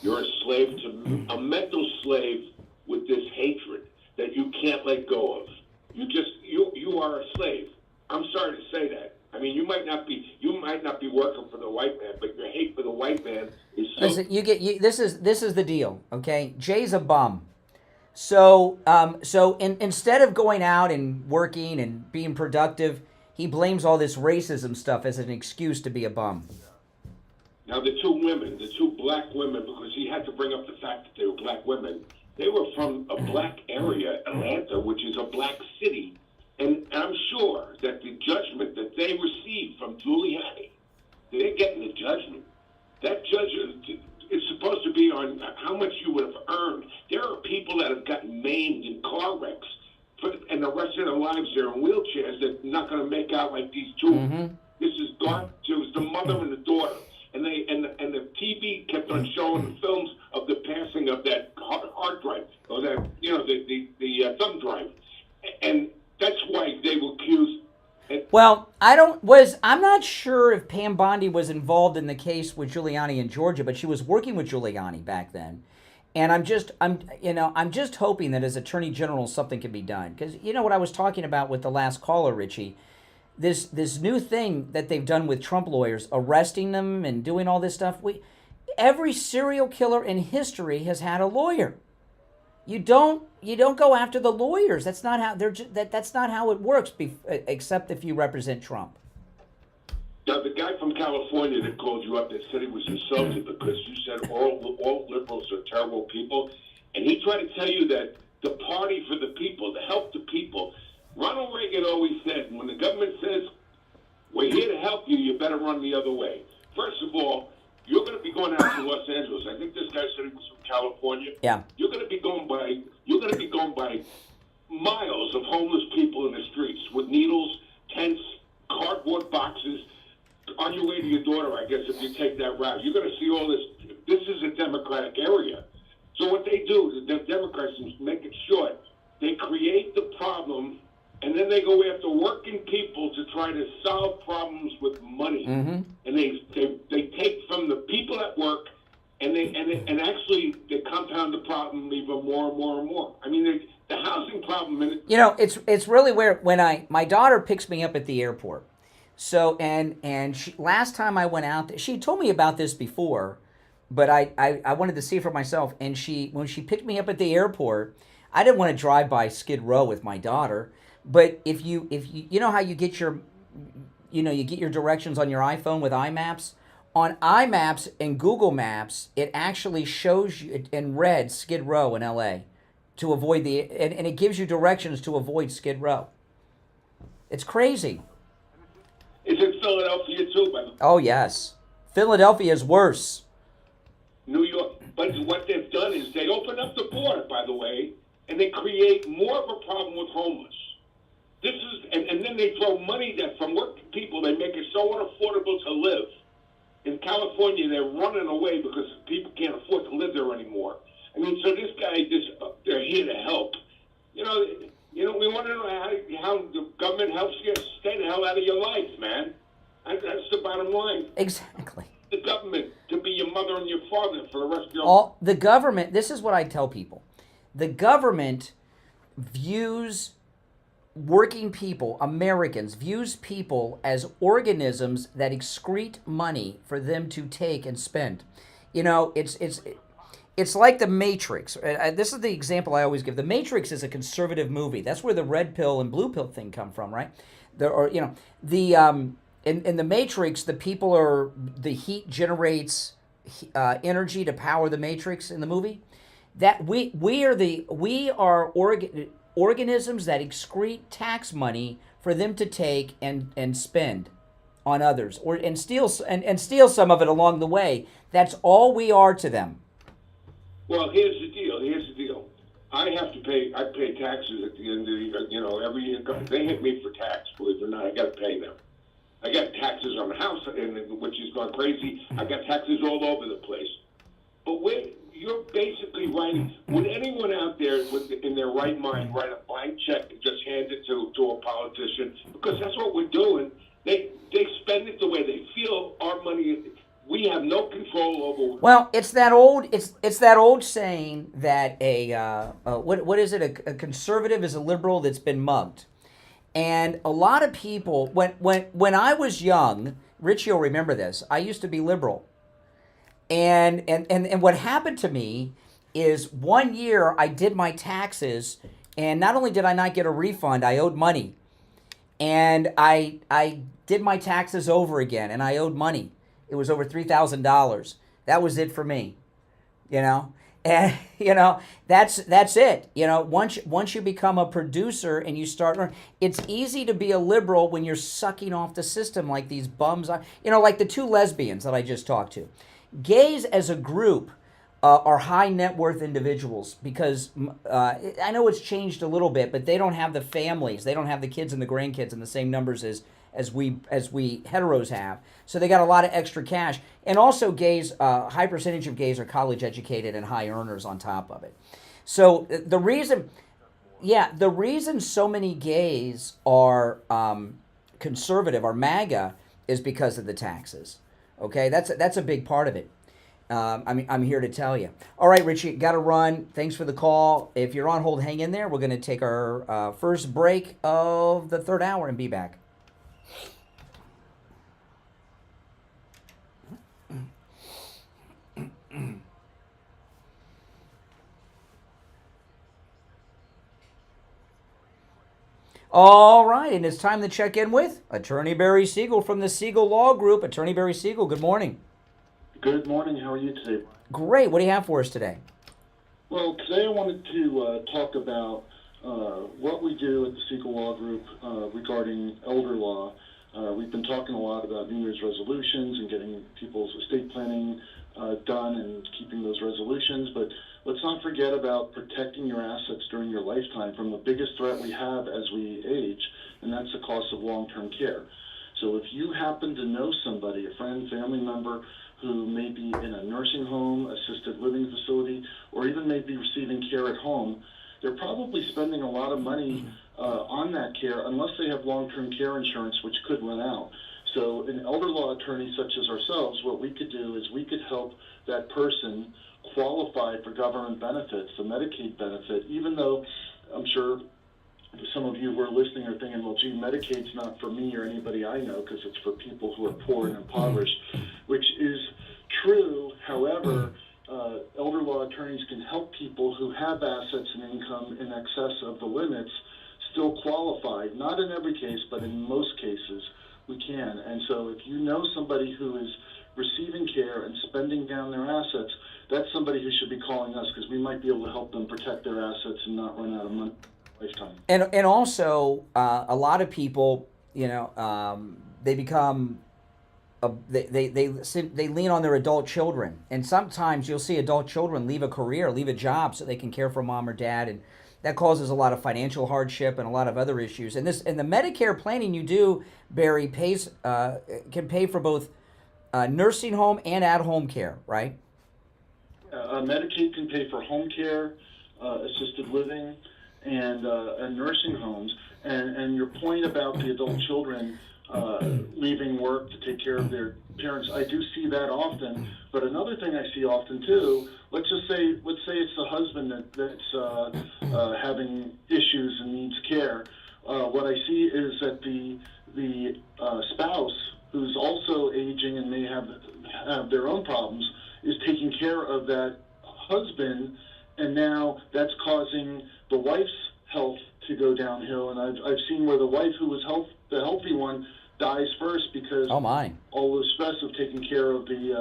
You're a slave to a mental slave with this hatred that you can't let go of. You are a slave. I'm sorry to say that. I mean, you might not be working for the white man, but your hate for the white man is so. Listen, this is the deal, okay? Jay's a bum. So instead of going out and working and being productive, he blames all this racism stuff as an excuse to be a bum. Now, the two black women, because he had to bring up the fact that they were black women, they were from a black area, Atlanta, which is a black city. And I'm sure that the judgment that they received from Giuliani, they're getting the judgment. That judgment is supposed to be on how much you would have earned. There are people that have gotten maimed in car wrecks, and the rest of their lives they're in wheelchairs that are not going to make out like these two. Mm-hmm. This is garbage. It was the mother and the daughter. And the TV kept on showing the films of the passing of that hard drive, or that the thumb drive, and that's why they were accused. Well, I'm not sure if Pam Bondi was involved in the case with Giuliani in Georgia, but she was working with Giuliani back then, and I'm just hoping that as Attorney General something can be done, because what I was talking about with the last caller, Richie. this new thing that they've done with Trump lawyers, arresting them and doing all this stuff. Every serial killer in history has had a lawyer. You don't go after the lawyers. That's not how that's not how it works. Except if you represent Trump. Now, the guy from California that called you up that said he was insulted because you said all liberals are terrible people, and he tried to tell you that the party for the people, to help the people. Ronald Reagan always said, when the government says, we're here to help you, you better run the other way. First of all, you're going to be going out to Los Angeles. I think this guy said he was from California. Yeah. You're going to be going by miles of homeless people in the streets with needles, tents, cardboard boxes. On your way to your daughter, I guess, if you take that route, you're going to see all this. This is a Democratic area. So what they do, the Democrats, make it short, they create the problem, and then they go after working people to try to solve problems with money. Mm-hmm. And they take from the people at work, and actually they compound the problem even more and more and more. I mean, the housing problem. It's really where when my daughter picks me up at the airport. So and she, last time I went out, she told me about this before, but I wanted to see it for myself. And when she picked me up at the airport, I didn't want to drive by Skid Row with my daughter. But if you know how you get your directions on your iPhone with iMaps, on iMaps and Google Maps, it actually shows you in red Skid Row in LA to avoid and it gives you directions to avoid Skid Row. It's crazy. Is it Philadelphia too, by the way? Oh, yes. Philadelphia is worse. New York. But what they've done is they open up the border, by the way, and they create more of a problem with homeless. This is, and then they throw money that from working people, they make it so unaffordable to live. In California, they're running away because people can't afford to live there anymore. I mean, so this guy, they're here to help. We want to know how the government helps you stay the hell out of your life, man. That's the bottom line. Exactly. The government to be your mother and your father for the rest of your life. The government, this is what I tell people. The government views working people, Americans, views people as organisms that excrete money for them to take and spend. It's like The Matrix. This is the example I always give. The Matrix is a conservative movie. That's where the red pill and blue pill thing come from, right? In The Matrix, the heat generates energy to power the Matrix in the movie. That we are organisms that excrete tax money for them to take and spend on others, and steal some of it along the way. That's all we are to them. Well, here's the deal. I pay taxes at the end of the year, every year. They hit me for tax, believe it or not. I got to pay them. I got taxes on the house, which is gone crazy. I got taxes all over the place. But you're basically writing, would anyone out there in their right mind write a blank check and just hand it to a politician? Because that's what we're doing. They spend it the way they feel. Our money, we have no control over. Well, it's that old saying that what is it? A conservative is a liberal that's been mugged. And a lot of people, when I was young, Richie will remember this, I used to be liberal. And what happened to me is one year I did my taxes, and not only did I not get a refund, I owed money. And I did my taxes over again, and I owed money. It was over $3,000. That was it for me, And that's it. Once you become a producer and you start, it's easy to be a liberal when you're sucking off the system like these bums are. Like the two lesbians that I just talked to. Gays as a group are high net worth individuals because I know it's changed a little bit, but they don't have the families, they don't have the kids and the grandkids in the same numbers as we heteros have. So they got a lot of extra cash. And also gays, high percentage of gays are college educated and high earners on top of it. So the reason so many gays are conservative, are MAGA, is because of the taxes. Okay, that's a big part of it. I'm here to tell you. All right, Richie, got to run. Thanks for the call. If you're on hold, hang in there. We're going to take our first break of the third hour and be back. All right, and it's time to check in with Attorney Barry Siegel from the Siegel Law Group. Attorney Barry Siegel, good morning. Good morning. How are you today? Great. What do you have for us today? Well, today I wanted to talk about what we do at the Siegel Law Group regarding elder law. We've been talking a lot about New Year's resolutions and getting people's estate planning done and keeping those resolutions, but let's not forget about protecting your assets during your lifetime from the biggest threat we have as we age, and that's the cost of long-term care. So if you happen to know somebody, a friend, family member, who may be in a nursing home, assisted living facility, or even may be receiving care at home, they're probably spending a lot of money on that care unless they have long-term care insurance, which could run out. So an elder law attorney such as ourselves, what we could do is we could help that person qualify for government benefits, the Medicaid benefit, even though I'm sure some of you who are listening are thinking, well, gee, Medicaid's not for me or anybody I know because it's for people who are poor and impoverished, which is true. However, elder law attorneys can help people who have assets and income in excess of the limits still qualify. Not in every case, but in most cases we can. And so if you know somebody who is receiving care and spending down their assets, that's somebody who should be calling us because we might be able to help them protect their assets and not run out of money. Lifetime. And also, a lot of people, they become, they lean on their adult children, and sometimes you'll see adult children leave a career, leave a job, so they can care for mom or dad, and that causes a lot of financial hardship and a lot of other issues. And the Medicare planning you do, Barry, can pay for both nursing home and at-home care, right? Medicaid can pay for home care, assisted living, and nursing homes. And your point about the adult children leaving work to take care of their parents, I do see that often. But another thing I see often too, let's say it's the husband that's having issues and needs care. What I see is that the spouse, who's also aging and may have their own problems, is taking care of that husband, and now that's causing the wife's health to go downhill. And I've seen where the wife who was the healthy one dies first because all the stress of taking care of the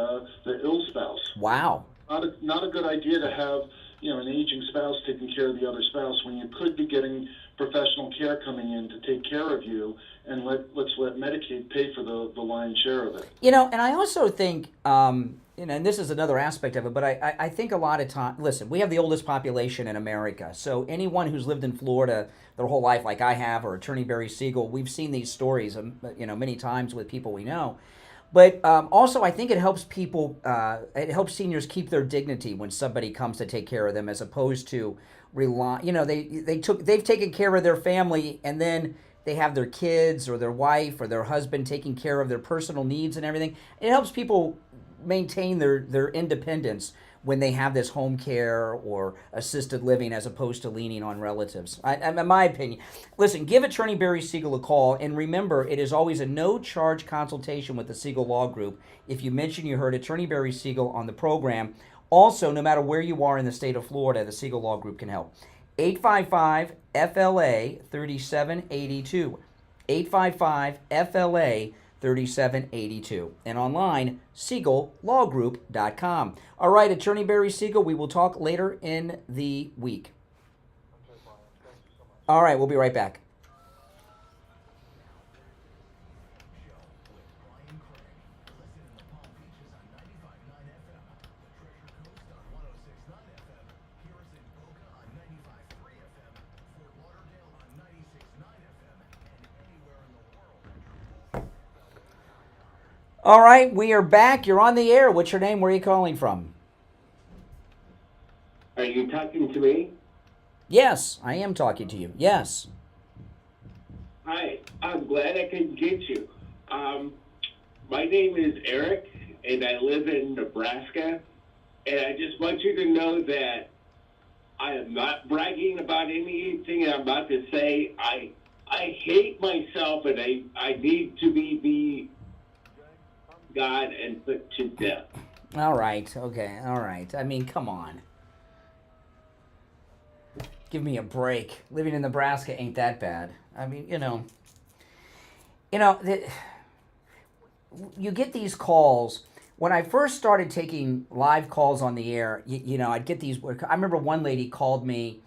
ill spouse. Wow. Not a good idea to have an aging spouse taking care of the other spouse when you could be getting professional care coming in to take care of you, and let's let Medicaid pay for the lion's share of it. And I also think, and this is another aspect of it, but I think a lot of time, listen, we have the oldest population in America, so anyone who's lived in Florida their whole life, like I have, or Attorney Barry Siegel, we've seen these stories, many times with people we know. But also, I think it helps people, it helps seniors keep their dignity when somebody comes to take care of them, as opposed to rely. They've taken care of their family, and then they have their kids or their wife or their husband taking care of their personal needs and everything. It helps people maintain their independence when they have this home care or assisted living, as opposed to leaning on relatives. In my opinion. Listen, give Attorney Barry Siegel a call, and remember, it is always a no-charge consultation with the Siegel Law Group if you mention you heard Attorney Barry Siegel on the program. Also, no matter where you are in the state of Florida, the Siegel Law Group can help. 855-FLA-3782. 855-FLA-3782. And online, SiegelLawGroup.com. All right, Attorney Barry Siegel, we will talk later in the week. All right, we'll be right back. All right, we are back. You're on the air. What's your name? Where are you calling from? Are you talking to me? Yes, I am talking to you. Yes. Hi, I'm glad I could get you. My name is Eric, and I live in Nebraska. And I just want you to know that I am not bragging about anything I'm about to say. I hate myself, and I need to be God and put to death. All right. Okay. All right. I mean, come on. Give me a break. Living in Nebraska ain't that bad. I mean, you get these calls. When I first started taking live calls on the air, I'd get these. I remember one lady called me,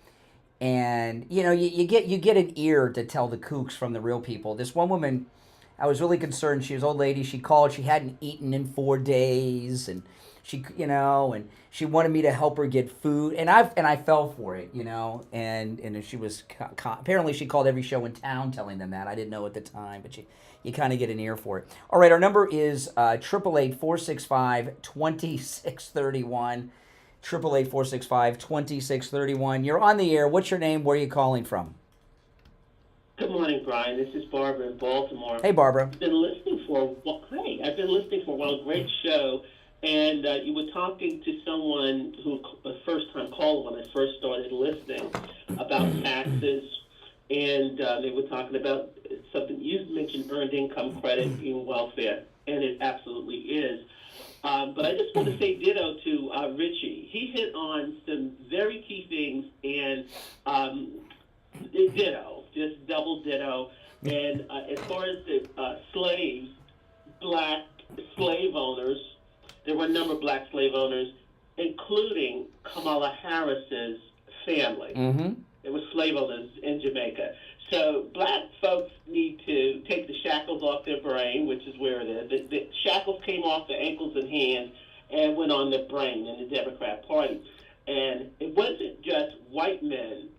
and you get an ear to tell the kooks from the real people. This one woman, I was really concerned. She was an old lady. She called. She hadn't eaten in 4 days, and she, and she wanted me to help her get food, and I fell for it, and she was apparently she called every show in town telling them that. I didn't know at the time, but you kind of get an ear for it. All right, our number is 888-465-2631. 888-465-2631. You're on the air. What's your name? Where are you calling from? Good morning, Brian. This is Barbara in Baltimore. Hey, Barbara. I've been listening for a while. Great show. And you were talking to someone who, a first-time caller when I first started listening, about taxes. And they were talking about something you mentioned, earned income credit being welfare. And it absolutely is. But I just want to say ditto to Richie. He hit on some very key things, and ditto, just double ditto. And as far as the slaves, black slave owners, there were a number of black slave owners, including Kamala Harris's family. Mm-hmm. There were slave owners in Jamaica. So black folks need to take the shackles off their brain, which is where it is. The shackles came off the ankles and hands and went on the brain in the Democrat Party. And it wasn't just white men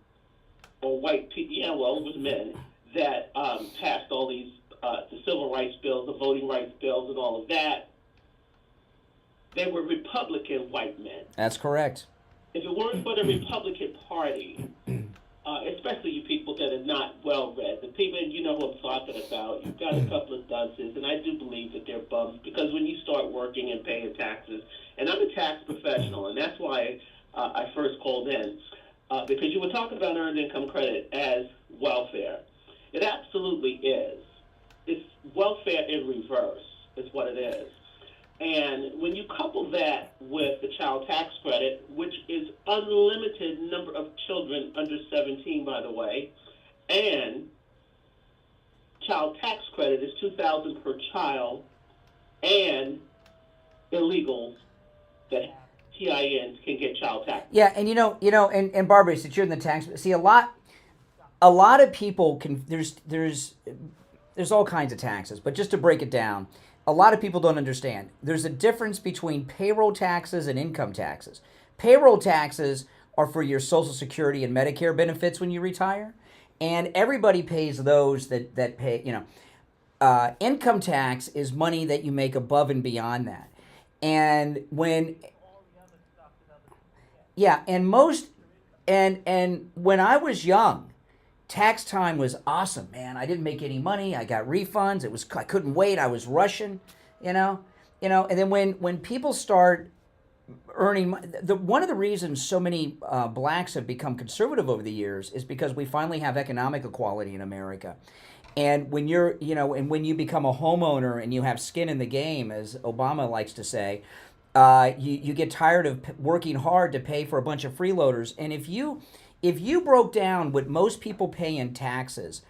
or white people, it was men that passed all these, the civil rights bills, the voting rights bills, and all of that. They were Republican white men. That's correct. If it weren't for the Republican Party, especially you people that are not well-read, the people, you know who I'm talking about, you've got a couple of dunces, and I do believe that they're bums, because when you start working and paying taxes, and I'm a tax professional, and that's why I first called in, because you were talking about earned income credit as welfare. It absolutely is. It's welfare in reverse is what it is. And when you couple that with the child tax credit, which is unlimited number of children under 17, by the way, and child tax credit is $2,000 per child, and illegals that have TINs can get child tax. Yeah, and and Barbara, since you're in the tax, see a lot of people can. There's all kinds of taxes, but just to break it down. A lot of people don't understand. There's a difference between payroll taxes and income taxes. Payroll taxes are for your Social Security and Medicare benefits when you retire, and everybody pays those that pay. Income tax is money that you make above and beyond that. And when when I was young, tax time was awesome, man. I didn't make any money. I got refunds. I couldn't wait. I was rushing, And then when people start earning, one of the reasons so many blacks have become conservative over the years is because we finally have economic equality in America. And when when you become a homeowner and you have skin in the game, as Obama likes to say, you get tired of working hard to pay for a bunch of freeloaders. And if you broke down what most people pay in taxes,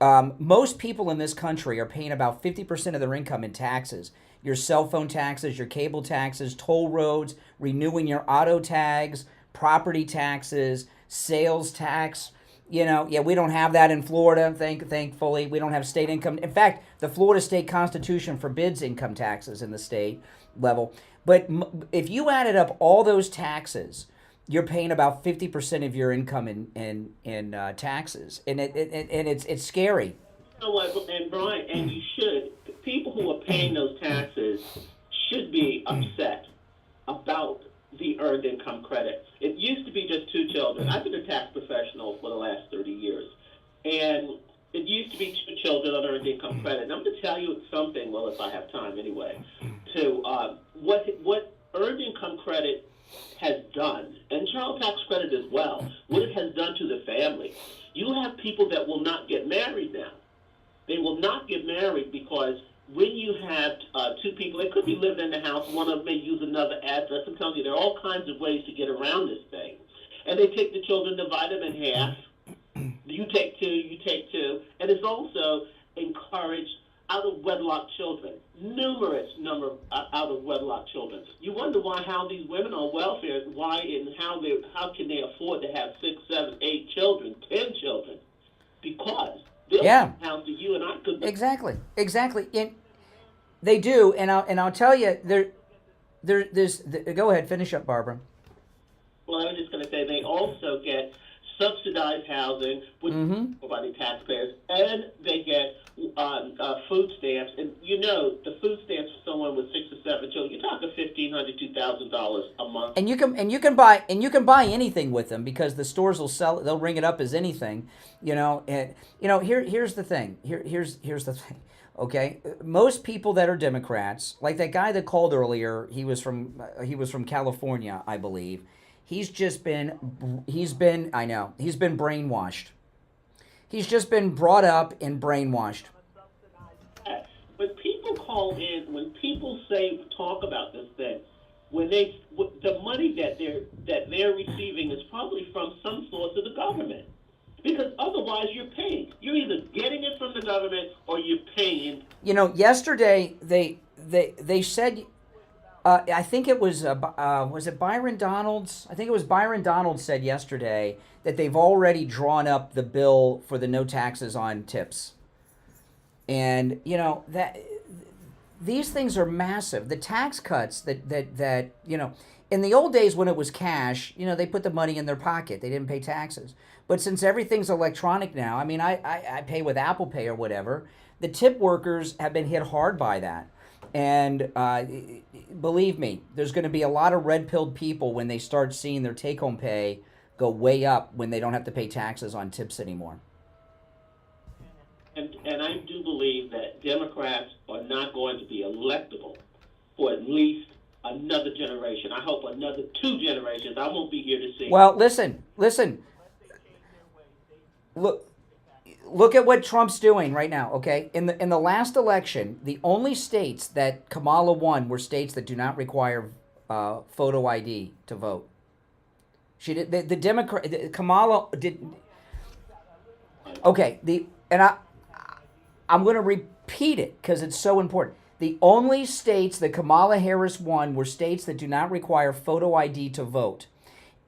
most people in this country are paying about 50% of their income in taxes. Your cell phone taxes, your cable taxes, toll roads, renewing your auto tags, property taxes, sales tax. We don't have that in Florida, thankfully. We don't have state income. In fact, the Florida state constitution forbids income taxes in the state level. But if you added up all those taxes, you're paying about 50% of your income in taxes, and it's scary. You know what, and Brian, and you should. People who are paying those taxes should be upset about the earned income credit. It used to be just 2 children. I've been a tax professional for the last 30 years, and it used to be 2 children on earned income credit. And I'm going to tell you something. Well, if I have time anyway, to what earned income credit has done, and child tax credit as well, what it has done to the family. You have people that will not get married now. They will not get married because when you have 2 people, they could be living in the house, one of them may use another address. I'm telling you, there are all kinds of ways to get around this thing. And they take the children, divide them in half. You take two. And it's also encouraged out-of-wedlock children, numerous number of out-of-wedlock children. You wonder how these women on welfare, how can they afford to have 6, 7, 8 children, 10 children? Because they'll house you and I could. Exactly. They do, and I'll tell you, there's. Go ahead, finish up, Barbara. Well, I was just going to say they also get subsidized housing with by the taxpayers, and they get food stamps. And the food stamps for someone with 6 or 7 children, you're talking $1,500, $2,000 a month. And you can buy anything with them because the stores will sell it. They'll ring it up as anything, And here's the thing. Here's the thing. Okay, most people that are Democrats, like that guy that called earlier, he was from California, I believe. He's been brainwashed. He's just been brought up and brainwashed. When people call in, when people talk about this thing, the money that they're receiving is probably from some source of the government. Because otherwise you're paying. You're either getting it from the government or you're paying. Yesterday they said, I think it was it Byron Donalds? I think it was Byron Donalds said yesterday that they've already drawn up the bill for the no taxes on tips. And that these things are massive. The tax cuts that in the old days when it was cash, they put the money in their pocket. They didn't pay taxes. But since everything's electronic now, I mean, I pay with Apple Pay or whatever, the tip workers have been hit hard by that. And believe me, there's going to be a lot of red-pilled people when they start seeing their take-home pay go way up when they don't have to pay taxes on tips anymore. And I do believe that Democrats are not going to be electable for at least another generation. I hope another 2 generations. I won't be here to see. Well, listen. Look at what Trump's doing right now, okay? In the last election, the only states that Kamala won were states that do not require photo ID to vote. She did the Democrat Kamala did. Okay, I'm going to repeat it because it's so important. The only states that Kamala Harris won were states that do not require photo ID to vote.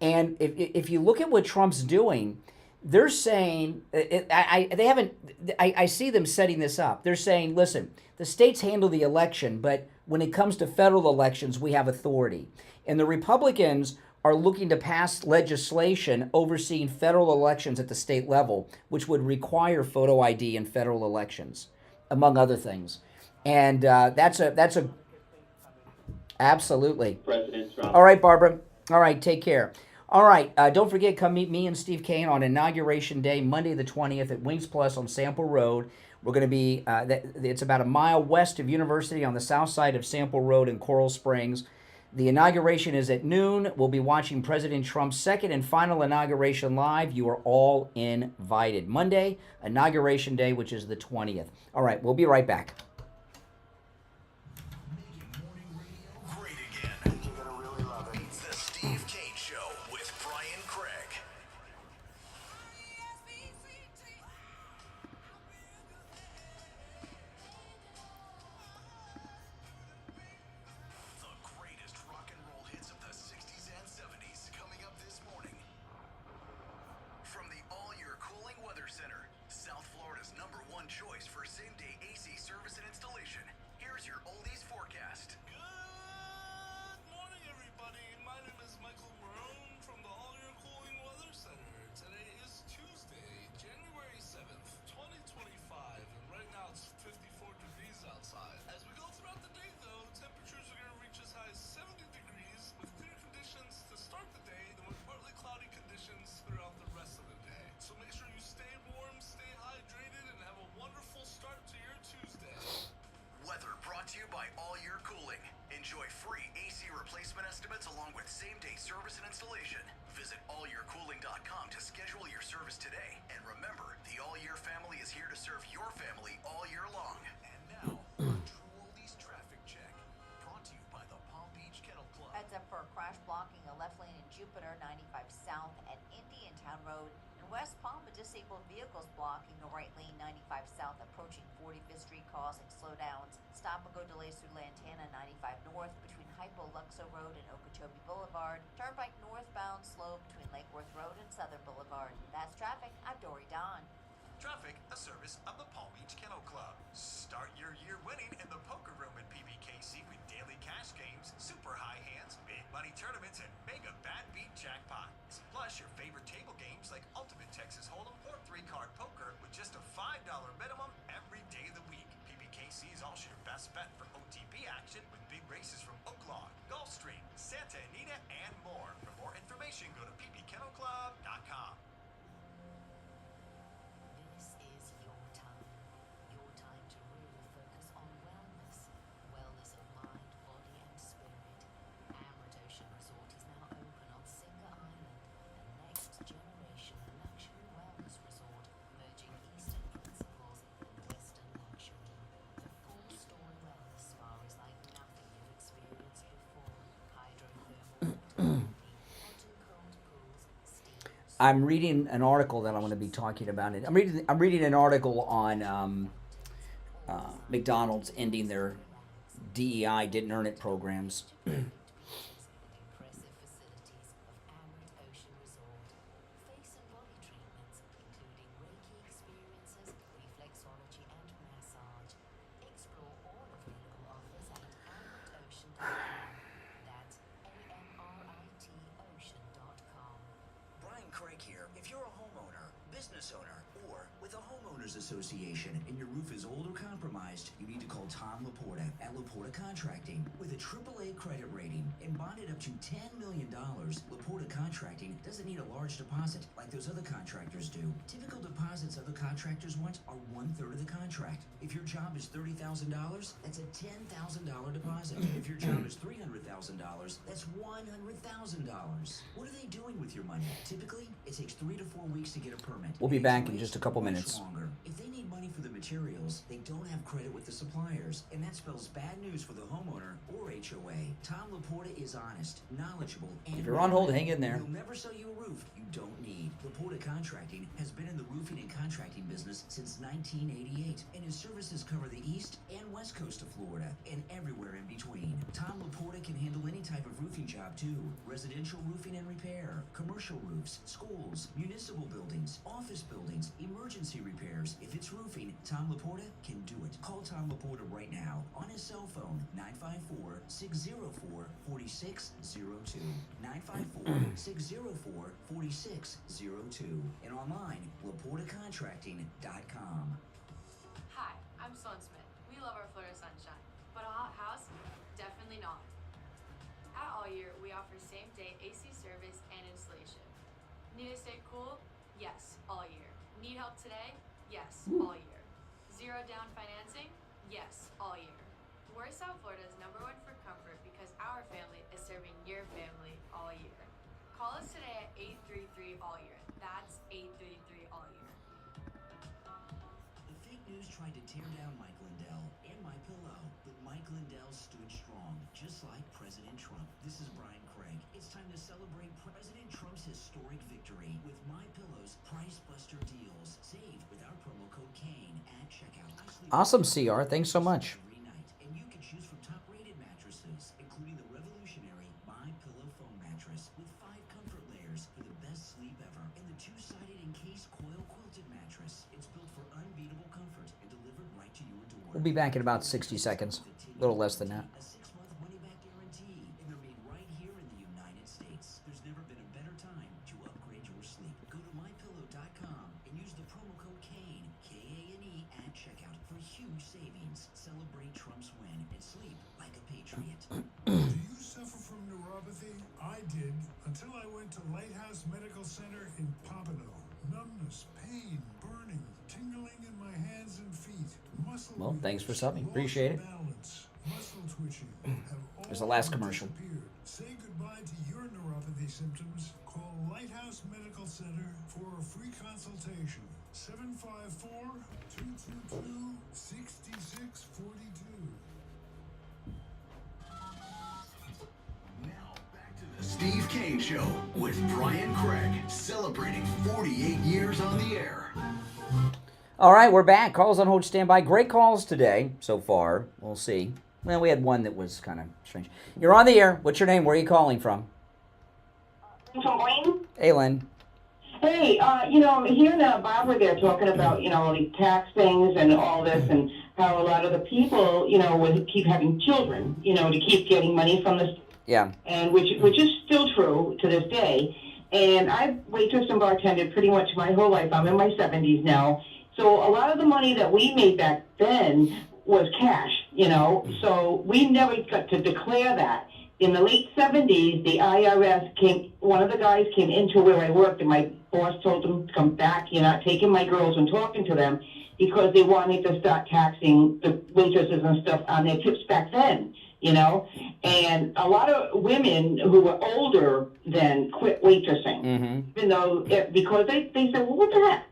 And if you look at what Trump's doing, they're saying, I see them setting this up. They're saying, listen, the states handle the election, but when it comes to federal elections, we have authority. And the Republicans are looking to pass legislation overseeing federal elections at the state level, which would require photo ID in federal elections, among other things. And that's a absolutely. President Trump. All right, Barbara. All right, take care. All right, don't forget, come meet me and Steve Kane on Inauguration Day, Monday the 20th at Wings Plus on Sample Road. We're going to be, it's about a mile west of University on the south side of Sample Road in Coral Springs. The inauguration is at noon. We'll be watching President Trump's second and final inauguration live. You are all invited. Monday, Inauguration Day, which is the 20th. All right, we'll be right back. It's the Steve Kane Show with Brian Craig. The greatest rock and roll hits of the 60s and 70s coming up this morning. From the All-Year Cooling Weather Center, South Florida's #1 choice for same-day AC service and installation. Here's your oldies forecast. Good morning, everybody. My name is Michael Marone from the All-Year Cooling Weather Center. Today is Tuesday, January 7th, 2025, and right now it's 54 degrees outside. As we go throughout the day, though, temperatures are going to reach as high as 70 degrees with clear conditions to start the day, then with partly cloudy conditions throughout the rest of the day. So make sure you stay warm, stay hydrated, and have a wonderful start to your Tuesday. Weather brought to you by All Year Cooling. Enjoy free AC replacement estimates along with same-day service and installation. Visit allyearcooling.com to schedule your service today. And remember, the All Year family is here to serve your family all year long. And now, a True Oldies traffic check. Brought to you by the Palm Beach Kennel Club. Heads up for a crash blocking a left lane in Jupiter 95 South and Indiantown Road. In West Palm, a disabled vehicles blocking the right lane 95 South approaching 45th Street causing slowdowns. Stop and go delays through Lantana 95 North between Hypo-Luxo Road and Okeechobee Boulevard. Turnpike northbound slow between Lake Worth Road and Southern Boulevard. That's traffic. I'm Dory Don. Traffic, a service of the Palm Beach Kennel Club. Start your year winning in the poker room at PBKC with daily cash games, super high hands, big money tournaments, and mega bad beat jackpots. Plus your favorite table games like Ultimate Texas Hold'em or 3-card poker with just a $5 minimum every day of the week. PBKC is also your best bet for OTB action with big races from Oaklawn, Gulfstream, Santa Anita, and more. For more information, go to pbkennelclub.com. This is your time to really focus on wellness of mind, body, and spirit. Amrit Ocean Resort is now open on Singer Island, a next-generation luxury wellness resort, merging Eastern principles and Western luxury. The 4-story wellness spa is like nothing you've experienced before. Hydrothermal water, hot and cold pools, steam. I'm reading an article that I'm going to be talking about it. I'm reading an article on McDonald's ending their DEI didn't earn it programs. Impressive facilities of Amrit Ocean Resort. Face and body treatments, including Reiki experiences, reflexology, and massage. Explore all available offers at AmritOcean.com. That's AMRITOcean.com. Brian Craig here. If you're a homeowner, business owner, or with a homeowners association and your roof is old or compromised, you need to call Tom Laporta at Laporta Contracting. With a AAA credit rating and bonded up to $10 million, Laporta Contracting doesn't need a large deposit like those other contractors do. Typical deposits other contractors want are 1/3 of the contract. If your job is $30,000, that's a $10,000 deposit. If your job is $300,000, that's $100,000. What are they doing with your money? Typically, it takes 3 to 4 weeks to get a permit. We'll be back in just a couple Much minutes. longer. If they need money for the materials, they don't have credit with the suppliers, and that spells bad news for the homeowner or HOA. Tom Laporta is honest, knowledgeable, and If you're on hold, hang in there. He'll never sell you a roof you don't need. Laporta Contracting has been in the roofing and contracting business since 1988, and his services cover the east and west coast of Florida and everywhere in between. Tom Laporta can handle any type of roofing job too: residential roofing and repair, commercial roofs, schools, municipal buildings, office buildings, emergency repairs. If it's roofing, Tom Laporta can do it. Call Tom Laporta right now on his cell phone, 954-604-4602. 954-604-4602. And online, LaportaContracting.com. Hi, I'm Sloan Smith. We love our Florida sunshine, but a hot house? Definitely not. At All Year, we offer same-day AC service and installation. Need to stay cool? Yes, all year. Need help today? Yes, all year. Zero down financing? Yes, all year. We're South Florida's #1 for comfort because our family is serving your family all year. Call us today at 833-ALL-YEAR. That's 833-ALL-YEAR. The fake news tried to tear down Mike Lindell and My Pillow, but Mike Lindell stood strong, just like President Trump. This is Brian Craig. It's time to celebrate President Trump's historic victory with My Pillow's Price Buster deals. Save with our promo code Kane at checkout. Awesome, CR. Thanks so much. Every night, and you can choose from top-rated mattresses, including the revolutionary My Pillow foam mattress with 5 comfort layers for the best sleep ever, and the 2-sided encased coil quilted mattress. It's built for unbeatable comfort and delivered right to your door. We'll be back in about 60 seconds. A little less than that. A 6-month money-back guarantee, and they're made right here in the United States. There's never been a better time to upgrade your sleep. Go to mypillow.com and use the promo code Kane, K-A-N-E, at checkout for huge savings. Celebrate Trump's win and sleep like a patriot. Do you suffer from neuropathy? I did, until I went to Lighthouse Medical Center in Pompano. Numbness, pain, burning, tingling in my hands and feet, muscle Well, thanks for weakness, subbing. loss Appreciate of it. balance, muscle twitching have There's the all last commercial. disappeared. Say goodbye to your neuropathy symptoms. Call Lighthouse Medical Center for a free consultation. 754-222-6642. Now, back to the Steve Kane Show with Brian Craig, celebrating 48 years on the air. All right, we're back. Calls on hold, standby. Great calls today so far. We'll see. Well, we had one that was kind of strange. You're on the air. What's your name? Where are you calling from? From Wayne? Hey, Lynn. Hey, I'm hearing Barbara there talking about, the tax things and all this and how a lot of the people, would keep having children, to keep getting money from the... Yeah. And which is still true to this day. And I've waitressed and bartended pretty much my whole life. I'm in my 70s now. So a lot of the money that we made back then was cash, So we never got to declare that. In the late 70s, the IRS one of the guys came into where I worked, and my boss told him to come back. You're not taking my girls and talking to them, because they wanted to start taxing the waitresses and stuff on their tips back then, And a lot of women who were older then quit waitressing, even though, because they said, well, what the heck?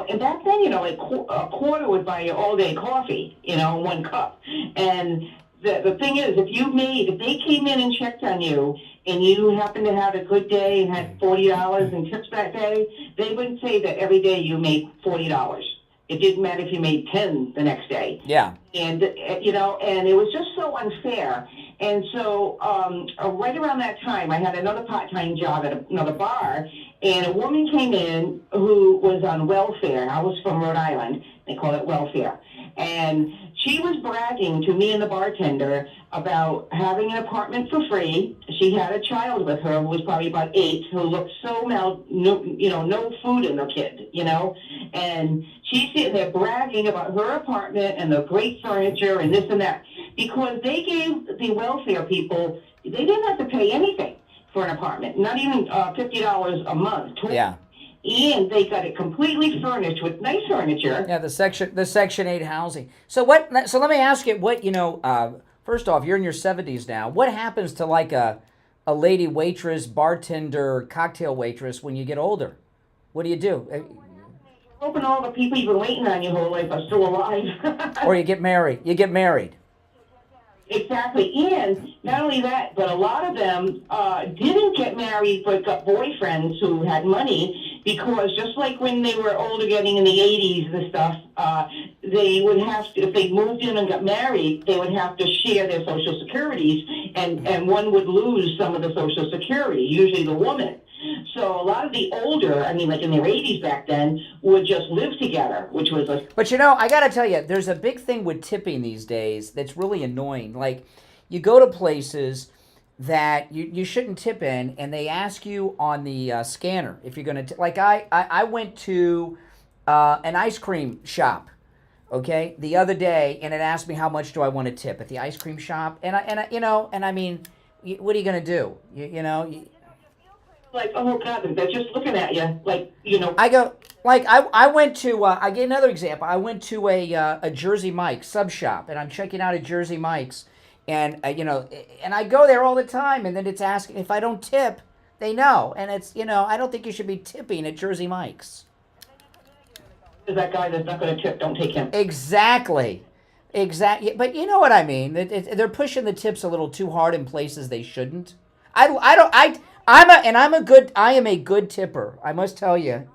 And back then, like a quarter would buy you all-day coffee, 1 cup. And the thing is, if they came in and checked on you and you happened to have a good day and had $40 in tips that day, they wouldn't say that every day you made $40. It didn't matter if you made 10 the next day. Yeah. And, and it was just so unfair. And so right around that time, I had another part-time job at another bar, and a woman came in who was on welfare. I was from Rhode Island. They call it welfare. And she was bragging to me and the bartender about having an apartment for free. She had a child with her who was probably about 8, who looked so no food in the kid, And she's sitting there bragging about her apartment and the great furniture and this and that. Because they gave the welfare people, they didn't have to pay anything for an apartment, not even $50 a month. Yeah. And they got it completely furnished with nice furniture. Yeah, the Section 8 housing. So let me ask you, first off, you're in your 70s now. What happens to like a lady waitress, bartender, cocktail waitress when you get older? What do you do? Hoping all the people you've been waiting on your whole life are still alive. Or you get married. Exactly. And not only that, but a lot of them didn't get married but got boyfriends who had money, because just like when they were older, getting in the 80s and stuff, they would have to, if they moved in and got married, they would have to share their Social Securities, and one would lose some of the Social Security, usually the woman. So a lot of the older, like in their 80s back then, would just live together, which was like... But I got to tell you, there's a big thing with tipping these days that's really annoying. Like, you go to places that you shouldn't tip in, and they ask you on the scanner if you're going to... Like, I went to an ice cream shop, okay, the other day, and it asked me how much do I want to tip at the ice cream shop. And I mean, what are you going to do? Like, oh God, they're just looking at you, I go, I went to, I gave another example. I went to a Jersey Mike's sub shop, and I'm checking out at Jersey Mike's, and, and I go there all the time, and then it's asking, if I don't tip, they know. And it's, I don't think you should be tipping at Jersey Mike's. That guy that's not going to tip, don't take him. Exactly. But you know what I mean. They're pushing the tips a little too hard in places they shouldn't. I am a good tipper, I must tell you.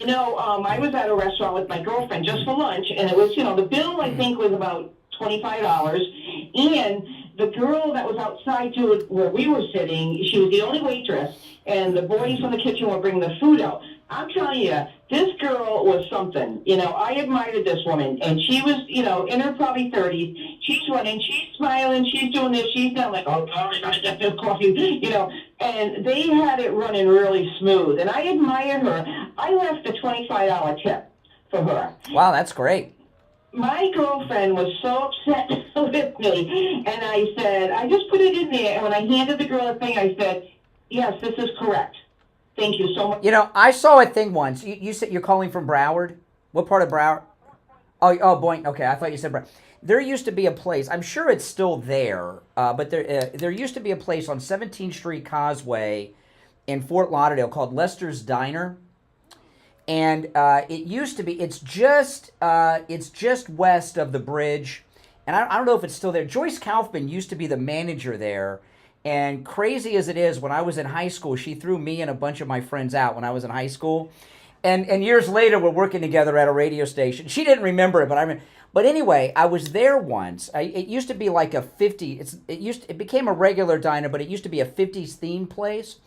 I was at a restaurant with my girlfriend just for lunch, and it was, the bill I think was about $25, and the girl that was outside to where we were sitting, she was the only waitress, and the boys from the kitchen were bringing the food out. I'm telling you, this girl was something. I admired this woman, and she was, in her probably 30s. She's running, she's smiling, she's doing this, she's not like, oh, God, I gotta get this coffee, and they had it running really smooth, and I admired her. I left a $25 tip for her. Wow, that's great. My girlfriend was so upset with me, and I said, I just put it in there, and when I handed the girl the thing, I said, yes, this is correct. Thank you so much. I saw a thing once. You said you're calling from Broward? What part of Broward? Oh, Boynton. Okay, I thought you said Broward. There used to be a place, I'm sure it's still there, but there used to be a place on 17th Street Causeway in Fort Lauderdale called Lester's Diner. And it used to be, it's just west of the bridge. And I don't know if it's still there. Joyce Kaufman used to be the manager there. And crazy as it is, when I was in high school, she threw me and a bunch of my friends out when I was in high school. And years later, we're working together at a radio station. She didn't remember it, but I remember. But anyway, I was there once. It used to be like a 50s. It became a regular diner, but it used to be a 50s themed place.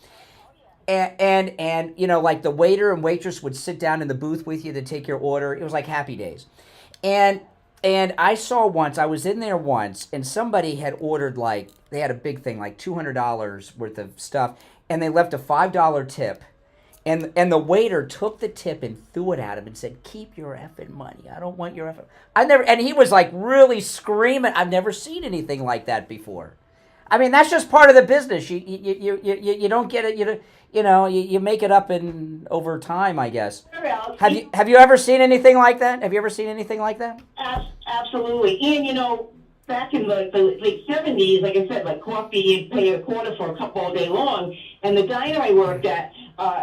And you know, like the waiter and waitress would sit down in the booth with you to take your order. It was like Happy Days. And I saw once, I was in there once, and somebody had ordered, like, they had a big thing, like $200 worth of stuff, and they left a $5 tip. And the waiter took the tip and threw it at him and said, "Keep your effing money. I don't want your effing." And he was like really screaming. I've never seen anything like that before. I mean, that's just part of the business. You don't get it. You make it up in over time, I guess. Have you ever seen anything like that? Have you ever seen anything like that? Absolutely. And, you know, back in the late 70s, like I said, like coffee, you'd pay a quarter for a cup all day long. And the diner I worked at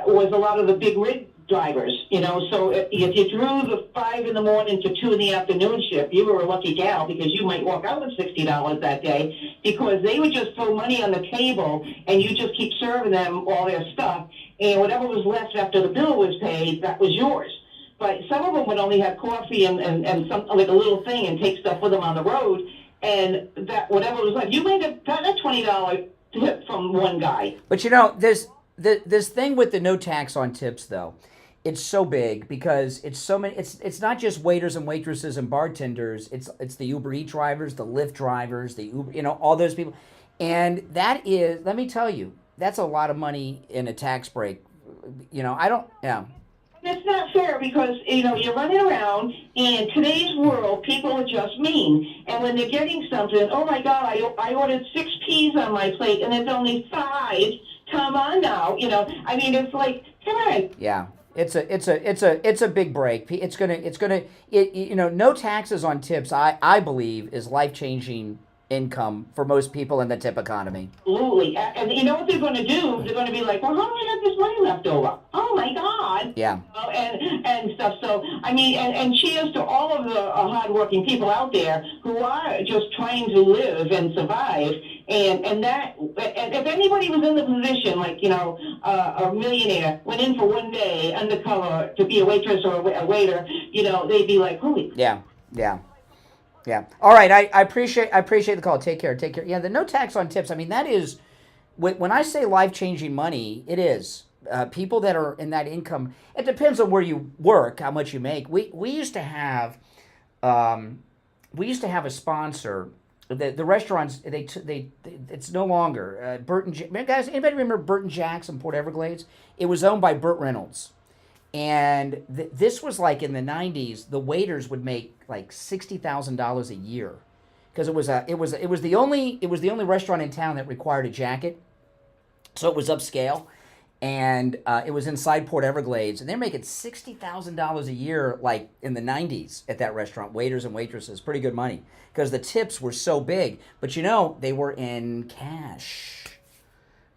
was a lot of the big rig drivers, you know. So if you drew the 5 in the morning to 2 in the afternoon shift, you were a lucky gal, because you might walk out with $60 that day, because they would just throw money on the table and you just keep serving them all their stuff. And whatever was left after the bill was paid, that was yours. But some of them would only have coffee and something like a little thing and take stuff with them on the road. And that whatever was left, you might have gotten a $20 tip from one guy. But you know, this thing with the no tax on tips, though, it's so big because it's so many. It's not just waiters and waitresses and bartenders. It's the Uber Eats drivers, the Lyft drivers, the Uber, you know, all those people. And that is, let me tell you, that's a lot of money in a tax break. You know, It's not fair, because, you know, you're running around, in today's world, people are just mean. And when they're getting something, oh my God, I ordered 6 peas on my plate and there's only 5. Come on now, you know. I mean, it's like, come on. Yeah, it's a big break. It's gonna you know, no taxes on tips. I believe is life-changing income for most people in the tip economy. Absolutely. And you know what they're going to do? They're going to be like, well, how do we have this money left over? Oh, my God. Yeah. And stuff. So, I mean, and cheers to all of the hardworking people out there who are just trying to live and survive. And if anybody was in the position, like, you know, a millionaire went in for one day undercover to be a waitress or a waiter, you know, they'd be like, holy. Yeah. All right, I appreciate the call. Take care. Yeah, the no tax on tips. I mean, that is, when I say life-changing money, it is. People that are in that income, it depends on where you work, how much you make. We used to have a sponsor. The restaurants, it's no longer guys. Anybody remember Burt and Jack's in Port Everglades? It was owned by Burt Reynolds. And this was like in the 90s, the waiters would make like $60,000 a year, because it was the only restaurant in town that required a jacket, so it was upscale, and it was inside Port Everglades, and they're making $60,000 a year, like in the 90s at that restaurant, waiters and waitresses. Pretty good money, because the tips were so big. But you know, they were in cash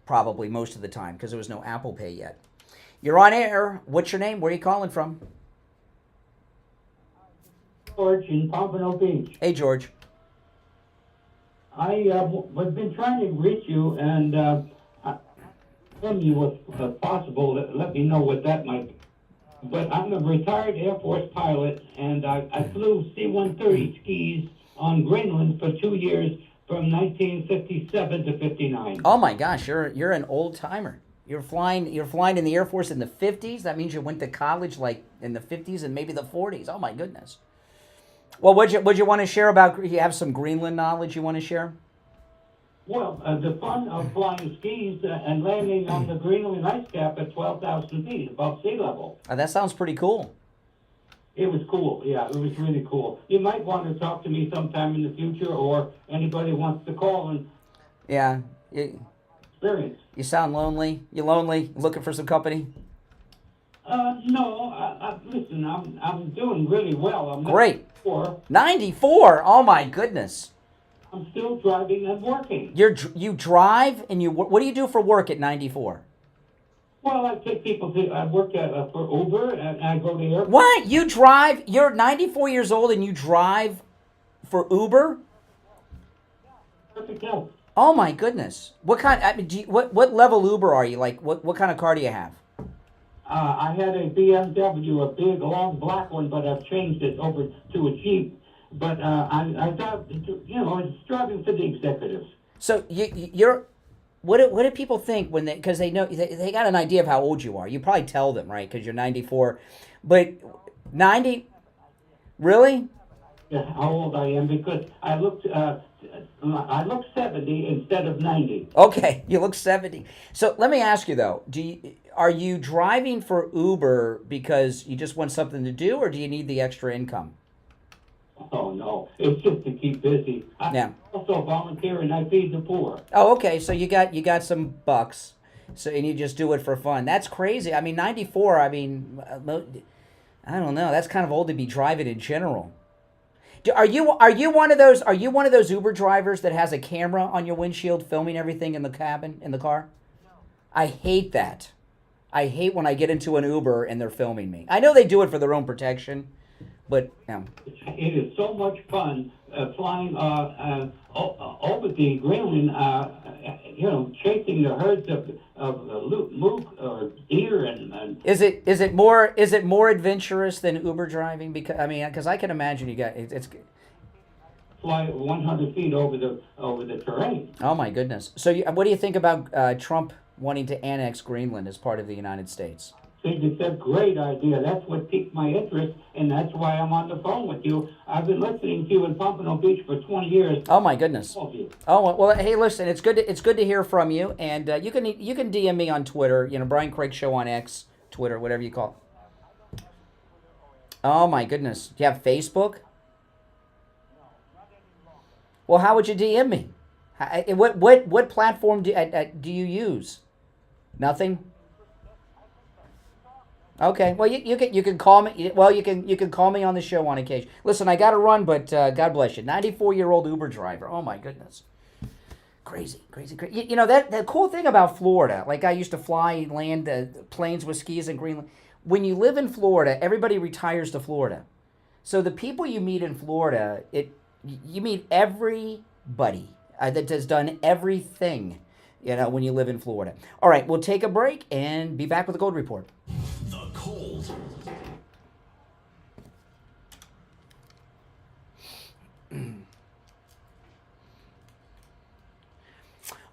probably most of the time, because there was no Apple Pay yet. You're on air. What's your name? Where are you calling from? George in Pompano Beach. Hey, George. I've been trying to reach you, and tell me what's possible. Let me know what that might be. But I'm a retired Air Force pilot, and I flew C-130 skis on Greenland for 2 years from 1957 to 59. Oh my gosh, you're an old timer. You're flying in the Air Force in the 50s. That means you went to college like in the 50s and maybe the 40s. Oh my goodness. Well, would you want to share about? You have some Greenland knowledge you want to share? Well, the fun of flying skis and landing on the Greenland ice cap at 12,000 feet above sea level. That sounds pretty cool. It was cool. Yeah, it was really cool. You might want to talk to me sometime in the future, or anybody wants to call and. Yeah. Experience. You sound lonely. You lonely? Looking for some company? No. Listen, I'm doing really well. I'm Great. 94. 94. Oh my goodness. I'm still driving and working. You drive and you. What do you do for work at 94? Well, I take people to. I work for Uber, and I go to airport. What? You drive? You're 94 years old and you drive for Uber? Perfect health. Oh my goodness! What kind? I mean, what level Uber are you? Like, what kind of car do you have? I had a BMW, a big, long black one, but I've changed it over to a Jeep. But I thought, it's driving for the executives. So you're, what do people think when because they know they got an idea of how old you are? You probably tell them, right? Because you're 94, but 90, really? Yeah, how old I am because I look 70 instead of 90. Okay, you look 70. So let me ask you though, are you driving for Uber because you just want something to do, or do you need the extra income? Oh no, it's just to keep busy. I also volunteer and I feed the poor. Oh, okay. So you got some bucks, and you just do it for fun. That's crazy. I mean, 94. I mean, I don't know. That's kind of old to be driving in general. Are you one of those Uber drivers that has a camera on your windshield filming everything in the cabin in the car? I hate that. I hate when I get into an Uber and they're filming me. I know they do it for their own protection, but it is so much fun flying over the Greenland, chasing the herds of moose or deer and. Is it more adventurous than Uber driving? Because I can imagine you got it's. Fly 100 feet over the terrain. Oh my goodness! So what do you think about Trump wanting to annex Greenland as part of the United States? I think it's a great idea. That's what piqued my interest, and that's why I'm on the phone with you. I've been listening to you in Pompano Beach for 20 years. Oh my goodness! Oh well, hey, listen, it's good to hear from you, and you can DM me on Twitter. Brian Craig Show on X, Twitter, whatever you call it. Oh my goodness! Do you have Facebook? Well, how would you DM me? What platform do you use? Nothing. Okay. Well, you can call me. Well, you can call me on the show on occasion. Listen, I got to run, but God bless you. 94-year-old Uber driver. Oh my goodness. Crazy. That cool thing about Florida. Like I used to land planes with skis in Greenland. When you live in Florida, everybody retires to Florida. So the people you meet in Florida, you meet everybody that has done everything, when you live in Florida. All right, we'll take a break and be back with the Gold Report. The Cold.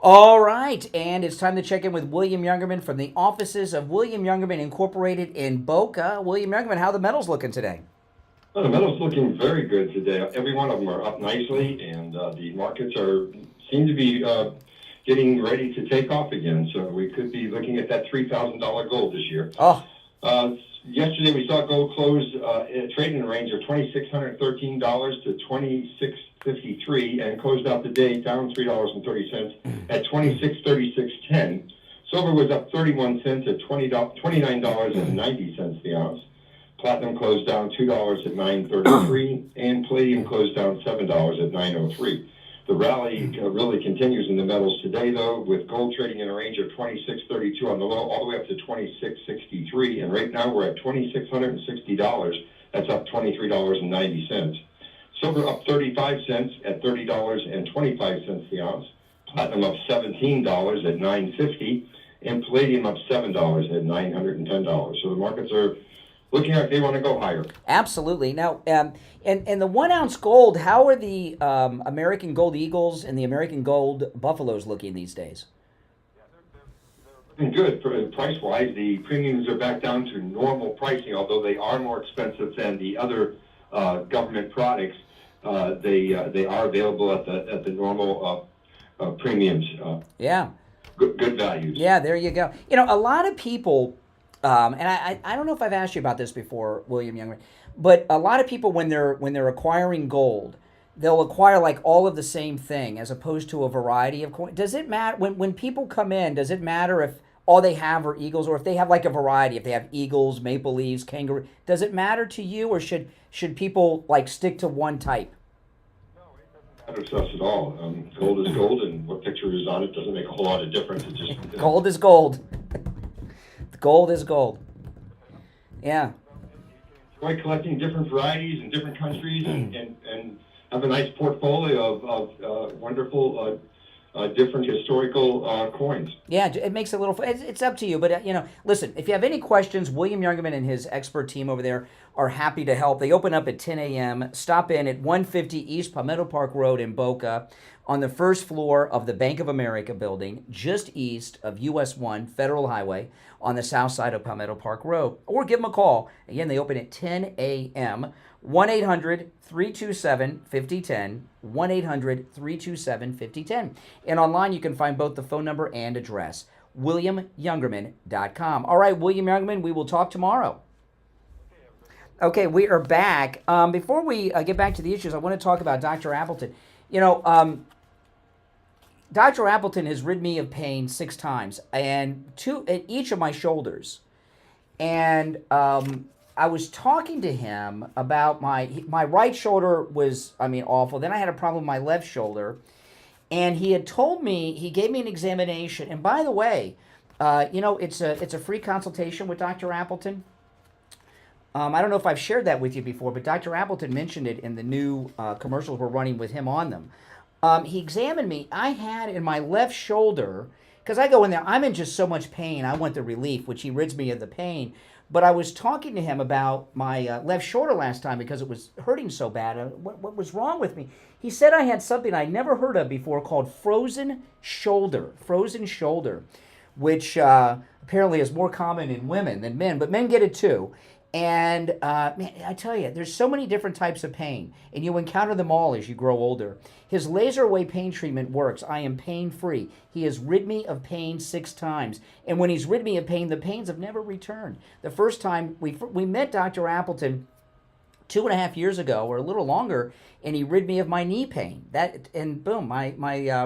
All right, and it's time to check in with William Youngerman from the offices of William Youngerman Incorporated in Boca. William Youngerman, how are the metals looking today? Well, the metals looking very good today. Every one of them are up nicely, and the markets seem to be getting ready to take off again. So we could be looking at that $3,000 gold this year. Oh. Yesterday we saw gold close trading in a range of $2,613 to $2,653, and closed out the day down $3.30 at $2,636.10. Silver was up 31 cents at $29.90 the ounce. Platinum closed down $2 at $9.33, and palladium closed down $7 at $9.03. The rally really continues in the metals today, though, with gold trading in a range of $2,632 on the low, all the way up to $2,663, and right now we're at $2,660. That's up $23.90. Silver up 35 cents at $30.25 the ounce. Platinum up $17 at $9.50, and palladium up $7 at $910. So the markets are looking like they want to go higher. Absolutely. Now, and the 1 ounce gold, how are the American Gold Eagles and the American Gold Buffaloes looking these days? Good. Price-wise, the premiums are back down to normal pricing, although they are more expensive than the other government products. They are available at the normal premiums. Yeah. Good values. Yeah, there you go. A lot of people. And I don't know if I've asked you about this before, William Youngman, but a lot of people when they're acquiring gold, they'll acquire like all of the same thing as opposed to a variety of coins. Does it matter when people come in? Does it matter if all they have are eagles, or if they have like a variety? If they have eagles, maple leaves, kangaroo, does it matter to you, or should people like stick to one type? Not matter to us at all. Gold is gold, and what picture is on it doesn't make a whole lot of difference. It's just gold is gold. Gold is gold. Yeah. Enjoy collecting different varieties in different countries and have a nice portfolio of wonderful different historical coins. Yeah, it makes it a little. It's up to you, but listen. If you have any questions, William Youngerman and his expert team over there are happy to help. They open up at 10 a.m. Stop in at 150 East Palmetto Park Road in Boca, on the first floor of the Bank of America building, just east of US 1 Federal Highway, on the south side of Palmetto Park Road. Or give them a call. Again, they open at 10 a.m. 1-800-327-5010, 1-800-327-5010. And online you can find both the phone number and address, WilliamYoungerman.com. All right, William Youngerman, we will talk tomorrow. Okay, we are back. Before we get back to the issues, I want to talk about Dr. Appleton. Dr. Appleton has rid me of pain 6 times, and 2 at each of my shoulders. And I was talking to him about my right shoulder was, awful. Then I had a problem with my left shoulder. And he had told me, he gave me an examination. And by the way, it's a free consultation with Dr. Appleton. I don't know if I've shared that with you before, but Dr. Appleton mentioned it in the new commercials we're running with him on them. He examined me. I had in my left shoulder, because I go in there, I'm in just so much pain. I want the relief, which he rids me of the pain. But I was talking to him about my left shoulder last time because it was hurting so bad. What was wrong with me? He said I had something I'd never heard of before called frozen shoulder, which apparently is more common in women than men, but men get it too. And man, I tell you, there's so many different types of pain, and you encounter them all as you grow older. His laser away pain treatment works. I am pain-free. He has rid me of pain 6 times. And when he's rid me of pain, the pains have never returned. The first time we met Dr. Appleton 2.5 years ago, or a little longer, and he rid me of my knee pain. And boom, my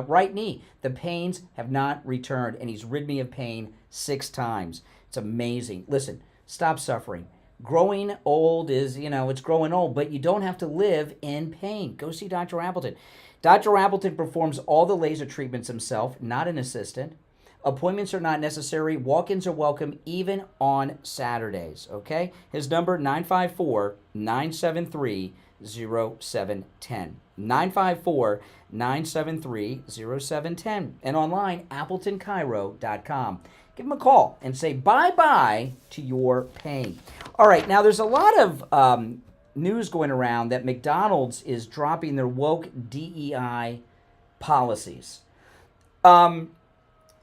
right knee. The pains have not returned, and he's rid me of pain 6 times. It's amazing. Listen, stop suffering. Growing old is, it's growing old, but you don't have to live in pain. Go see Dr. Appleton. Dr. Appleton performs all the laser treatments himself, not an assistant. Appointments are not necessary. Walk-ins are welcome, even on Saturdays, okay? His number, 954-973-0710. 954-973-0710. And online, AppletonCairo.com. Give him a call and say bye-bye to your pain. All right, now there's a lot of news going around that McDonald's is dropping their woke DEI policies. And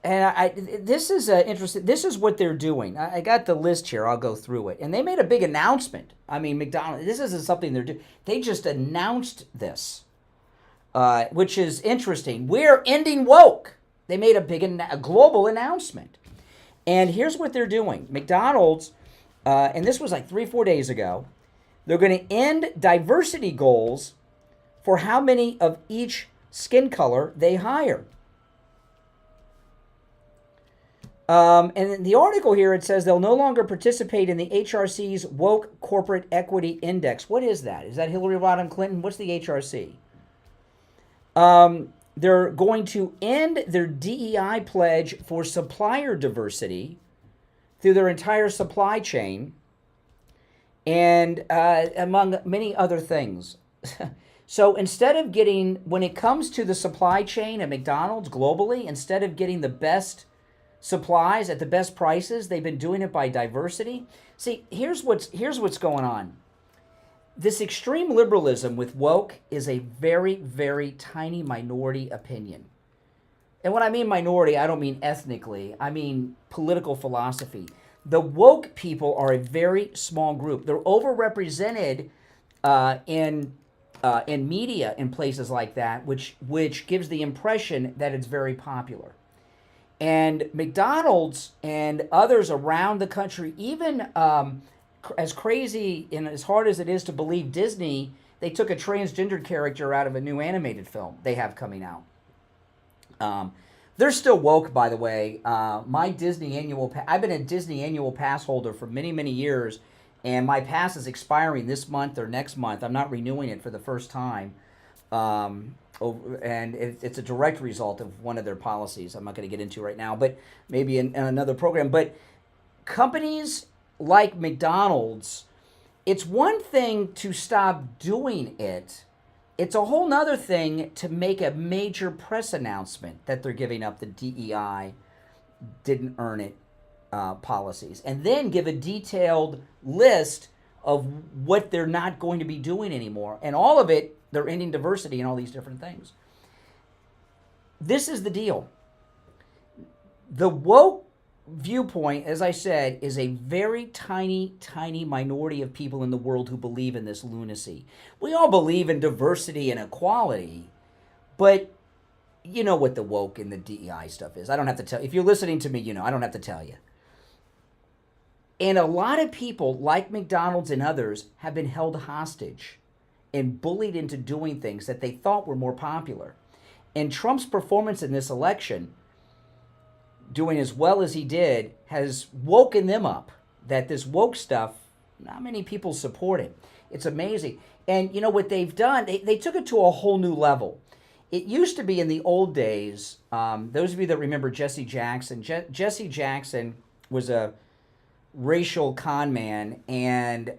this is interesting. This is what they're doing. I got the list here. I'll go through it. And they made a big announcement. McDonald's, this isn't something they're doing. They just announced this, which is interesting. We're ending woke. They made a global announcement. And here's what they're doing. McDonald's, and this was like 3-4 days ago, they're going to end diversity goals for how many of each skin color they hire. And in the article here, it says they'll no longer participate in the HRC's Woke Corporate Equity Index. What is that? Is that Hillary Rodham Clinton? What's the HRC? They're going to end their DEI pledge for supplier diversity through their entire supply chain, and among many other things. So instead of getting, when it comes to the supply chain at McDonald's globally, instead of getting the best supplies at the best prices, they've been doing it by diversity. See, here's what's going on. This extreme liberalism with woke is a very, very tiny minority opinion. And when I mean minority, I don't mean ethnically. I mean political philosophy. The woke people are a very small group. They're overrepresented in media in places like that, which gives the impression that it's very popular. And McDonald's and others around the country, even as crazy and as hard as it is to believe, Disney, they took a transgendered character out of a new animated film they have coming out. They're still woke, by the way. My Disney annual I've been a Disney annual pass holder for many, many years, and my pass is expiring this month or next month. I'm not renewing it for the first time. And it's a direct result of one of their policies I'm not going to get into right now, but maybe in another program. But companies like McDonald's, it's one thing to stop doing it It's a whole nother thing to make a major press announcement that they're giving up the DEI, didn't earn it policies, and then give a detailed list of what they're not going to be doing anymore. And all of it, they're ending diversity and all these different things. This is the deal. The woke viewpoint, as I said, is a very tiny, tiny minority of people in the world who believe in this lunacy. We all believe in diversity and equality, but you know what the woke and the DEI stuff is. I don't have to tell you. If you're listening to me, you know, I don't have to tell you. And a lot of people, like McDonald's and others, have been held hostage and bullied into doing things that they thought were more popular. And Trump's performance in this election, doing as well as he did, has woken them up that this woke stuff, not many people support it. It's amazing. And you know what they've done? They took it to a whole new level. It used to be in the old days, those of you that remember Jesse Jackson, Jesse Jackson was a racial con man, and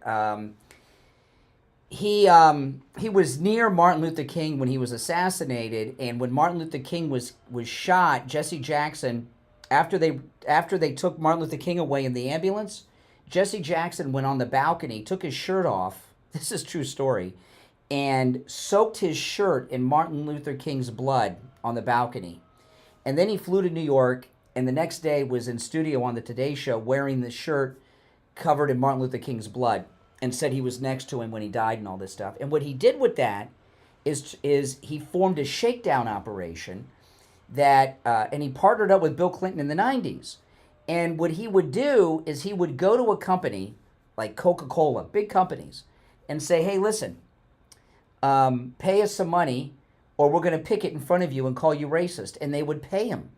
he was near Martin Luther King when he was assassinated. And when Martin Luther King was shot, Jesse Jackson, after they took Martin Luther King away in the ambulance, Jesse Jackson went on the balcony, took his shirt off, this is a true story, and soaked his shirt in Martin Luther King's blood on the balcony. And then he flew to New York, and the next day was in studio on the Today Show wearing the shirt covered in Martin Luther King's blood, and said he was next to him when he died and all this stuff. And what he did with that is he formed a shakedown operation that, and he partnered up with Bill Clinton in the 90s. And what he would do is he would go to a company like Coca-Cola, big companies, and say, hey, listen, pay us some money or we're going to picket in front of you and call you racist. And they would pay him.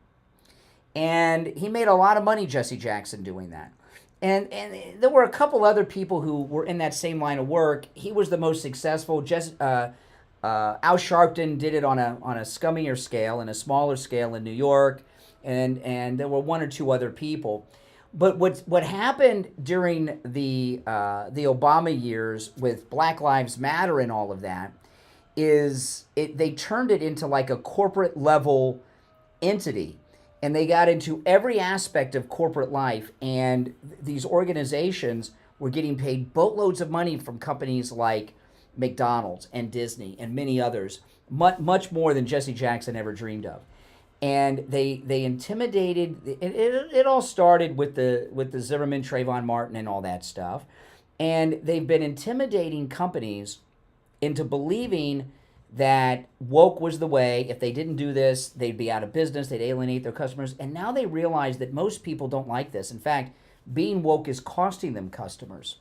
And he made a lot of money, Jesse Jackson, doing that. And there were a couple other people who were in that same line of work. He was the most successful. Al Sharpton did it on a scummier scale and a smaller scale in New York. And there were one or two other people. But what happened during the Obama years with Black Lives Matter and all of that is they turned it into like a corporate level entity. And they got into every aspect of corporate life. And these organizations were getting paid boatloads of money from companies like McDonald's and Disney and many others, much more than Jesse Jackson ever dreamed of. And they intimidated. It all started with the Zimmerman, Trayvon Martin, and all that stuff. And they've been intimidating companies into believing that woke was the way. If they didn't do this, they'd be out of business. They'd alienate their customers. And now they realize that most people don't like this. In fact, being woke is costing them customers.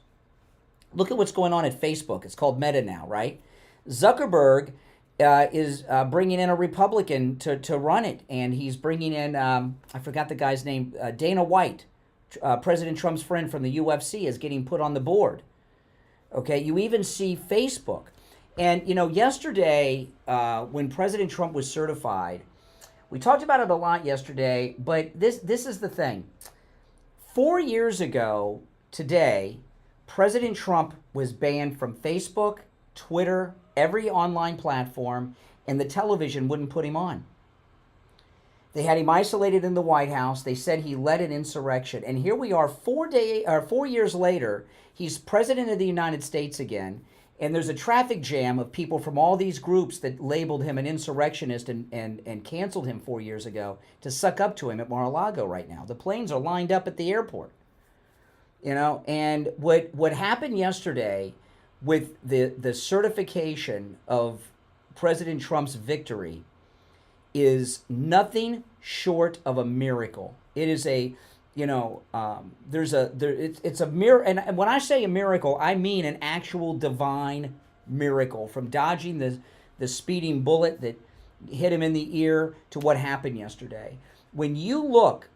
Look at what's going on at Facebook. It's called Meta now, right? Zuckerberg is bringing in a Republican to run it. And he's bringing in, I forgot the guy's name, Dana White, President Trump's friend from the UFC, is getting put on the board. Okay, you even see Facebook. And, you know, yesterday, when President Trump was certified, we talked about it a lot yesterday, but this is the thing. 4 years ago today, President Trump was banned from Facebook, Twitter, every online platform, and the television wouldn't put him on. They had him isolated in the White House. They said he led an insurrection. And here we are 4 years later, he's president of the United States again. And there's a traffic jam of people from all these groups that labeled him an insurrectionist and canceled him 4 years ago to suck up to him at Mar-a-Lago right now. The planes are lined up at the airport. You know, and what happened yesterday with the certification of President Trump's victory is nothing short of a miracle. It is a, you know, it's a miracle, and when I say a miracle, I mean an actual divine miracle, from dodging the speeding bullet that hit him in the ear to what happened yesterday. When you look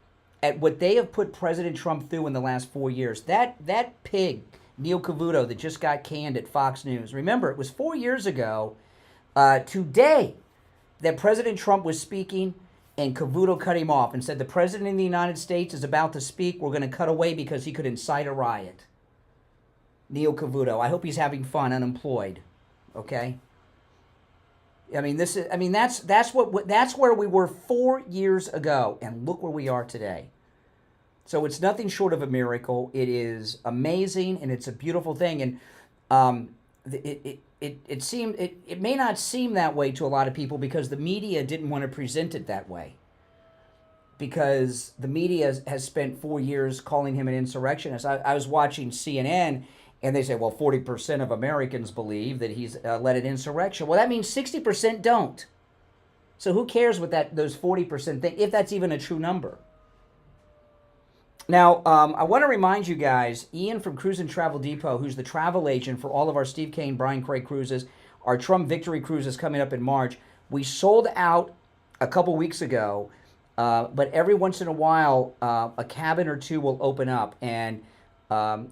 at what they have put President Trump through in the last 4 years, that pig, Neil Cavuto, that just got canned at Fox News. Remember, it was 4 years ago today that President Trump was speaking, and Cavuto cut him off and said, the President of the United States is about to speak. We're going to cut away because he could incite a riot. Neil Cavuto. I hope he's having fun, unemployed. Okay? I mean, that's where we were 4 years ago, and look where we are today. So it's nothing short of a miracle. It is amazing, and it's a beautiful thing. And it may not seem that way to a lot of people because the media didn't want to present it that way. Because the media has spent 4 years calling him an insurrectionist. I was watching CNN, and they say, well, 40% of Americans believe that he's led an insurrection. Well, that means 60% don't. So who cares what those 40% think, if that's even a true number? Now, I want to remind you guys, Ian from Cruise and Travel Depot, who's the travel agent for all of our Steve Kane, Brian Craig cruises, our Trump Victory Cruise is coming up in March. We sold out a couple weeks ago. But every once in a while, a cabin or two will open up. And I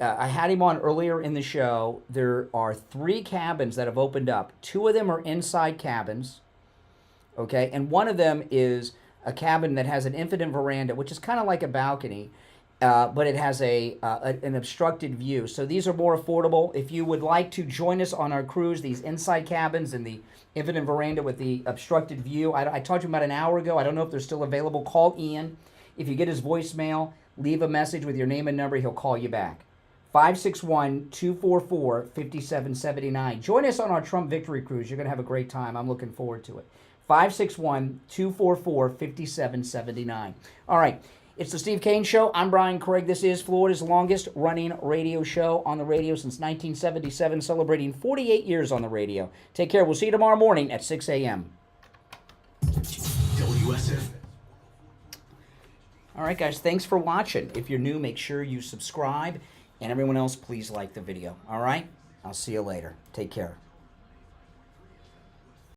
had him on earlier in the show. There are 3 cabins that have opened up. 2 of them are inside cabins, okay? And one of them is a cabin that has an infinite veranda, which is kind of like a balcony, but it has an obstructed view. So these are more affordable. If you would like to join us on our cruise, these inside cabins and the infinite veranda with the obstructed view, I talked to him about an hour ago. I don't know if they're still available. Call Ian. If you get his voicemail, leave a message with your name and number. He'll call you back. 561-244-5779. Join us on our Trump Victory Cruise. You're going to have a great time. I'm looking forward to it. 561-244-5779. All right. It's the Steve Kane Show. I'm Brian Craig. This is Florida's longest running radio show on the radio since 1977, celebrating 48 years on the radio. Take care. We'll see you tomorrow morning at 6 a.m. WSF. All right, guys. Thanks for watching. If you're new, make sure you subscribe. And everyone else, please like the video. All right? I'll see you later. Take care.